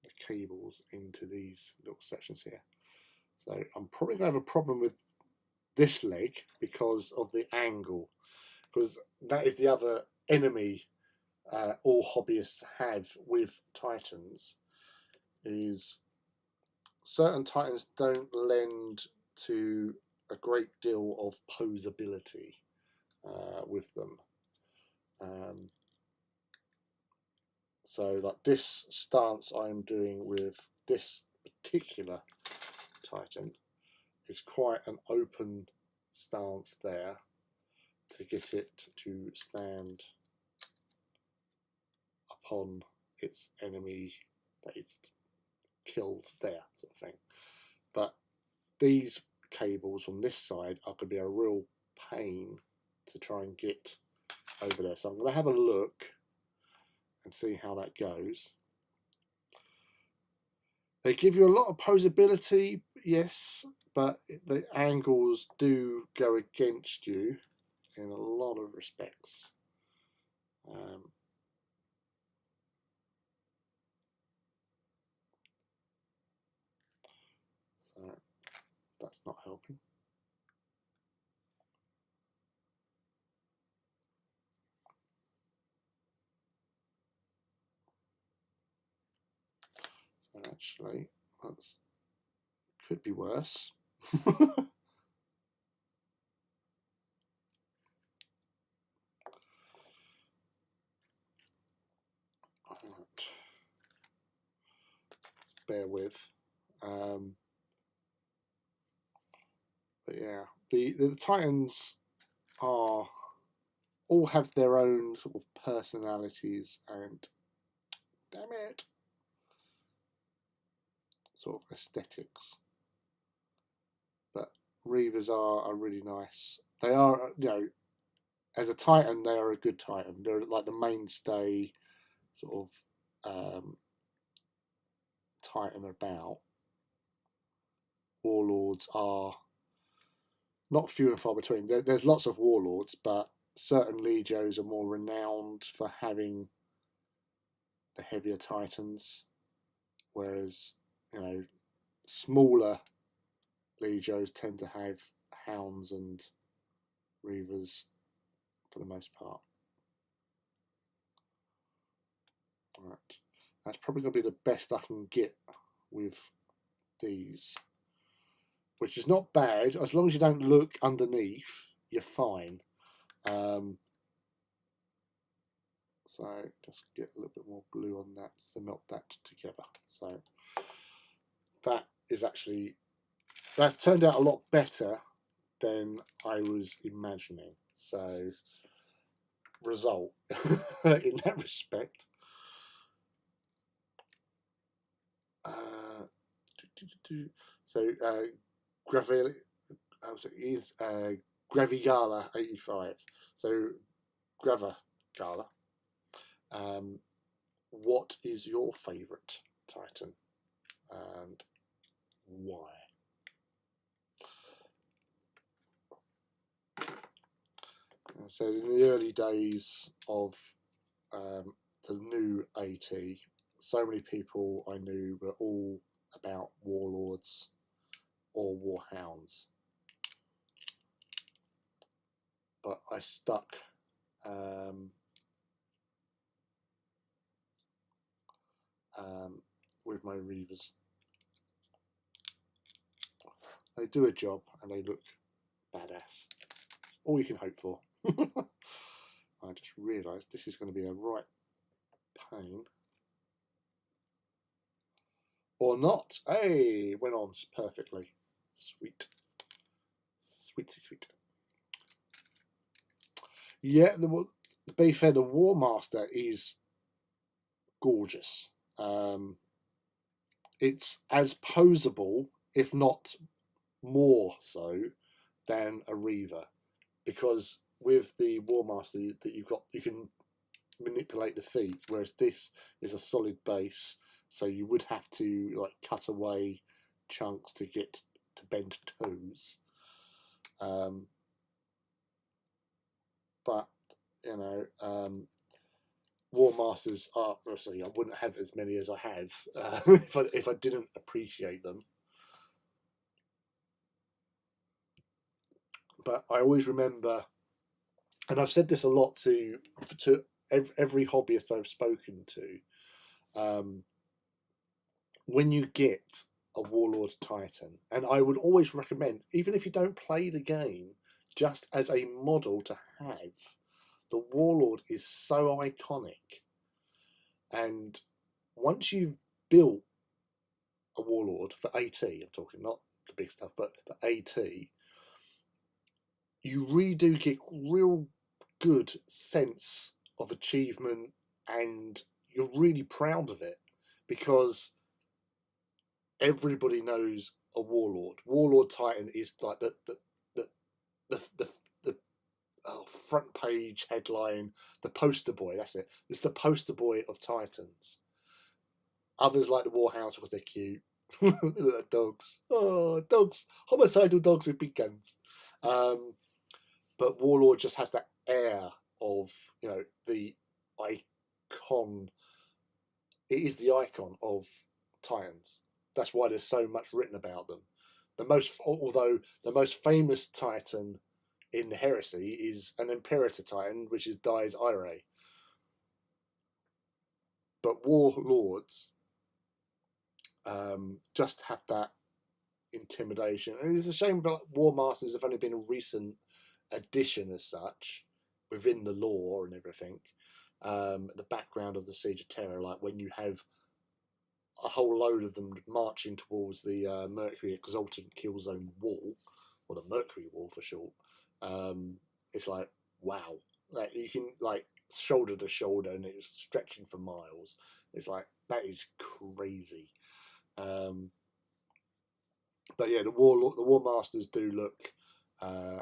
[SPEAKER 1] the cables into these little sections here. So I'm probably going to have a problem with this leg because of the angle, because that is the other enemy all hobbyists have with Titans, is certain Titans don't lend to a great deal of posability with them. So like this stance I'm doing with this particular Titan is quite an open stance there to get it to stand upon its enemy that it's killed there, sort of thing. But these cables on this side are going to be a real pain to try and get over there. So I'm going to have a look and see how that goes. They give you a lot of posability, yes, but the angles do go against you in a lot of respects. So That's not helping. So actually, that could be worse. Bear with. But yeah, the Titans are all have their own sort of personalities and, damn it, sort of aesthetics. But Reavers are really nice. They are, you know, as a Titan, they are a good Titan. They're like the mainstay sort of Titan about. Warlords are not few and far between. There's lots of warlords, but certain legios are more renowned for having the heavier Titans, whereas, you know, smaller legios tend to have hounds and reavers for the most part. Right, that's probably going to be the best I can get with these, which is not bad. As long as you don't look underneath, you're fine. So just get a little bit more glue on that to melt that together. So that is actually, that turned out a lot better than I was imagining. So result in that respect. So Gravigala 85. So Gravigala. What is your favourite Titan and why? So in the early days of the new AT, so many people I knew were all about warlords or warhounds, but I stuck with my Reavers. They do a job and they look badass. That's all you can hope for. I just realised this is going to be a right pain. Or not. Hey, went on perfectly. Sweet. Sweet. Yeah, to be fair, the War Master is gorgeous. It's as posable, if not more so, than a Reaver, because with the War Master that you've got, you can manipulate the feet, whereas this is a solid base, so you would have to like cut away chunks to get to bend toes. But you know, War Masters are, obviously I wouldn't have as many as I have if I didn't appreciate them. But I always remember, and I've said this a lot to every hobbyist I've spoken to, when you get a Warlord Titan, and I would always recommend, even if you don't play the game, just as a model to have, the Warlord is so iconic. And once you've built a Warlord for AT, I'm talking not the big stuff, but for AT, you really do get real good sense of achievement, and you're really proud of it because everybody knows a Warlord. Warlord Titan is like the front page headline, the poster boy. That's it. It's the poster boy of Titans. Others like the Warhounds because they're cute. Dogs. Oh, dogs. Homicidal dogs with big guns. But Warlord just has that air of, you know, the icon. It is the icon of Titans. That's why there's so much written about them. although the most famous Titan in Heresy is an Imperator Titan, which is Dies Irae. But Warlords just have that intimidation, and it's a shame that War Masters have only been a recent addition as such within the lore and everything. The background of the Siege of Terror, like when you have a whole load of them marching towards the Mercury Exaltant Killzone Wall, or the Mercury Wall for short. It's like, wow, like you can like shoulder to shoulder, and it's stretching for miles. It's like, that is crazy. But yeah, the War Masters do look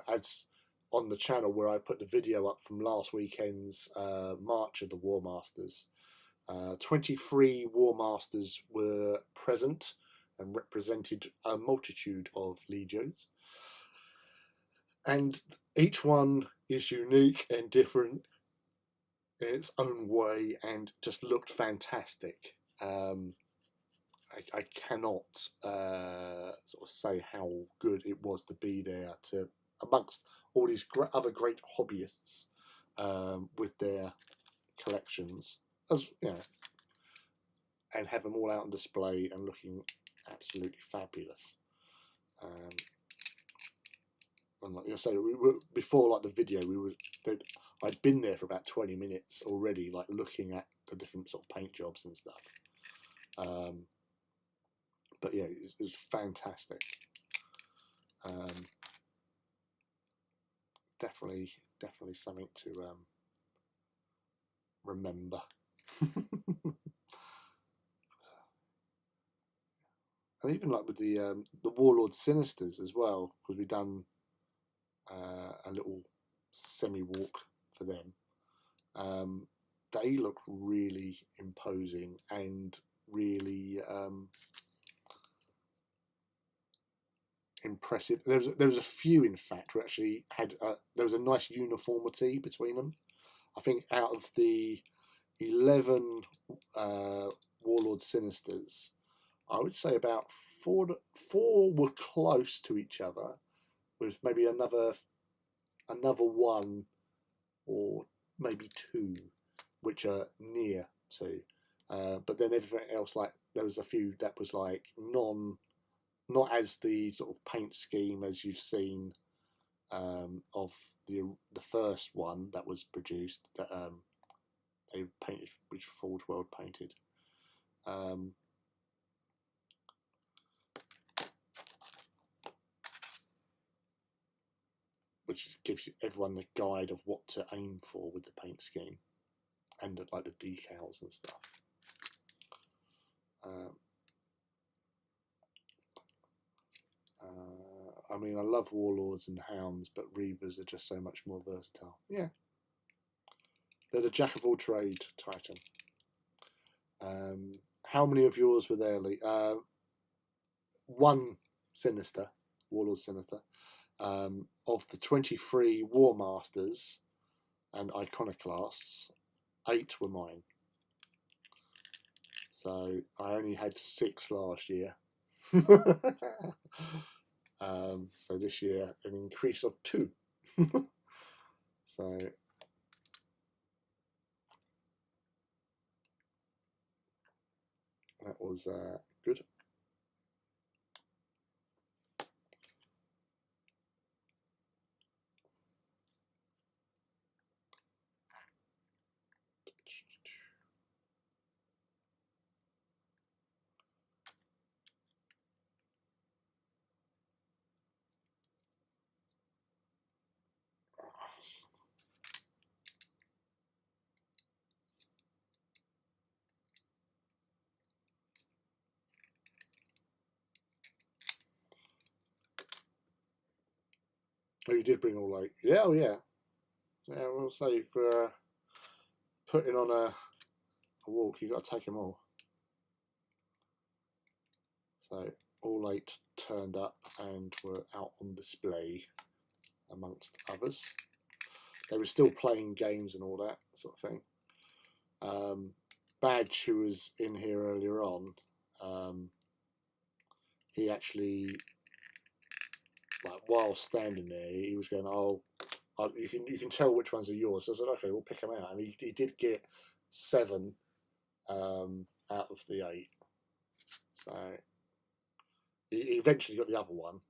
[SPEAKER 1] as on the channel where I put the video up from last weekend's March of the War Masters. 23 War Masters were present and represented a multitude of legions, and each one is unique and different in its own way and just looked fantastic. I cannot sort of say how good it was to be there to amongst all these other great hobbyists with their collections, as you know, and have them all out on display and looking absolutely fabulous. And like I say, we were before like the video, I'd been there for about 20 minutes already, like looking at the different sort of paint jobs and stuff. But yeah, it was fantastic. Definitely something to remember. And even like with the Warlord Sinisters as well, because we've done a little semi-walk for them. They look really imposing and really impressive. There was a few, in fact, who actually had there was a nice uniformity between them. I think out of the 11 Warlord Sinisters, I would say about four were close to each other, with maybe another one or maybe two which are near to. But then everything else, like there was a few that was like not as the sort of paint scheme as you've seen of the first one that was produced, that they painted, which Forge World painted. Which gives everyone the guide of what to aim for with the paint scheme and like the decals and stuff. I mean, I love Warlords and Hounds, but Reavers are just so much more versatile. Yeah. They're the jack of all trade Titan. How many of yours were there, Lee? One Sinister, Warlord Sinister. Of the 23 War Masters and Iconoclasts, 8 were mine. So I only had 6 last year. So this year, an increase of 2. So that was good. Oh, you did bring all 8. Yeah, oh yeah. Yeah, we'll say for putting on a walk, you got to take them all. So all 8 turned up and were out on display amongst others. They were still playing games and all that sort of thing. Badge, who was in here earlier on, he actually while standing there, he was going, "Oh, you can tell which ones are yours." So I said, "Okay, we'll pick them out." And he did get 7 out of the 8. So he eventually got the other one,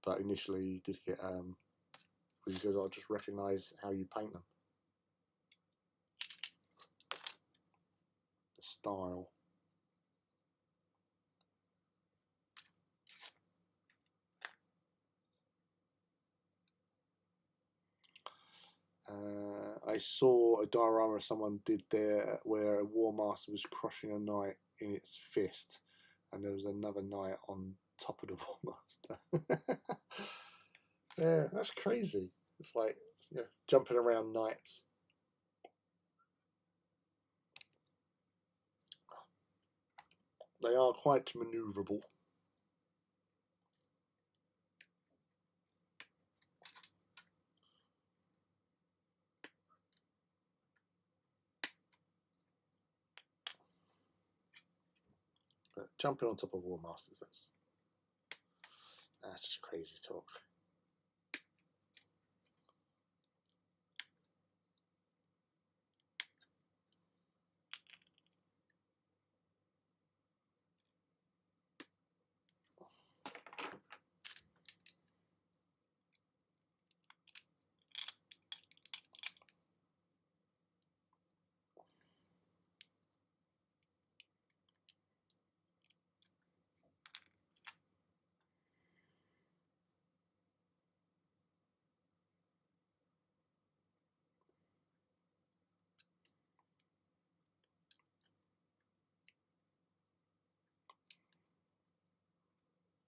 [SPEAKER 1] but initially he did get because he said, "I just recognise how you paint them, the style." I saw a diorama someone did there where a War Master was crushing a knight in its fist, and there was another knight on top of the War Master. Yeah, that's crazy. It's like, yeah, jumping around knights. They are quite manoeuvrable. But jumping on top of War Masters, that's just crazy talk.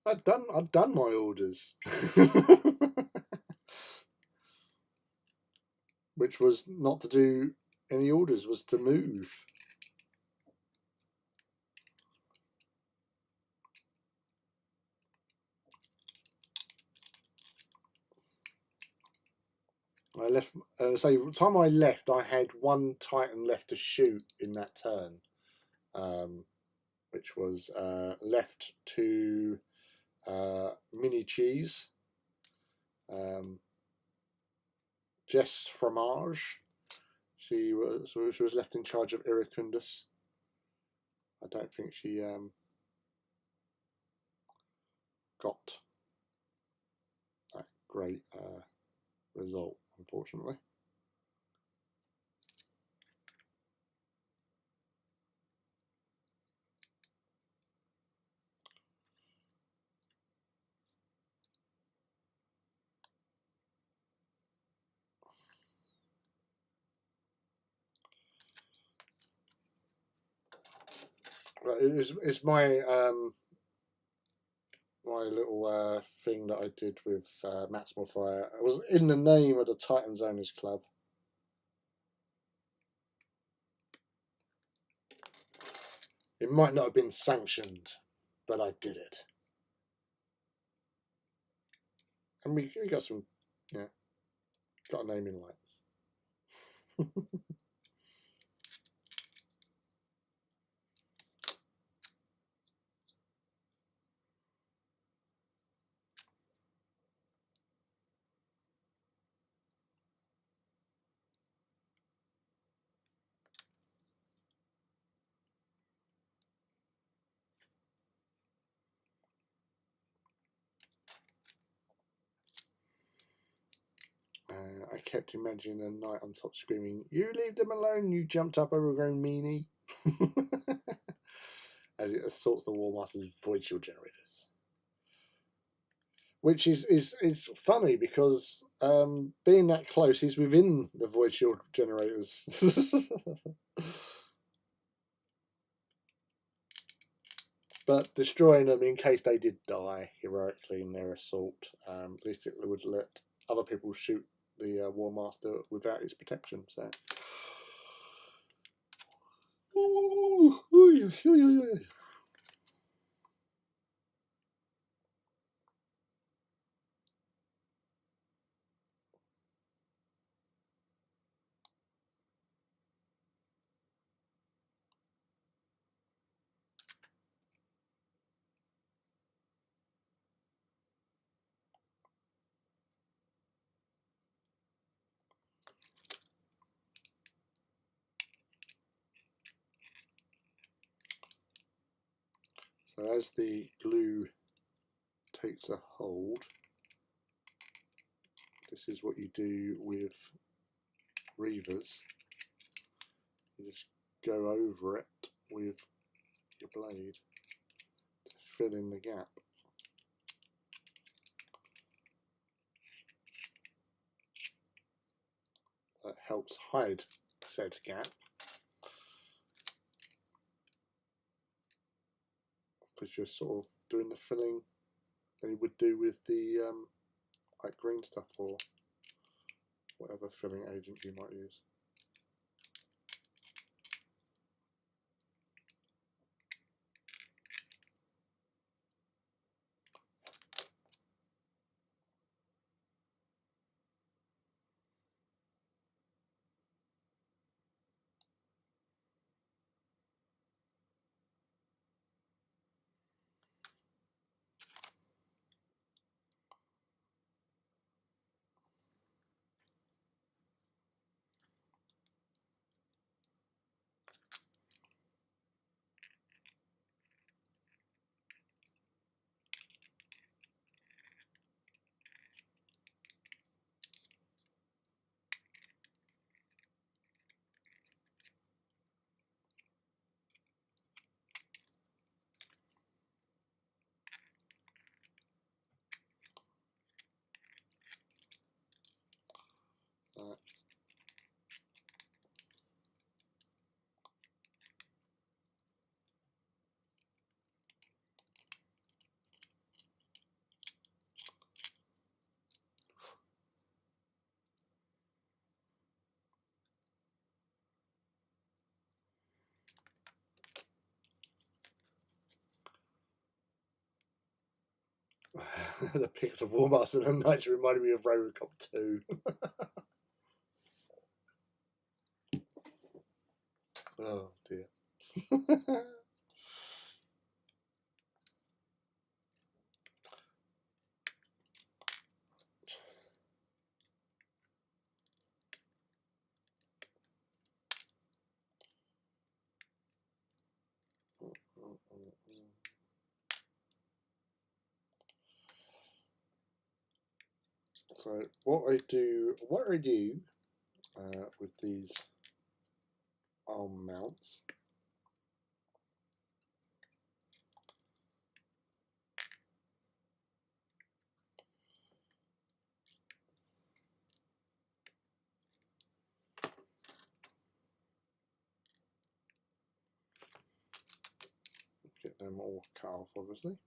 [SPEAKER 1] I'd done my orders, which was not to do any orders, was to move. I left. So the time I left, I had 1 Titan left to shoot in that turn, which was left to Mini Cheese, Jess Fromage. She was left in charge of Iracundus. I don't think she got that great result, unfortunately. Right, it's my my little thing that I did with Max Modifier. It was in the name of the Titans Owners Club. It might not have been sanctioned, but I did it. And we got some, yeah, got a naming rights. I kept imagining a knight on top screaming, "You leave them alone, you jumped up overgrown meanie," as it assaults the War Master's void shield generators. Which is funny because being that close, he's within the void shield generators. But destroying them in case they did die heroically in their assault, at least it would let other people shoot the War Master without its protection. So, So as the glue takes a hold, this is what you do with Reavers. You just go over it with your blade to fill in the gap. That helps hide said gap, because you're sort of doing the filling that you would do with the like green stuff or whatever filling agent you might use. The pick of the Warmaster and Knights reminded me of Robocop 2. Oh dear. So what I do with these arm mounts, get them all cut off obviously,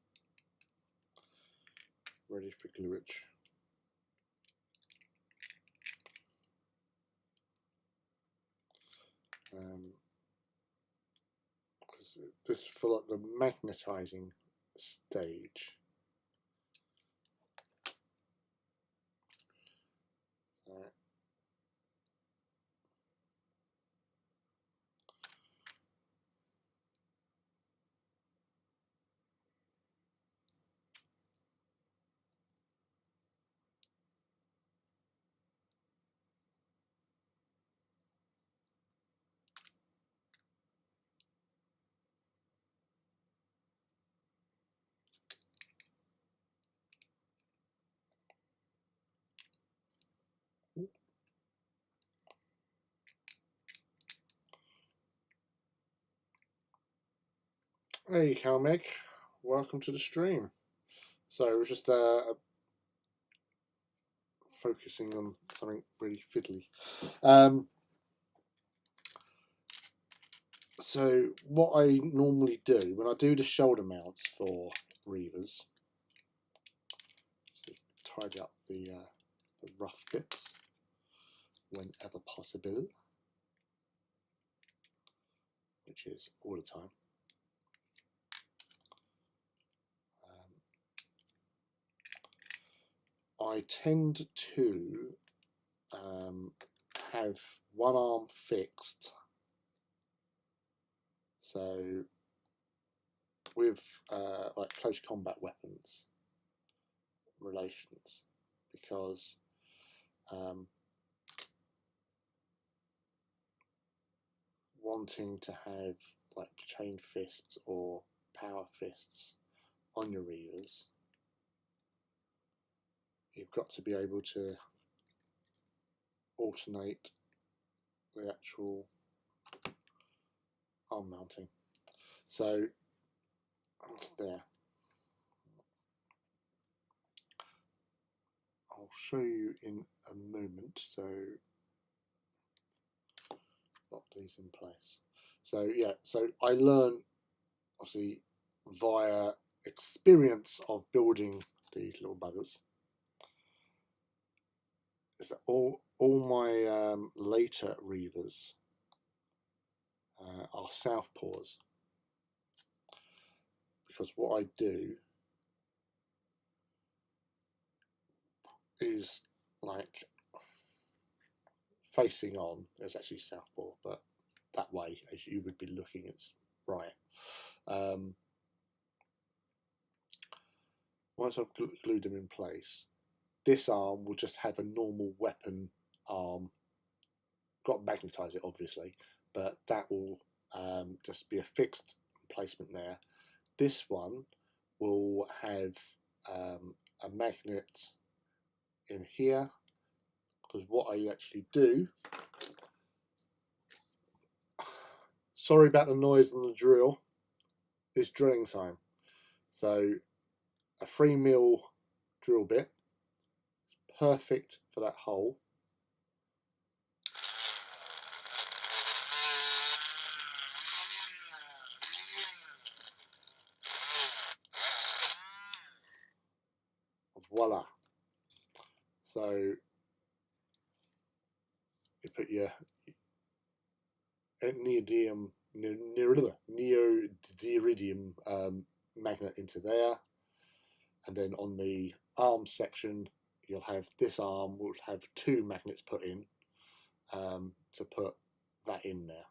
[SPEAKER 1] ready for gluage. This is for like the magnetizing stage. Hey Calmeg, welcome to the stream. So we're just focusing on something really fiddly. So what I normally do when I do the shoulder mounts for Reavers, so tidy up the rough bits whenever possible, which is all the time. I tend to have one arm fixed, so with like close combat weapons relations, because wanting to have like chain fists or power fists on your Reavers, you've got to be able to alternate the actual arm mounting. So that's there. I'll show you in a moment. So lock these in place. So yeah, so I learned obviously via experience of building these little buggers. Is that all my later Reavers are southpaws, because what I do is like facing on is actually southpaw, but that way as you would be looking it's right. Once I've glued them in place, this arm will just have a normal weapon arm. Got to magnetize it obviously, but that will just be a fixed placement there. This one will have a magnet in here, because what I actually do, sorry about the noise on the drill, it's drilling time. So a 3mm drill bit is perfect for that hole. Voila. So you put your neodymium magnet into there, and then on the arm section you'll have this arm will have 2 magnets put in to put that in there.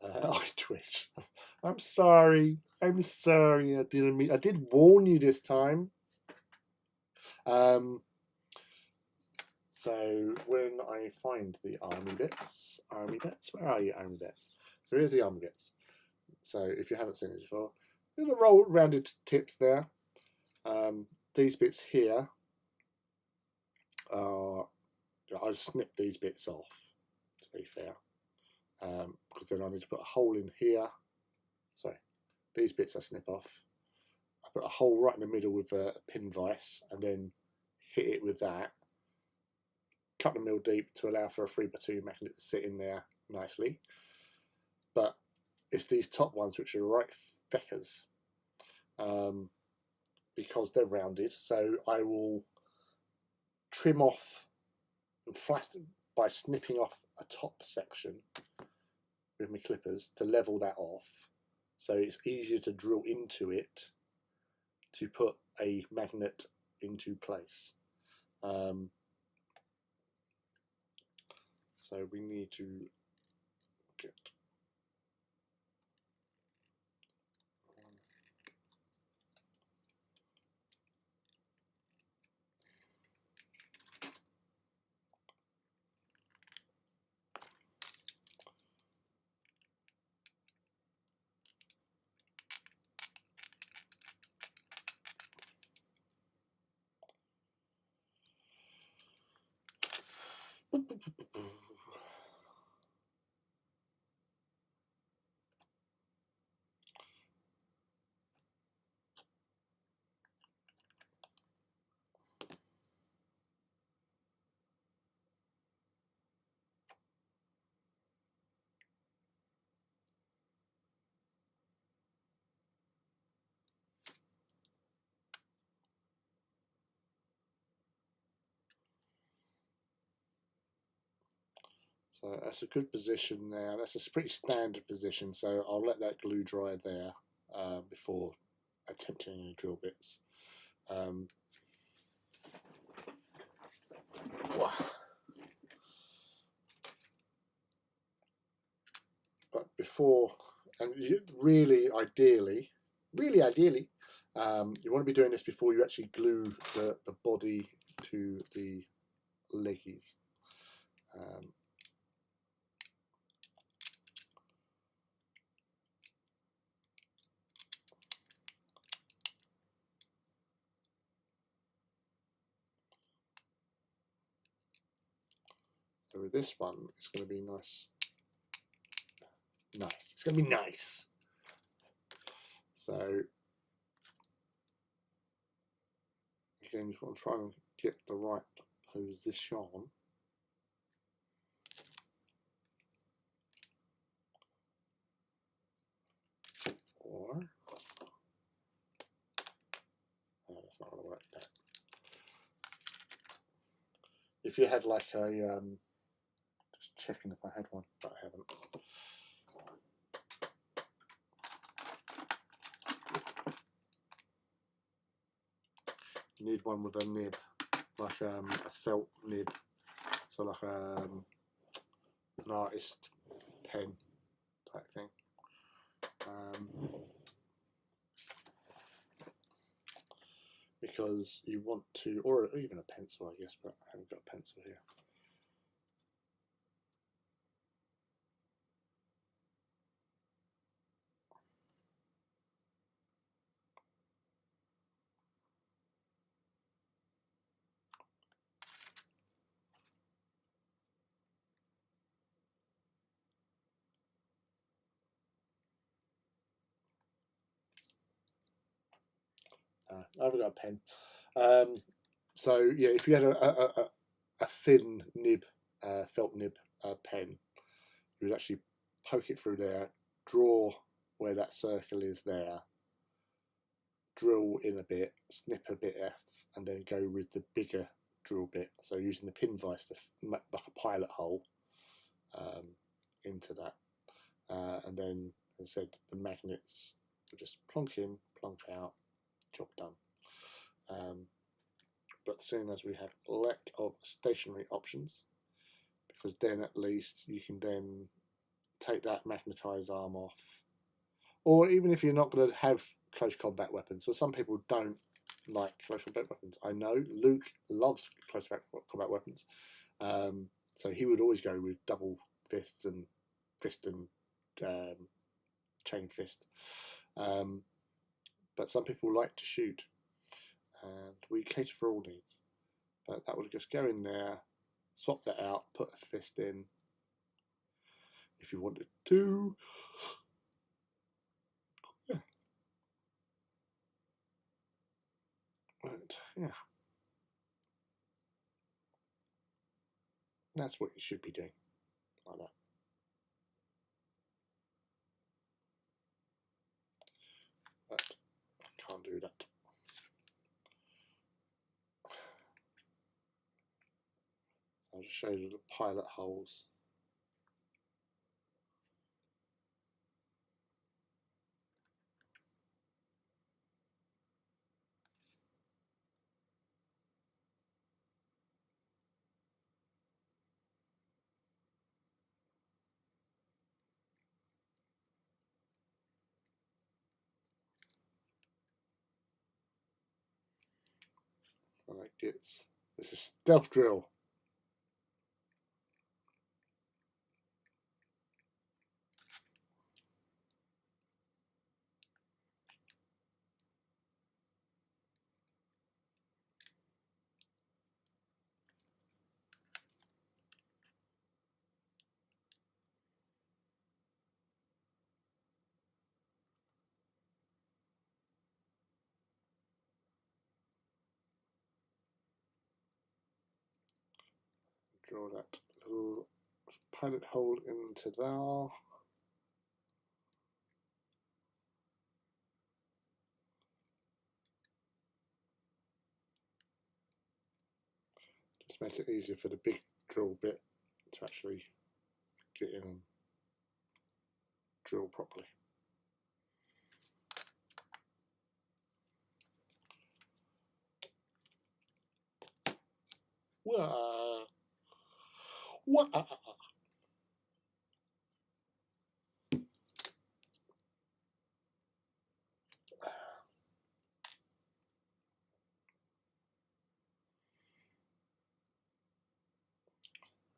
[SPEAKER 1] I twitch. I'm sorry. I didn't mean. I did warn you this time. So when I find the army bits, where are you, army bits? So here's the army bits. So if you haven't seen it before, there's a roll rounded tips there. These bits here are, I've snipped these bits off, to be fair, because then I need to put a hole in here. Sorry, these bits I snip off. I put a hole right in the middle with a pin vise, and then hit it with that. Cut the mill deep to allow for a 3x2 magnet to sit in there nicely. But it's these top ones which are right feckers, because they're rounded. So I will trim off and flatten by snipping off a top section with my clippers to level that off, so it's easier to drill into it to put a magnet into place. So we need to get So that's a good position there. That's a pretty standard position, so I'll let that glue dry there before attempting any drill bits. But before, and really ideally, you want to be doing this before you actually glue the body to the leggies. So with this one, it's going to be nice. Nice. It's going to be nice. So again, just want to try and get the right position. Or oh, that's not going to work. That. If you had like a just checking if I had one, but I haven't. You need one with a nib, like a felt nib, so like an artist pen type thing. Because you want to, or even a pencil, I guess, but I haven't got a pencil here. I haven't got a pen. So yeah, if you had a thin nib, felt nib pen, you would actually poke it through there, draw where that circle is there, drill in a bit, snip a bit off, and then go with the bigger drill bit. So using the pin vise to make like a pilot hole into that, and then, as I said, the magnets will just plonk in, plonk out, job done. But soon as we have lack of stationary options, because then at least you can then take that magnetized arm off, or even if you're not going to have close combat weapons. So some people don't like close combat weapons. I know Luke loves close combat weapons, so he would always go with double fists and chain fist. But some people like to shoot, and we cater for all needs. But that would just go in there, swap that out, put a fist in if you wanted to. Yeah. But yeah. That's what you should be doing. Like that. But I can't do that. I'll just show you the pilot holes. Like this is a stealth drill. Draw that little pilot hole into there. Just makes it easier for the big drill bit to actually get in and drill properly. Whoa. What?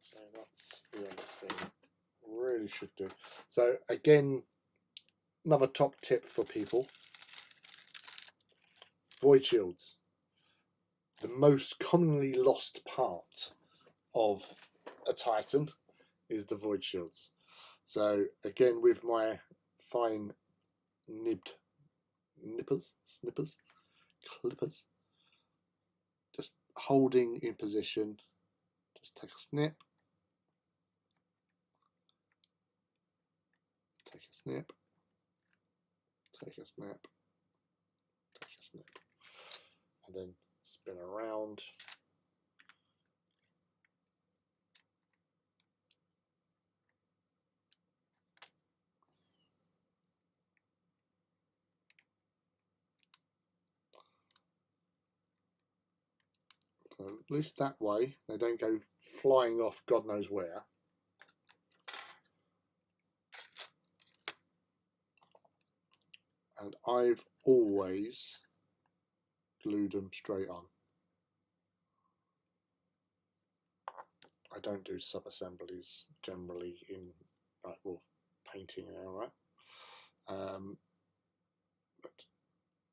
[SPEAKER 1] So that's the other thing. Really should do. So again, another top tip for people: void shields. The most commonly lost part of a Titan is the void shields. So again, with my fine snippers, clippers, just holding in position, just take a snip, take a snip, take a snip, take a snip, and then spin around. So at least that way they don't go flying off God knows where. And I've always glued them straight on. I don't do sub-assemblies generally in like, well, painting now, right? But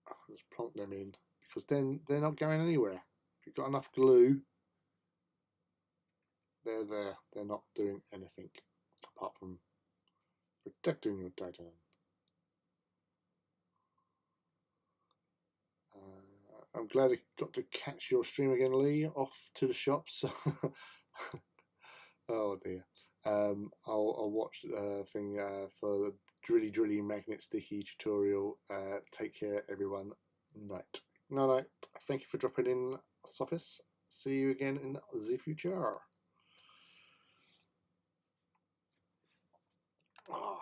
[SPEAKER 1] I'll just plonk them in because then they're not going anywhere. If you've got enough glue, they're there. They're not doing anything apart from protecting your Titan. I'm glad I got to catch your stream again, Lee, off to the shops. Oh dear. I'll watch thing for the drilly magnet sticky tutorial. Take care, everyone. Night. Night. Thank you for dropping in, Sophis. See you again in the future. Oh.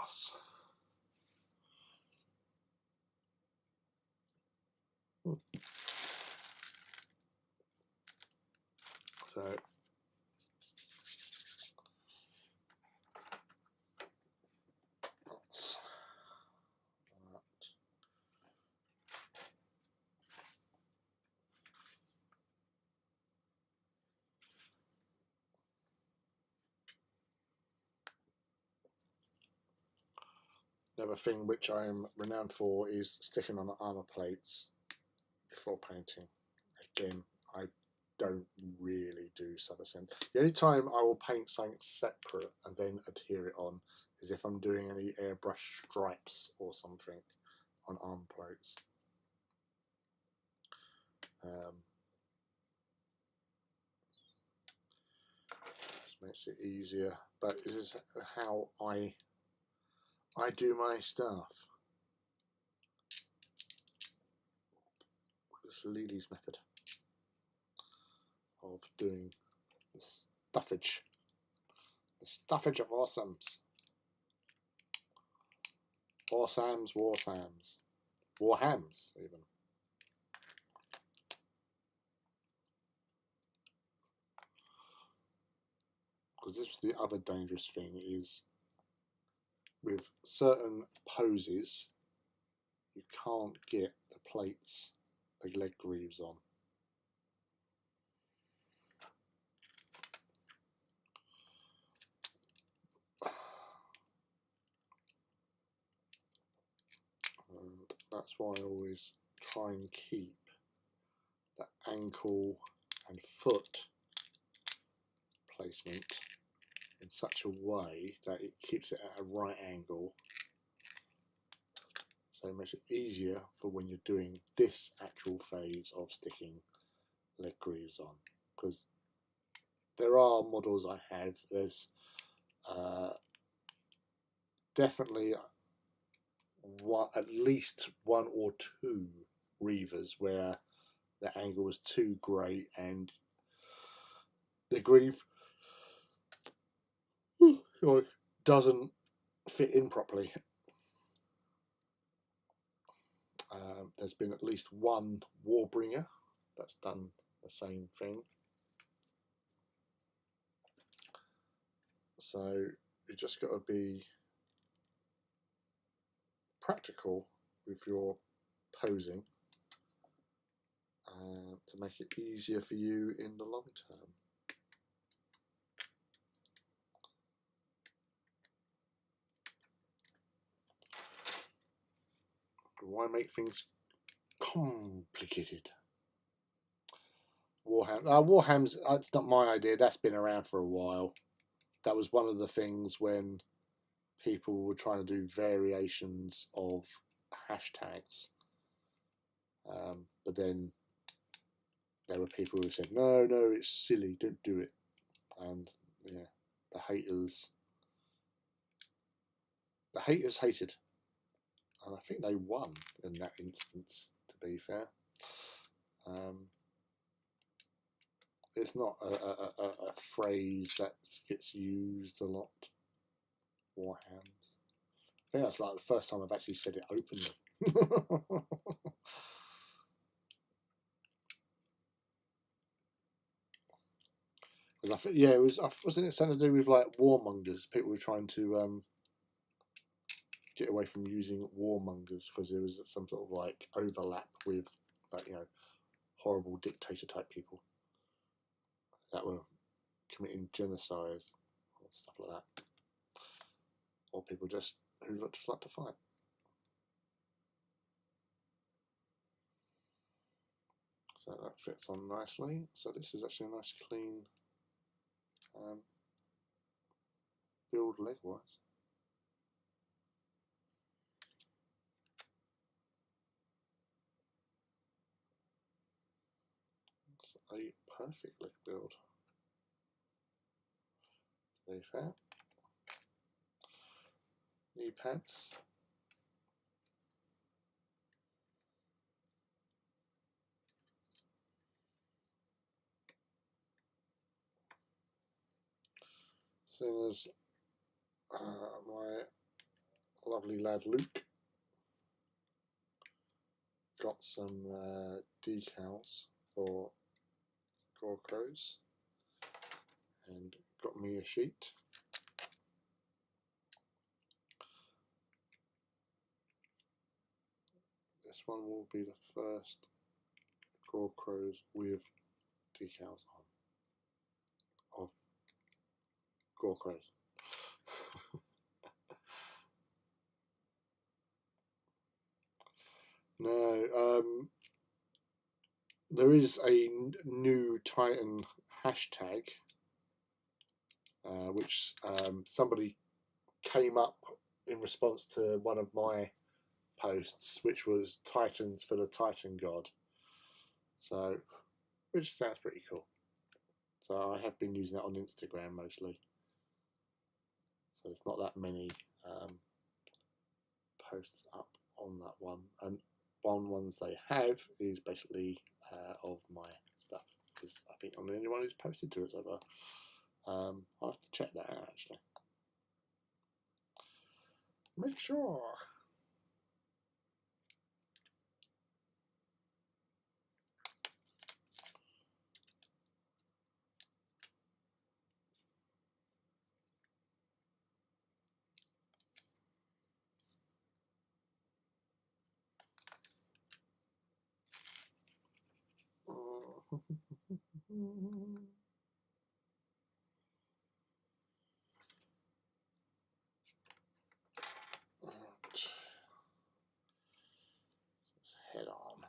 [SPEAKER 1] So that's that. Another thing which I am renowned for is sticking on the armor plates before painting. Again, I don't really do sub-assembly. The only time I will paint something separate and then adhere it on is if I'm doing any airbrush stripes or something on arm plates. Just makes it easier, but this is how I do my stuff. This is Lily's method of doing the stuffage. The stuffage of awesomes. Warhams, Warhams even. Because this was the other dangerous thing is with certain poses you can't get the plates, the leg greaves on. And that's why I always try and keep the ankle and foot placement in such a way that it keeps it at a right angle, so it makes it easier for when you're doing this actual phase of sticking leg greaves on. Because there are models I have, there's definitely at least one or two Reavers where the angle was too great and the greave doesn't fit in properly. There's been at least one Warbringer that's done the same thing. So you just got to be practical with your posing to make it easier for you in the long term. Why make things complicated? Warham. Warham's, it's not my idea. That's been around for a while. that was one of the things when people were trying to do variations of hashtags, but then there were people who said, no, it's silly, don't do it. And yeah, the haters hated, and I think they won in that instance, to be fair. It's not a phrase that gets used a lot. Warhounds. I think that's like the first time I've actually said it openly. I think, yeah, wasn't it something to do with like warmongers? People were trying to get away from using warmongers because there was some sort of like overlap with, like, you know, horrible dictator type people that were committing genocide or stuff like that, or people just who just like to fight. So that fits on nicely. So this is actually a nice clean build leg-wise. It's a perfect leg build, to be fair. Knee pads. Seeing as my lovely lad Luke got some decals for Gore Crows and got me a sheet. This one will be the first Gore Crows with decals on of Gore Crows. No, there is a new Titan hashtag, which somebody came up in response to one of my posts, which was Titans for the Titan God. So, which sounds pretty cool. So I have been using that on Instagram mostly. So there's not that many posts up on that one, and ones they have is basically of my stuff, because I think I'm the only one who's posted to it so far. I'll have to check that out actually. Make sure. Let's head on.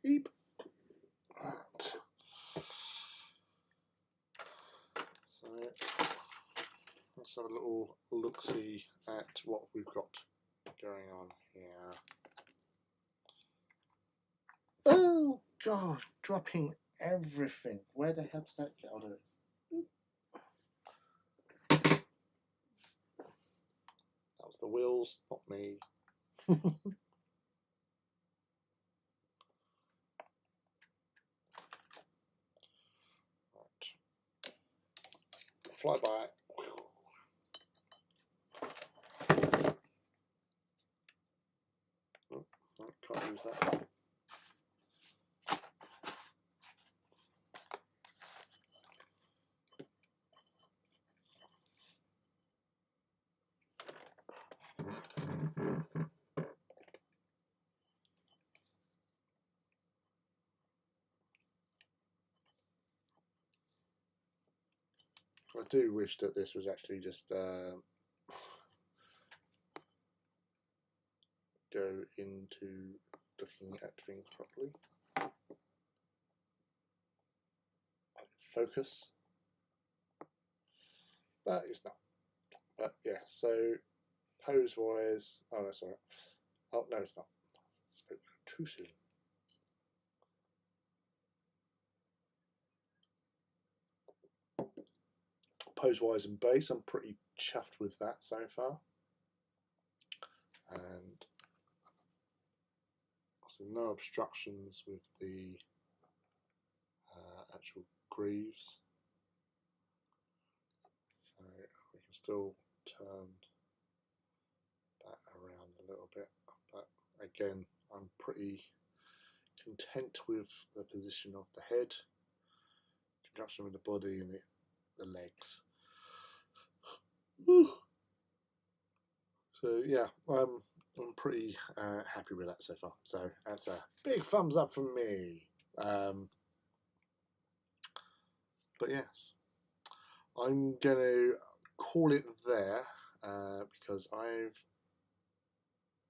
[SPEAKER 1] Eep. Right. So let's have a little look-see at what we've got going on here. Oh God, dropping everything. Where the hell did that get out of it? That was the wheels, not me. Right. Fly by. Oh, can't use that. I do wish that this was actually just go into looking at things properly. Focus. But it's not. But yeah, so pose wise, oh no, sorry. Oh no, it's not. Spoke too soon. Pose wise and base, I'm pretty chuffed with that so far. And so no obstructions with the actual grooves. So we can still turn that around a little bit, but again, I'm pretty content with the position of the head, conjunction with the body and the legs. So yeah, I'm pretty happy with that so far. So that's a big thumbs up from me. But yes, I'm going to call it there because because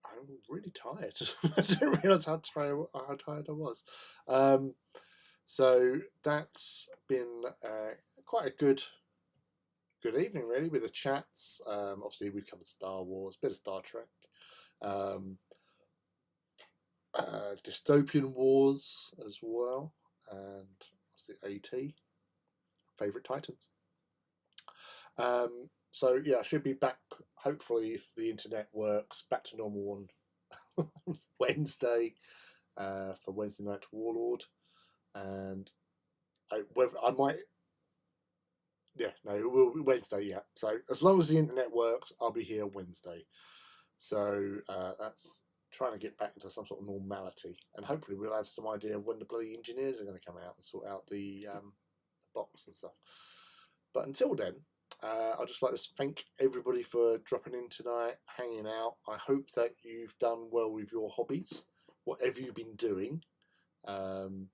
[SPEAKER 1] I'm really tired. I didn't realise how tired I was. So that's been quite a good evening, really, with the chats. Obviously, we covered Star Wars, a bit of Star Trek, dystopian wars as well, and obviously AT, favourite Titans. So yeah, I should be back, hopefully, if the internet works, back to normal on Wednesday for Wednesday Night Warlord, and I might. Yeah, no, it will be Wednesday. Yeah, so as long as the internet works, I'll be here Wednesday. So that's trying to get back into some sort of normality, and hopefully we'll have some idea of when the bloody engineers are going to come out and sort out the box and stuff. But until then, I'd just like to thank everybody for dropping in tonight, hanging out. I hope that you've done well with your hobbies, whatever you've been doing, and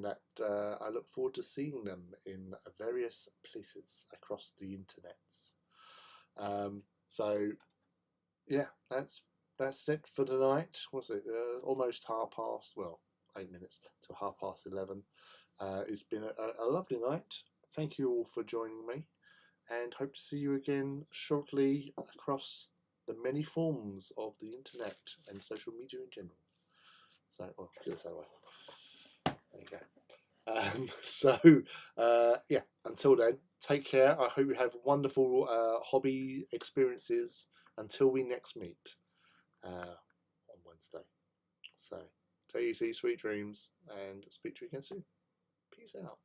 [SPEAKER 1] that I look forward to seeing them in various places across the internets. So, yeah, that's it for tonight. What's it? Almost 8 minutes to 11:30. It's been a lovely night. Thank you all for joining me, and hope to see you again shortly across the many forms of the internet and social media in general. So, well, get this out of the way. There you go. Yeah, until then, take care. I hope you have wonderful hobby experiences until we next meet on Wednesday. So, take easy, sweet dreams, and speak to you again soon. Peace out.